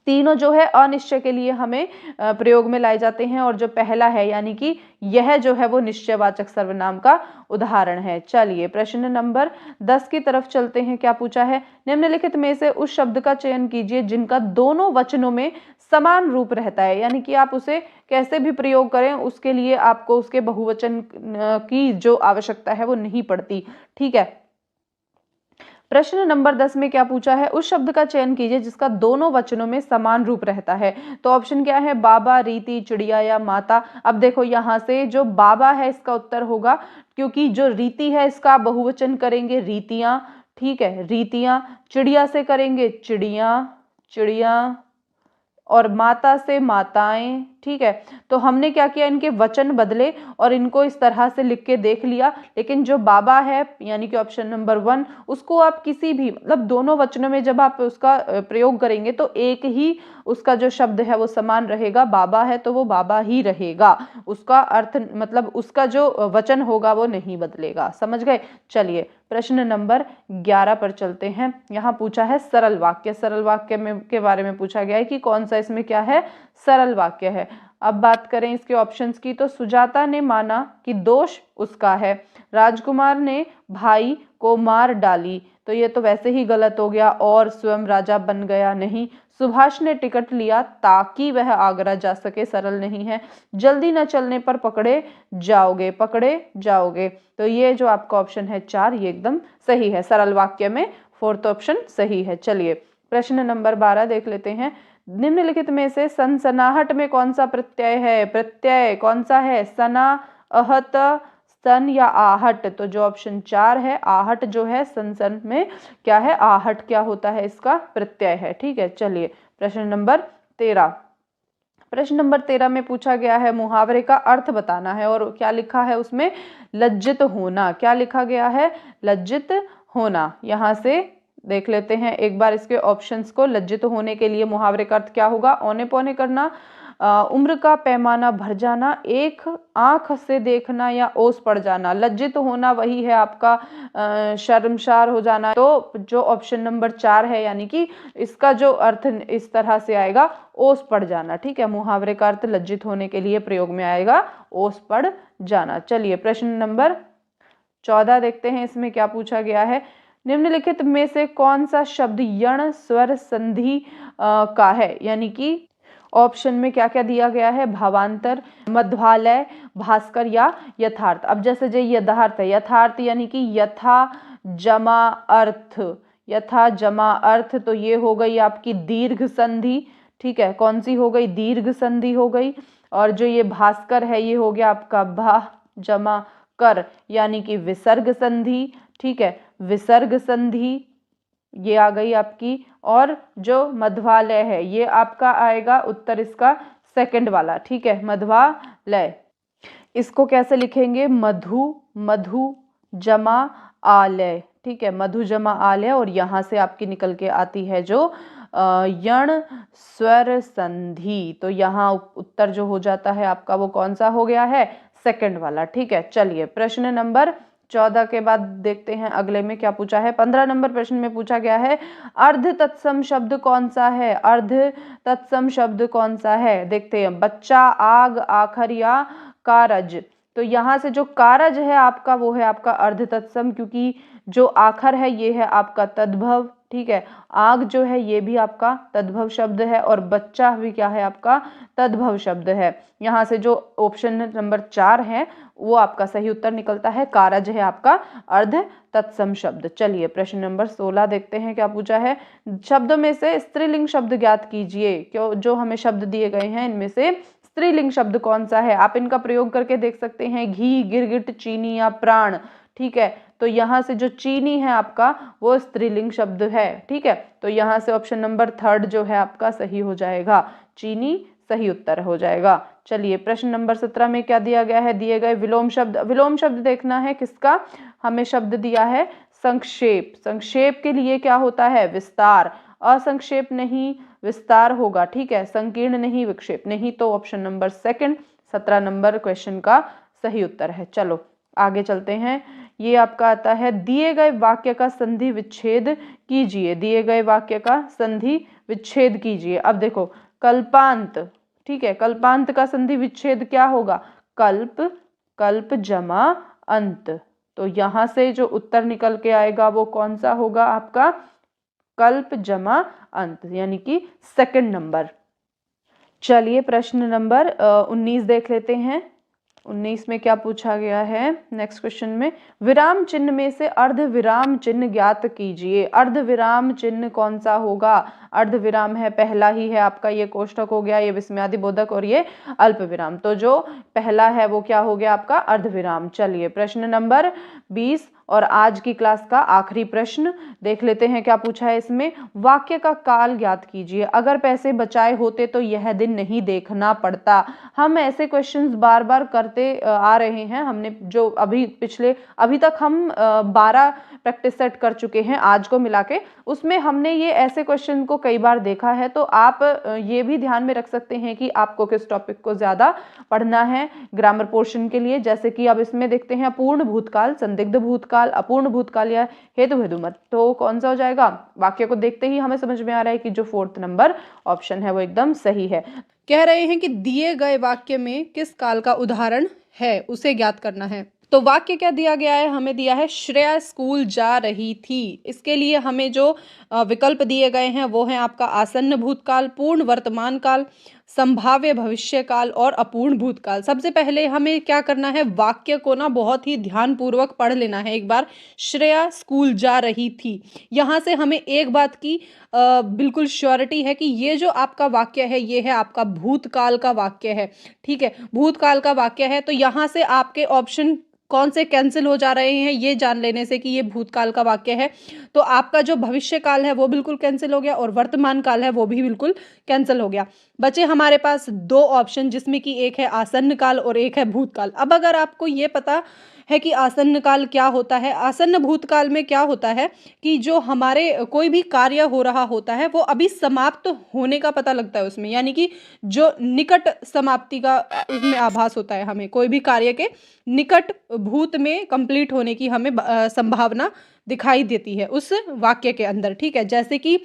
तीनों जो है अनिश्चय के लिए हमें प्रयोग में लाए जाते हैं, और जो पहला है यानी कि यह जो है वो निश्चयवाचक सर्वनाम का उदाहरण है। चलिए प्रश्न नंबर 10 की तरफ चलते हैं क्या पूछा है। निम्नलिखित में से उस शब्द का चयन कीजिए जिनका दोनों वचनों में समान रूप रहता है, यानी कि आप उसे कैसे भी प्रयोग करें उसके लिए आपको उसके बहुवचन की जो आवश्यकता है वो नहीं पड़ती। ठीक है, प्रश्न नंबर 10 में क्या पूछा है? उस शब्द का चयन कीजिए जिसका दोनों वचनों में समान रूप रहता है। तो ऑप्शन क्या है? बाबा, रीति, चिड़िया या माता। अब देखो यहाँ से जो बाबा है इसका उत्तर होगा, क्योंकि जो रीति है इसका बहुवचन करेंगे रीतियां। ठीक है, रीतियां। चिड़िया से करेंगे चिड़िया, और माता से माताएं। ठीक है, तो हमने क्या किया, इनके वचन बदले और इनको इस तरह से लिख के देख लिया, लेकिन जो बाबा है यानी कि ऑप्शन नंबर 1, उसको आप किसी भी मतलब दोनों वचनों में जब आप उसका प्रयोग करेंगे तो एक ही उसका जो शब्द है वो समान रहेगा। बाबा है तो वो बाबा ही रहेगा, उसका अर्थ मतलब उसका जो वचन होगा वो नहीं बदलेगा। समझ गए? चलिए प्रश्न नंबर 11 पर चलते हैं। यहाँ पूछा है सरल वाक्य। सरल वाक्य में के बारे में पूछा गया है कि कौन सा इसमें क्या है? सरल वाक्य है। अब बात करें इसके ऑप्शंस की, तो सुजाता ने माना कि दोष उसका है, राजकुमार ने भाई को मार डाली, तो ये तो वैसे ही गलत हो गया, और स्वयं राजा बन गया, नहीं। सुभाष ने टिकट लिया ताकि वह आगरा जा सके, सरल नहीं है। जल्दी न चलने पर पकड़े जाओगे, पकड़े जाओगे, तो ये जो आपका ऑप्शन है 4, ये एकदम सही है। सरल वाक्य में 4th ऑप्शन सही है। चलिए प्रश्न नंबर 12 देख लेते हैं। निम्नलिखित में से सनसनाहट में कौन सा प्रत्यय है? प्रत्यय कौन सा है? सना, अहत, सन या आहट? तो जो ऑप्शन 4 है आहट जो है, सनसन में क्या है? आहट क्या होता है? इसका प्रत्यय है। ठीक है, चलिए प्रश्न नंबर 13। प्रश्न नंबर 13 में पूछा गया है मुहावरे का अर्थ बताना है, और क्या लिखा है उसमें? लज्जित होना। क्या लिखा गया है? लज्जित होना। यहाँ से देख लेते हैं एक बार इसके ऑप्शंस को। लज्जित होने के लिए मुहावरे का अर्थ क्या होगा? औने पौने करना, उम्र का पैमाना भर जाना, एक आंख से देखना या ओस पड़ जाना। लज्जित होना वही है आपका शर्मसार हो जाना। तो जो ऑप्शन नंबर 4 है, यानी कि इसका जो अर्थ इस तरह से आएगा, ओस पड़ जाना। ठीक है, मुहावरे का अर्थ लज्जित होने के लिए प्रयोग में आएगा ओस पड़ जाना। चलिए प्रश्न नंबर 14 देखते हैं, इसमें क्या पूछा गया है। निम्नलिखित में से कौन सा शब्द यण स्वर संधि का है? यानी कि ऑप्शन में क्या क्या दिया गया है? भावांतर, मध्वालय, भास्कर या यथार्थ। अब जैसे जो यथार्थ है, यथार्थ यानी कि यथा जमा अर्थ, यथा जमा अर्थ, तो ये हो गई आपकी दीर्घ संधि। ठीक है, कौन सी हो गई? दीर्घ संधि हो गई। और जो ये भास्कर है, ये हो गया आपका भा जमा कर, यानी कि विसर्ग संधि। ठीक है, विसर्ग संधि ये आ गई आपकी। और जो मध्वालय है, ये आपका आएगा उत्तर इसका सेकंड वाला। ठीक है, मध्वालय। इसको कैसे लिखेंगे? मधु, मधु जमा आलय। ठीक है, मधु जमा आलय, और यहाँ से आपकी निकल के आती है जो यण स्वर संधि। तो यहाँ उत्तर जो हो जाता है आपका, वो कौन सा हो गया है? सेकंड वाला। ठीक है, चलिए प्रश्न नंबर 14 के बाद देखते हैं अगले में क्या पूछा है। 15 नंबर प्रश्न में पूछा गया है अर्ध तत्सम शब्द कौन सा है? अर्ध तत्सम शब्द कौन सा है? देखते हैं। बच्चा, आग, आखर या कारज। तो यहाँ से जो कारज है आपका, वो है आपका अर्ध तत्सम, क्योंकि जो आखर है ये है आपका तद्भव। ठीक है, आग जो है ये भी आपका तद्भव शब्द है, और बच्चा भी क्या है? आपका तद्भव शब्द है। यहाँ से जो ऑप्शन नंबर 4 है वो आपका सही उत्तर निकलता है। कारज है आपका अर्ध तत्सम शब्द। चलिए प्रश्न नंबर 16 देखते हैं क्या पूछा है। शब्दों में से स्त्रीलिंग शब्द ज्ञात कीजिए। क्यों जो हमें शब्द दिए गए हैं, इनमें से स्त्रीलिंग शब्द कौन सा है? आप इनका प्रयोग करके देख सकते हैं। घी, गिरगिट, चीनी या प्राण। ठीक है, तो यहाँ से जो चीनी है आपका, वो स्त्रीलिंग शब्द है। ठीक है, तो यहाँ से ऑप्शन नंबर 3 जो है आपका सही हो जाएगा। चीनी सही उत्तर हो जाएगा। चलिए प्रश्न नंबर 17 में क्या दिया गया है? दिए गए विलोम शब्द। विलोम शब्द देखना है किसका? हमें शब्द दिया है संक्षेप। संक्षेप के लिए क्या होता है? विस्तार। असंक्षेप नहीं, विस्तार होगा। ठीक है, संकीर्ण नहीं, विक्षेप नहीं। तो ऑप्शन नंबर 2 17 नंबर क्वेश्चन का सही उत्तर है। चलो आगे चलते हैं। ये आपका आता है दिए गए वाक्य का संधि विच्छेद कीजिए। दिए गए वाक्य का संधि विच्छेद कीजिए। अब देखो, कल्पांत। ठीक है, कल्पांत का संधि विच्छेद क्या होगा? कल्प, कल्प जमा अंत। तो यहां से जो उत्तर निकल के आएगा वो कौन सा होगा आपका? कल्प जमा अंत, यानी कि सेकंड नंबर। चलिए प्रश्न नंबर 19 देख लेते हैं। 19 में क्या पूछा गया है? नेक्स्ट क्वेश्चन में विराम चिन्ह में से अर्ध विराम चिन्ह ज्ञात कीजिए। अर्ध विराम चिन्ह कौन सा होगा? अर्ध विराम है, पहला ही है आपका, ये कोष्ठक हो गया, ये विस्मयादि बोधक, और ये अल्प विराम। तो जो पहला है वो क्या हो गया आपका? अर्ध विराम। चलिए प्रश्न नंबर 20 और आज की क्लास का आखिरी प्रश्न देख लेते हैं क्या पूछा है इसमें। वाक्य का काल ज्ञात कीजिए। अगर पैसे बचाए होते तो यह दिन नहीं देखना पड़ता। हम ऐसे क्वेश्चंस बार बार करते आ रहे हैं। हमने जो अभी तक हम 12 प्रैक्टिस सेट कर चुके हैं आज को मिला के, उसमें हमने ये ऐसे क्वेश्चन को कई बार देखा है। तो आप ये भी ध्यान में रख सकते हैं कि आपको किस टॉपिक को ज्यादा पढ़ना है ग्रामर पोर्शन के लिए। जैसे कि अब इसमें देखते हैं पूर्ण भूतकाल, संदिग्ध भूतकाल, भूतकाल, अपूर्ण भूतकाल या हेतु हेतुमत। तो कौन सा हो जाएगा? वाक्य को देखते ही हमें समझ में आ रहा है कि जो 4th नंबर ऑप्शन है वो एकदम सही है। कह रहे हैं कि दिए गए वाक्य में किस काल का उदाहरण है, उसे ज्ञात करना है। तो वाक्य क्या दिया गया है? हमें दिया है श्रेया स्कूल जा रही थी। इसके लिए हमें जो विकल्प दिए गए हैं वो है आपका आसन्न भूतकाल, पूर्ण वर्तमान काल, संभाव्य भविष्य काल और अपूर्ण भूतकाल। सबसे पहले हमें क्या करना है? वाक्य को ना बहुत ही ध्यानपूर्वक पढ़ लेना है एक बार। श्रेया स्कूल जा रही थी, यहाँ से हमें एक बात की बिल्कुल श्योरिटी है कि ये जो आपका वाक्य है ये है आपका भूतकाल का वाक्य है। ठीक है, भूतकाल का वाक्य है। तो यहाँ से आपके ऑप्शन कौन से कैंसिल हो जा रहे हैं ये जान लेने से कि ये भूतकाल का वाक्य है। तो आपका जो भविष्य काल है वो बिल्कुल कैंसिल हो गया और वर्तमान काल है वो भी बिल्कुल कैंसिल हो गया। बचे हमारे पास 2 ऑप्शन, जिसमें कि एक है आसन्न काल और एक है भूतकाल। अब अगर आपको ये पता है कि आसन्न काल क्या होता है, आसन्न भूतकाल में क्या होता है कि जो हमारे कोई भी कार्य हो रहा होता है वो अभी समाप्त होने का पता लगता है उसमें, यानी कि जो निकट समाप्ति का उसमें आभास होता है। हमें कोई भी कार्य के निकट भूत में कंप्लीट होने की हमें संभावना दिखाई देती है उस वाक्य के अंदर। ठीक है, जैसे कि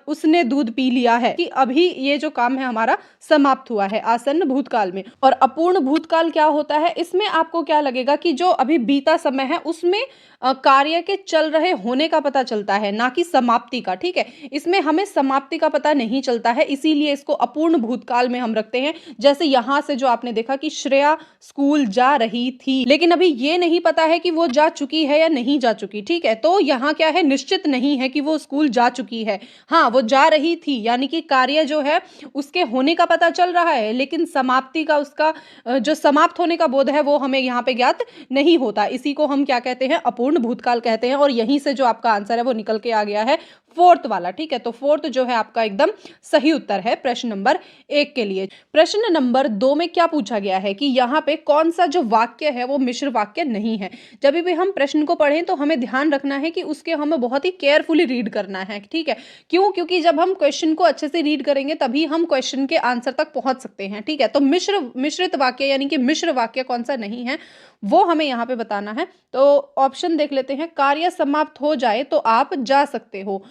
उसने दूध पी लिया है, कि अभी ये जो काम है हमारा समाप्त हुआ है आसन्न भूतकाल में। और अपूर्ण भूतकाल क्या होता है? इसमें आपको क्या लगेगा कि जो अभी बीता समय है उसमें कार्य के चल रहे होने का पता चलता है, ना कि समाप्ति का। ठीक है, इसमें हमें समाप्ति का पता नहीं चलता है, इसीलिए इसको अपूर्ण भूतकाल में हम रखते हैं। जैसे यहां से जो आपने देखा कि श्रेया स्कूल जा रही थी, लेकिन अभी ये नहीं पता है कि वो जा चुकी है या नहीं जा चुकी। ठीक है, तो यहाँ क्या है? निश्चित नहीं है कि वो स्कूल जा चुकी है। हाँ, वो जा रही थी, यानी कि कार्य जो है उसके होने का पता चल रहा है, लेकिन समाप्ति का, उसका जो समाप्त होने का बोध है वो हमें यहाँ पे ज्ञात नहीं होता। इसी को हम क्या कहते हैं? अपूर्ण भूतकाल कहते हैं। और यहीं से जो आपका आंसर है वो निकल के आ गया है 4th वाला। ठीक है, तो 4th जो है आपका एकदम सही उत्तर है प्रश्न नंबर 1 के लिए। प्रश्न नंबर 2 में क्या पूछा गया है कि यहाँ पे कौन सा जो वाक्य है वो मिश्र वाक्य नहीं है। जब भी हम प्रश्न को पढ़ें तो हमें ध्यान रखना है कि उसके हमें बहुत ही केयरफुली रीड करना है। ठीक है, क्यों? क्योंकि जब हम क्वेश्चन को अच्छे से रीड करेंगे तभी हम क्वेश्चन के आंसर तक पहुंच सकते हैं। ठीक है, तो मिश्रित वाक्य यानी कि मिश्र वाक्य कौन सा नहीं है वो हमें यहाँ पे बताना है। तो ऑप्शन देख लेते हैं। कार्य समाप्त हो जाए तो आप जा सकते हो,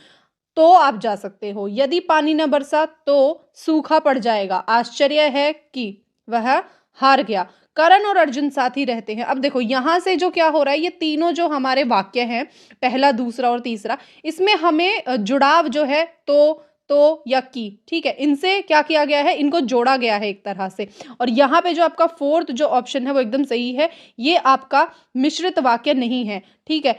तो आप जा सकते हो। यदि पानी न बरसा तो सूखा पड़ जाएगा। आश्चर्य है कि वह हार गया। करण और अर्जुन साथ ही रहते हैं। अब देखो यहां से जो क्या हो रहा है, ये तीनों जो हमारे वाक्य हैं, पहला, दूसरा और तीसरा, इसमें हमें जुड़ाव जो है तो या की, ठीक है, इनसे क्या किया गया है? इनको जोड़ा गया है एक तरह से। और यहाँ पे जो आपका 4th जो ऑप्शन है वो एकदम सही है। ये आपका मिश्रित वाक्य नहीं है। ठीक है,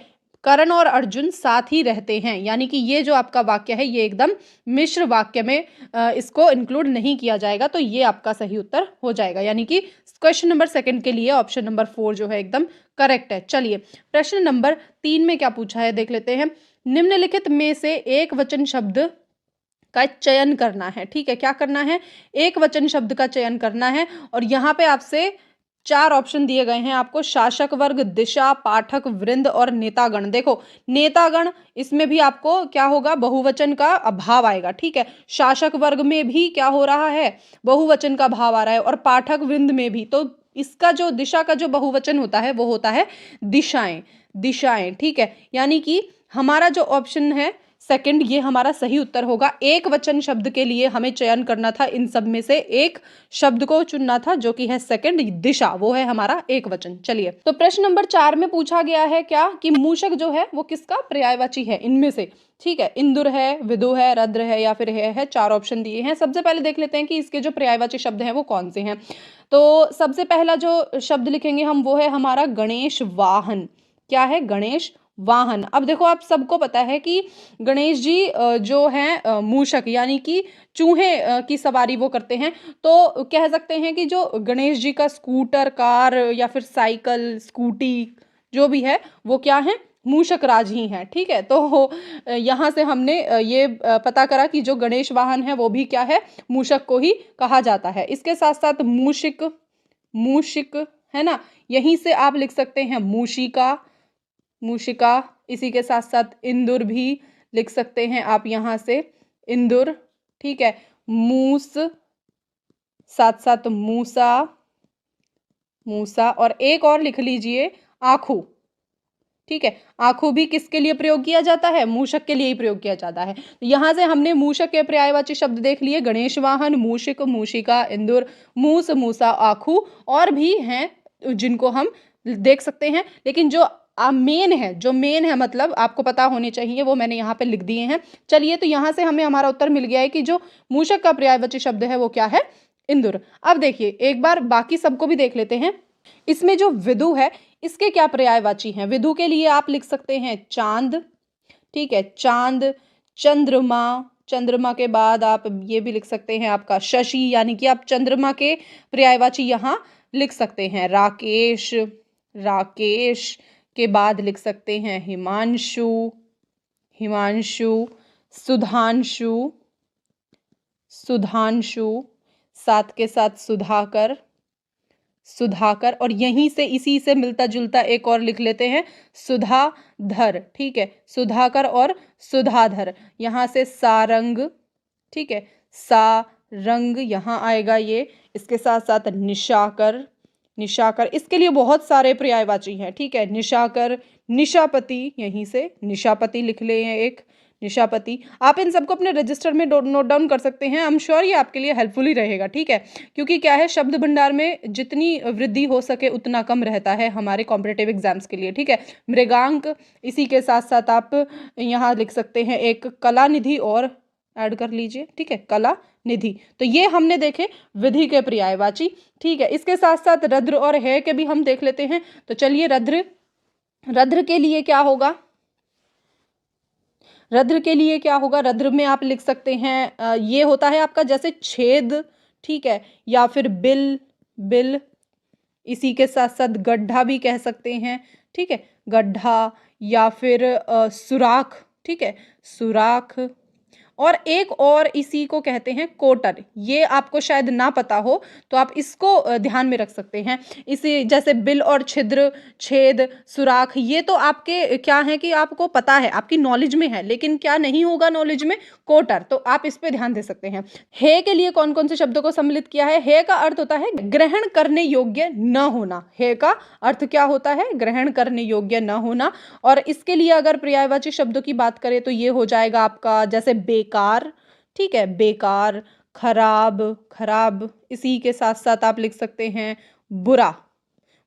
करण और अर्जुन साथ ही रहते हैं, यानी कि ये जो आपका वाक्य है ये एकदम मिश्र वाक्य में इसको इंक्लूड नहीं किया जाएगा। तो ये आपका सही उत्तर हो जाएगा, यानी कि क्वेश्चन नंबर 2 के लिए ऑप्शन नंबर 4 जो है एकदम करेक्ट है। चलिए प्रश्न नंबर 3 में क्या पूछा है देख लेते हैं। निम्नलिखित में से एक वचन शब्द का चयन करना है। ठीक है, क्या करना है? एक वचन शब्द का चयन करना है। और यहाँ पे आपसे 4 ऑप्शन दिए गए हैं आपको। शासक वर्ग, दिशा, पाठक वृंद और नेतागण। देखो नेतागण, इसमें भी आपको क्या होगा? बहुवचन का अभाव आएगा। ठीक है, शासक वर्ग में भी क्या हो रहा है? बहुवचन का भाव आ रहा है, और पाठक वृंद में भी। तो इसका जो दिशा का जो बहुवचन होता है वो होता है दिशाएं। दिशाएं, ठीक है, यानी कि हमारा जो ऑप्शन है 2 ये हमारा सही उत्तर होगा। एक वचन शब्द के लिए हमें चयन करना था, इन सब में से एक शब्द को चुनना था, जो कि है 2 दिशा, वो है हमारा एक वचन। चलिए, तो प्रश्न नंबर 4 में पूछा गया है क्या कि मूषक जो है वो किसका पर्यायवाची है इनमें से। ठीक है, इंदुर है, विदु है, रद्र है या फिर है। 4 ऑप्शन दिए हैं। सबसे पहले देख लेते हैं कि इसके जो पर्यायवाची शब्द हैं वो कौन से हैं। तो सबसे पहला जो शब्द लिखेंगे हम वो है हमारा गणेश वाहन। क्या है? गणेश वाहन। अब देखो आप सबको पता है कि गणेश जी जो हैं मूषक यानी कि चूहे की सवारी वो करते हैं। तो कह सकते हैं कि जो गणेश जी का स्कूटर, कार या फिर साइकिल, स्कूटी जो भी है वो क्या है? मूषक राज ही है। ठीक है, तो यहाँ से हमने ये पता करा कि जो गणेश वाहन है वो भी क्या है? मूषक को ही कहा जाता है। इसके साथ साथ मूषिक, मूषिक है ना, यहीं से आप लिख सकते हैं मूषिका, मूषिका। इसी के साथ साथ इंदुर भी लिख सकते हैं आप यहाँ से, इंदुर। ठीक है, मूस, साथ साथ मूसा, मूसा, और एक और लिख लीजिए आखू। ठीक है। आंखों भी किसके लिए प्रयोग किया जाता है? मूषक के लिए ही प्रयोग किया जाता है। तो यहाँ से हमने मूषक के पर्यायवाची शब्द देख लिए, गणेश वाहन, मूषिक, मूषिका, इंदुर, मूस, मूसा, आखू, और भी हैं जिनको हम देख सकते हैं। लेकिन जो मेन है मतलब आपको पता होने चाहिए, वो मैंने यहाँ पे लिख दिए हैं। चलिए, तो यहाँ से हमें हमारा उत्तर मिल गया है कि जो मूषक का पर्यायवाची शब्द है वो क्या है? इंदुर। अब देखिए, एक बार बाकी सबको भी देख लेते हैं। इसमें जो विदु है, इसके क्या पर्यायवाची हैं? विदु के लिए आप लिख सकते हैं चांद, ठीक है, चांद, चंद्रमा, चंद्रमा के बाद आप ये भी लिख सकते हैं आपका शशि, यानी कि आप चंद्रमा के पर्यायवाची यहाँ लिख सकते हैं। राकेश, राकेश के बाद लिख सकते हैं हिमांशु, हिमांशु, सुधांशु, सुधांशु, साथ के साथ सुधाकर, सुधाकर, और यहीं से इसी से मिलता जुलता एक और लिख लेते हैं सुधाधर, ठीक है, सुधाकर और सुधाधर। यहाँ से सारंग, ठीक है, सारंग यहाँ आएगा ये। इसके साथ साथ निशाकर, निशाकर, इसके लिए बहुत सारे पर्यायवाची हैं, ठीक है, निशाकर, निशापति, यहीं से निशापति लिख ले एक, निशापति। आप इन सबको अपने रजिस्टर में नोट डाउन कर सकते हैं। आई एम श्योर ये आपके लिए हेल्पफुल ही रहेगा, ठीक है, क्योंकि क्या है, शब्द भंडार में जितनी वृद्धि हो सके उतना कम रहता है हमारे कॉम्पिटिटिव एग्जाम्स के लिए, ठीक है। मृगांक, इसी के साथ साथ आप यहाँ लिख सकते हैं एक कला निधि और ऐड कर लीजिए, ठीक है, कला निधि। तो ये हमने देखे विधि के पर्यायवाची, ठीक है। इसके साथ साथ रद्र और है के भी हम देख लेते हैं। तो चलिए, रद्र, रद्र के लिए क्या होगा? रद्र के लिए क्या होगा? रद्र में आप लिख सकते हैं ये होता है आपका जैसे छेद, ठीक है, या फिर बिल, बिल, इसी के साथ साथ गड्ढा भी कह सकते हैं, ठीक है, गड्ढा, या फिर सुराख, ठीक है, सुराख, और एक और इसी को कहते हैं कोटर। ये आपको शायद ना पता हो तो आप इसको ध्यान में रख सकते हैं। इसी जैसे बिल और छिद्र, छेद, सुराख, ये तो आपके क्या है कि आपको पता है, आपकी नॉलेज में है, लेकिन क्या नहीं होगा नॉलेज में? कोटर। तो आप इस पे ध्यान दे सकते हैं। हे के लिए कौन कौन से शब्दों को सम्मिलित किया है? हे का अर्थ होता है ग्रहण करने योग्य न होना। हे का अर्थ क्या होता है? ग्रहण करने योग्य न होना। और इसके लिए अगर पर्यायवाची शब्दों की बात करें तो ये हो जाएगा आपका जैसे बेकार, ठीक है, बेकार, खराब, खराब, इसी के साथ साथ आप लिख सकते हैं बुरा,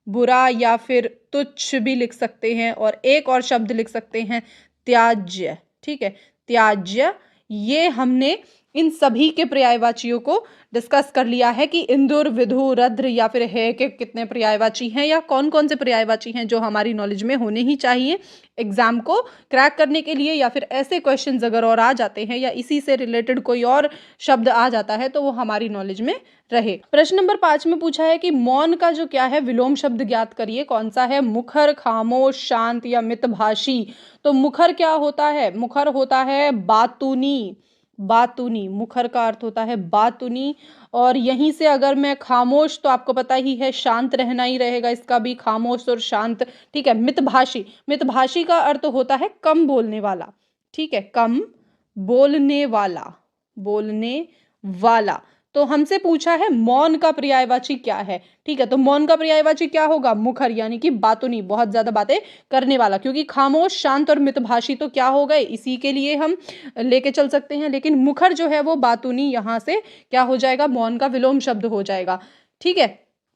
बुरा, या फिर तुच्छ भी लिख सकते हैं, और एक और शब्द लिख सकते हैं त्याज्य, ठीक है, त्याज्य। ये हमने इन सभी के पर्यायवाचियों को डिस्कस कर लिया है कि इंदुर, विधु, रद्र या फिर है के कितने पर्यायवाची हैं, या कौन कौन से पर्यायवाची हैं जो हमारी नॉलेज में होने ही चाहिए एग्जाम को क्रैक करने के लिए, या फिर ऐसे क्वेश्चंस अगर और आ जाते हैं या इसी से रिलेटेड कोई और शब्द आ जाता है तो वो हमारी नॉलेज में रहे। प्रश्न नंबर 5 में पूछा है कि मौन का जो क्या है विलोम शब्द ज्ञात करिए, कौन सा है? मुखर, खामोश, शांत या मितभाषी। तो मुखर क्या होता है? मुखर होता है बातूनी, बातूनी, मुखर का अर्थ होता है बातूनी। और यहीं से अगर मैं खामोश, तो आपको पता ही है शांत रहना ही रहेगा, इसका भी खामोश और शांत, ठीक है। मितभाषी, मितभाषी का अर्थ होता है कम बोलने वाला, ठीक है, कम बोलने वाला, बोलने वाला। तो हमसे पूछा है मौन का पर्यायवाची क्या है, ठीक है। तो मौन का पर्यायवाची क्या होगा? मुखर, यानी कि बातूनी, बहुत ज्यादा बातें करने वाला, क्योंकि खामोश, शांत और मितभाषी तो क्या हो गए, इसी के लिए हम लेके चल सकते हैं। लेकिन मुखर जो है वो बातूनी, यहाँ से क्या हो जाएगा? मौन का विलोम शब्द हो जाएगा, ठीक है।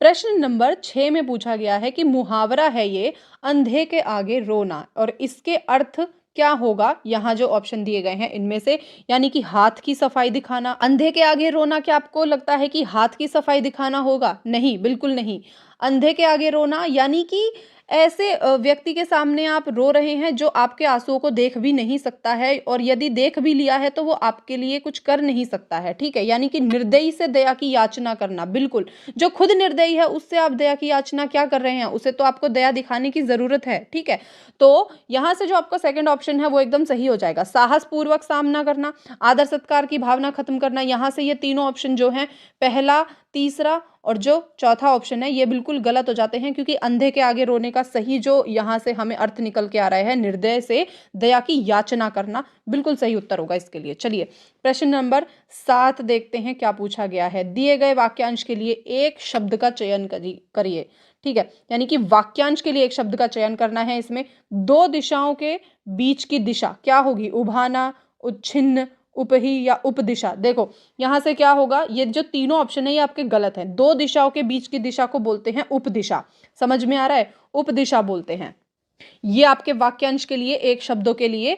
प्रश्न नंबर 6 में पूछा गया है कि मुहावरा है ये अंधे के आगे रोना, और इसके अर्थ क्या होगा? यहाँ जो ऑप्शन दिए गए हैं इनमें से, यानी कि हाथ की सफाई दिखाना। अंधे के आगे रोना, क्या आपको लगता है कि हाथ की सफाई दिखाना होगा? नहीं, बिल्कुल नहीं। अंधे के आगे रोना यानी कि ऐसे व्यक्ति के सामने आप रो रहे हैं जो आपके आंसुओं को देख भी नहीं सकता है, और यदि देख भी लिया है तो वो आपके लिए कुछ कर नहीं सकता है, ठीक है। यानी कि निर्दयी से दया की याचना करना, बिल्कुल। जो खुद निर्दयी है उससे आप दया की याचना क्या कर रहे हैं? उसे तो आपको दया दिखाने की जरूरत है, ठीक है। तो यहाँ से जो आपका सेकंड ऑप्शन है वो एकदम सही हो जाएगा। साहस पूर्वक सामना करना, आदर सत्कार की भावना खत्म करना, यहाँ से ये तीनों ऑप्शन जो हैं, पहला, तीसरा और जो चौथा ऑप्शन है, ये बिल्कुल गलत हो जाते हैं, क्योंकि अंधे के आगे रोने का सही जो यहाँ से हमें अर्थ निकल के आ रहा है, निर्दय से दया की याचना करना, बिल्कुल सही उत्तर होगा इसके लिए। चलिए, प्रश्न नंबर 7 देखते हैं क्या पूछा गया है। दिए गए वाक्यांश के लिए एक शब्द का चयन करिए, ठीक है, यानी कि वाक्यांश के लिए एक शब्द का चयन करना है। इसमें दो दिशाओं के बीच की दिशा क्या होगी? उभाना, उच्छिन्न, उपही या उपदिशा। देखो यहाँ से क्या होगा, ये जो तीनों ऑप्शन है ये आपके गलत हैं। दो दिशाओं के बीच की दिशा को बोलते हैं उपदिशा। समझ में आ रहा है? उपदिशा बोलते हैं। ये आपके वाक्यांश के लिए एक शब्दों के लिए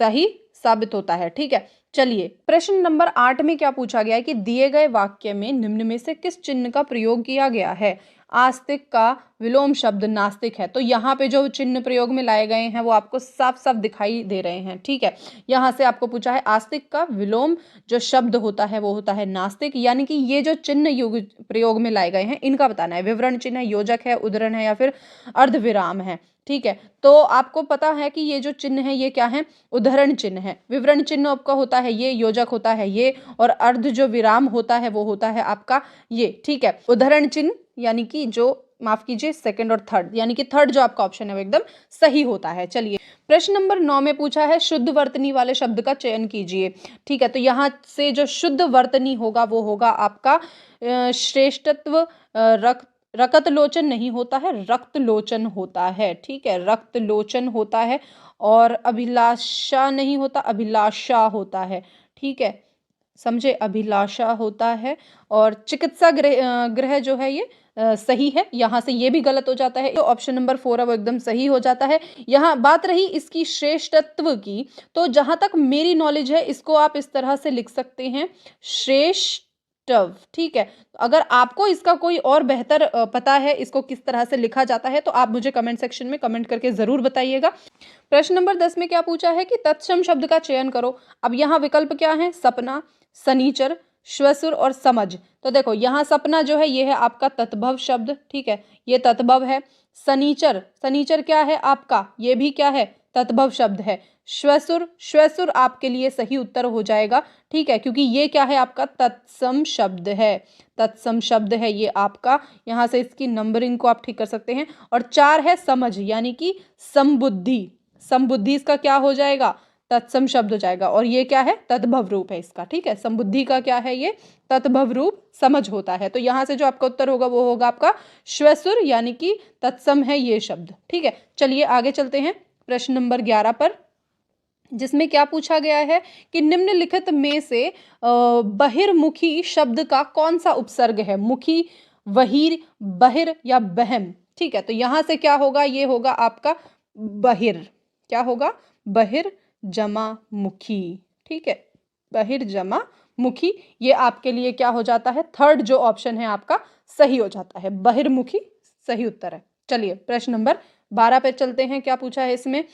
सही साबित होता है। ठीक है, चलिए प्रश्न नंबर 8 में क्या पूछा गया है कि दिए गए वाक्य में निम्न में से किस चिन्ह का प्रयोग किया गया है? आस्तिक का विलोम शब्द नास्तिक है। तो यहाँ पे जो चिन्ह प्रयोग में लाए गए हैं वो आपको साफ साफ दिखाई दे रहे हैं। ठीक है, यहाँ से आपको पूछा है आस्तिक का विलोम जो शब्द होता है वो होता है नास्तिक, यानी कि ये जो चिन्ह प्रयोग में लाए गए हैं इनका बताना है। विवरण चिन्ह है, योजक है, उद्धरण है या फिर अर्धविराम है। ठीक है, तो आपको पता है कि ये जो चिन्ह है ये क्या है? उद्धरण चिन्ह है। विवरण चिन्ह आपका होता है ये, योजक होता है ये, और अर्ध जो विराम होता है वो होता है आपका ये। ठीक है, उद्धरण चिन्ह यानी कि जो, माफ कीजिए, सेकंड और थर्ड, यानी कि थर्ड जो आपका ऑप्शन है वो एकदम सही होता है। चलिए प्रश्न नंबर 9 में पूछा है शुद्ध वर्तनी वाले शब्द का चयन कीजिए। ठीक है, तो यहाँ से जो शुद्ध वर्तनी होगा वो होगा आपका श्रेष्ठत्व। रक्त लोचन नहीं होता है, रक्त लोचन होता है। ठीक है, रक्त लोचन होता है। और अभिलाषा नहीं होता, अभिलाषा होता है। ठीक है, समझे? अभिलाषा होता है। और चिकित्सा गृह जो है ये सही है। यहाँ से ये भी गलत हो जाता है, तो ऑप्शन नंबर 4 है वो एकदम सही हो जाता है। यहाँ बात रही इसकी श्रेष्ठत्व की, तो जहां तक मेरी नॉलेज है इसको आप इस तरह से लिख सकते हैं, श्रेष्ठ। ठीक है, अगर आपको इसका कोई और बेहतर पता है इसको किस तरह से लिखा जाता है तो आप मुझे कमेंट सेक्शन में कमेंट करके जरूर बताइएगा। प्रश्न नंबर 10 में क्या पूछा है कि तत्सम शब्द का चयन करो। अब यहाँ विकल्प क्या है? सपना, सनीचर, श्वसुर और समझ। तो देखो यहाँ सपना जो है ये है आपका तत्भव शब्द। ठीक है, ये तत्भव है। सनीचर, सनीचर क्या है आपका? ये भी क्या है? तत्भव शब्द है। श्वसुर, श्वसुर आपके लिए सही उत्तर हो जाएगा। ठीक है, क्योंकि ये क्या है आपका? तत्सम शब्द है। तत्सम शब्द है ये आपका। यहाँ से इसकी नंबरिंग को आप ठीक कर सकते हैं। और 4 है समझ, यानी कि समबुद्धि। समबुद्धि इसका क्या हो जाएगा? तत्सम शब्द हो जाएगा। और ये क्या है? तद्भव रूप है इसका। ठीक है, समबुद्धि का क्या है? ये तद्भव रूप समझ होता है। तो यहाँ से जो आपका उत्तर होगा वो होगा आपका श्वसुर, यानी कि तत्सम है ये शब्द। ठीक है, चलिए आगे चलते हैं प्रश्न नंबर 11 पर, जिसमें क्या पूछा गया है कि निम्नलिखित में से बहिर्मुखी शब्द का कौन सा उपसर्ग है? मुखी, वहीर, बहिर या बहम। ठीक है, तो यहाँ से क्या होगा? ये होगा आपका बहिर। क्या होगा? बहिर जमा मुखी। ठीक है, बहिर जमा मुखी, ये आपके लिए क्या हो जाता है? थर्ड जो ऑप्शन है आपका सही हो जाता है, बहिर्मुखी सही उत्तर है। चलिए प्रश्न नंबर 12 पे चलते हैं। क्या पूछा है इसमें?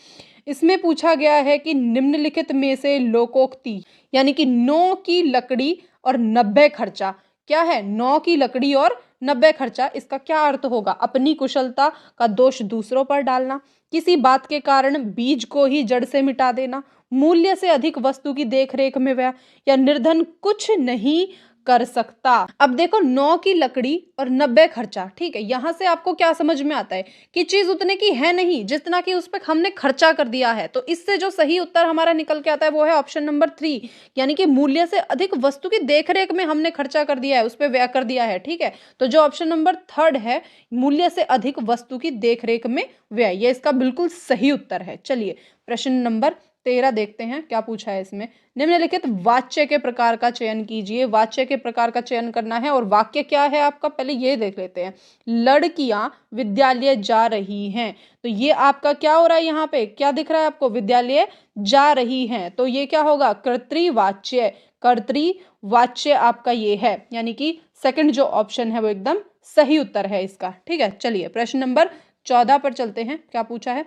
इसमें पूछा गया है कि निम्नलिखित में से लोकोक्ति, यानी कि 9 की लकड़ी और 90 खर्चा क्या है? 9 की लकड़ी और 90 खर्चा, इसका क्या अर्थ होगा? अपनी कुशलता का दोष दूसरों पर डालना, किसी बात के कारण बीज को ही जड़ से मिटा देना, मूल्य से अधिक वस्तु की देखरेख में व्यय, या निर्धन कुछ नहीं कर सकता। अब देखो 9 की लकड़ी और 90 खर्चा। ठीक है, यहां से आपको क्या समझ में आता है कि चीज उतने की है नहीं जितना कि उस पर हमने खर्चा कर दिया है। तो इससे जो सही उत्तर हमारा निकल के आता है वो है ऑप्शन नंबर 3, यानी कि मूल्य से अधिक वस्तु की देखरेख में हमने खर्चा कर दिया है, उस पर व्यय कर दिया है। ठीक है, तो जो ऑप्शन नंबर 3 है, मूल्य से अधिक वस्तु की देखरेख में व्यय, ये इसका बिल्कुल सही उत्तर है। चलिए प्रश्न नंबर 13 देखते हैं क्या पूछा है इसमें। निम्नलिखित वाच्य के प्रकार का चयन कीजिए। वाच्य के प्रकार का चयन करना है और वाक्य क्या है आपका, पहले ये देख लेते हैं। लड़कियां विद्यालय जा रही हैं, तो ये आपका क्या हो रहा है? यहाँ पे क्या दिख रहा है आपको? विद्यालय जा रही हैं, तो ये क्या होगा? कर्तृवाच्य। कर्तृवाच्य आपका ये है, यानी कि सेकंड जो ऑप्शन है वो एकदम सही उत्तर है इसका। ठीक है, चलिए प्रश्न नंबर 14 पर चलते हैं। क्या पूछा है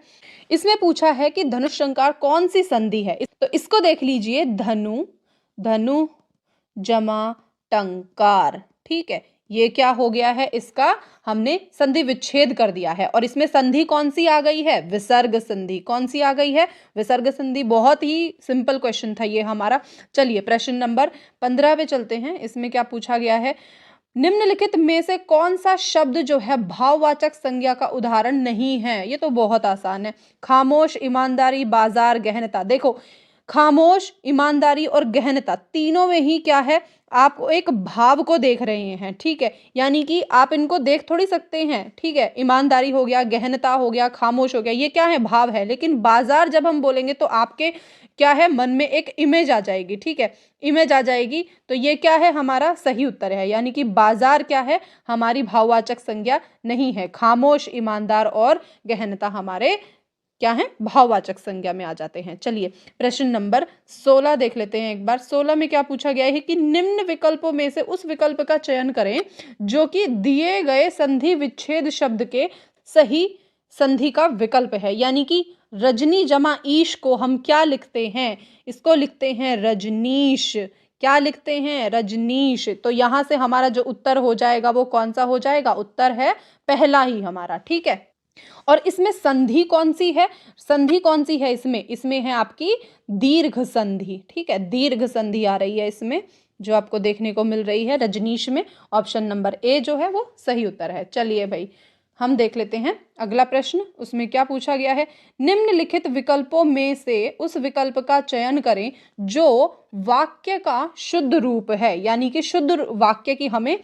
इसमें? पूछा है कि धनुषंकार कौन सी संधि है? तो इसको देख लीजिए, धनु, धनु जमा टंकार। ठीक है, ये क्या हो गया है? इसका हमने संधि विच्छेद कर दिया है। और इसमें संधि कौन सी आ गई है? विसर्ग संधि। कौन सी आ गई है? विसर्ग संधि। बहुत ही सिंपल क्वेश्चन था ये हमारा। चलिए प्रश्न नंबर 15 पे चलते हैं। इसमें क्या पूछा गया है? निम्नलिखित में से कौन सा शब्द जो है भाववाचक संज्ञा का उदाहरण नहीं है? ये तो बहुत आसान है। खामोश, ईमानदारी, बाजार, गहनता। देखो खामोश, ईमानदारी और गहनता, तीनों में ही क्या है, आप एक भाव को देख रहे हैं, ठीक है। यानी कि आप इनको देख थोड़ी सकते हैं, ठीक है। ईमानदारी हो गया, गहनता हो गया, खामोश हो गया, ये क्या है, भाव है। लेकिन बाजार जब हम बोलेंगे तो आपके क्या है, मन में एक इमेज आ जाएगी, ठीक है, इमेज आ जाएगी। तो ये क्या है, हमारा सही उत्तर है। यानी कि बाजार क्या है, हमारी भाववाचक संज्ञा नहीं है। खामोश, ईमानदार और गहनता हमारे क्या है, भाववाचक संज्ञा में आ जाते हैं। चलिए प्रश्न नंबर 16 देख लेते हैं एक बार। 16 में क्या पूछा गया है कि निम्न विकल्पों में से उस विकल्प का चयन करें जो कि दिए गए संधि विच्छेद शब्द के सही संधि का विकल्प है। यानी कि रजनी जमा ईश को हम क्या लिखते हैं, इसको लिखते हैं रजनीश। क्या लिखते हैं, रजनीश। तो यहां से हमारा जो उत्तर हो जाएगा वो कौन सा हो जाएगा, उत्तर है पहला ही हमारा, ठीक है। और इसमें संधि कौन सी है, संधि कौन सी है इसमें, इसमें है आपकी दीर्घ संधि, ठीक है, दीर्घ संधि आ रही है इसमें, जो आपको देखने को मिल रही है रजनीश में। ऑप्शन नंबर ए जो है वो सही उत्तर है। चलिए भाई हम देख लेते हैं अगला प्रश्न। उसमें क्या पूछा गया है, निम्नलिखित विकल्पों में से उस विकल्प का चयन करें जो वाक्य का शुद्ध रूप है। यानी कि शुद्ध वाक्य की हमें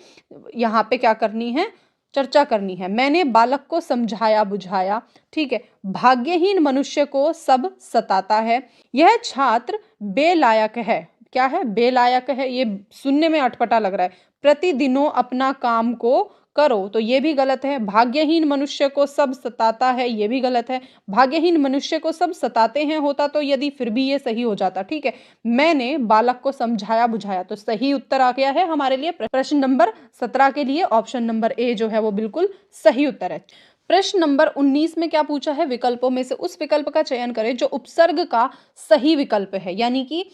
यहाँ पे क्या करनी है, चर्चा करनी है। मैंने बालक को समझाया बुझाया, ठीक है। भाग्यहीन मनुष्य को सब सताता है। यह छात्र बेलायक है, क्या है, बेलायक है, ये सुनने में अटपटा लग रहा है। प्रतिदिनों अपना काम को करो, तो ये भी गलत है। भाग्यहीन मनुष्य को सब सताता है, ये भी गलत है। भाग्यहीन मनुष्य को सब सताते हैं होता तो यदि फिर भी ये सही हो जाता, ठीक है। मैंने बालक को समझाया बुझाया, तो सही उत्तर आ गया है हमारे लिए प्रश्न नंबर 17 के लिए ऑप्शन नंबर ए जो है वो बिल्कुल सही उत्तर है। प्रश्न नंबर 19 में क्या पूछा है, विकल्पों में से उस विकल्प का चयन करें जो उपसर्ग का सही विकल्प है। यानी कि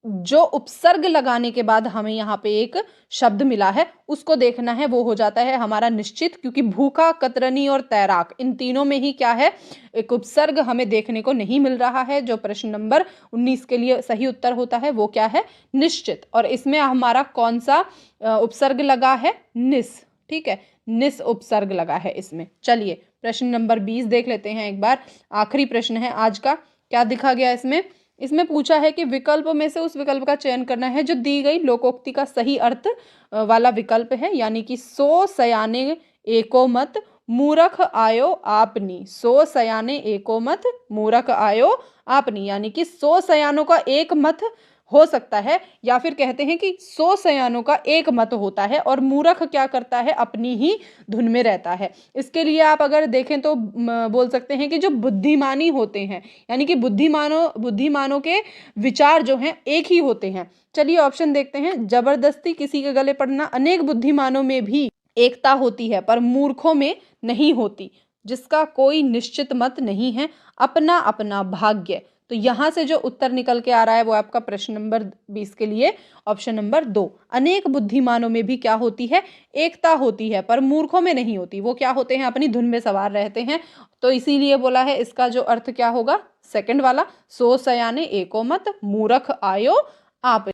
जो उपसर्ग लगाने के बाद हमें यहाँ पे एक शब्द मिला है उसको देखना है, वो हो जाता है हमारा निश्चित। क्योंकि भूखा, कतरनी और तैराक, इन तीनों में ही क्या है, एक उपसर्ग हमें देखने को नहीं मिल रहा है। जो प्रश्न नंबर 19 के लिए सही उत्तर होता है वो क्या है, निश्चित। और इसमें हमारा कौन सा उपसर्ग लगा है, निस, ठीक है, निस उपसर्ग लगा है इसमें। चलिए प्रश्न नंबर 20 देख लेते हैं एक बार। आखिरी प्रश्न है आज का। क्या दिखा गया इसमें, इसमें पूछा है कि विकल्पों में से उस विकल्प का चयन करना है जो दी गई लोकोक्ति का सही अर्थ वाला विकल्प है। यानी कि सो सयाने एको मत मूरख आयो आपनी, सो सयाने एको मत मूरख आयो आपनी। यानी कि 100 सयानों का एक मत हो सकता है, या फिर कहते हैं कि 100 सयानों का एक मत होता है और मूर्ख क्या करता है, अपनी ही धुन में रहता है। इसके लिए आप अगर देखें तो बोल सकते हैं कि जो बुद्धिमानी होते हैं, यानी कि बुद्धिमानों के विचार जो हैं एक ही होते हैं। चलिए ऑप्शन देखते हैं। जबरदस्ती किसी के गले पड़ना, अनेक बुद्धिमानों में भी एकता होती है पर मूर्खों में नहीं होती, जिसका कोई निश्चित मत नहीं है, अपना अपना भाग्य। तो यहां से जो उत्तर निकल के आ रहा है वो आपका प्रश्न नंबर 20 के लिए ऑप्शन नंबर 2। अनेक बुद्धिमानों में भी क्या होती है, एकता होती है पर मूर्खों में नहीं होती। वो क्या होते हैं, अपनी धुन में सवार रहते हैं। तो इसीलिए बोला है इसका जो अर्थ क्या होगा, सेकंड वाला, 100 सयाने एको मत मूर्ख आयो आप।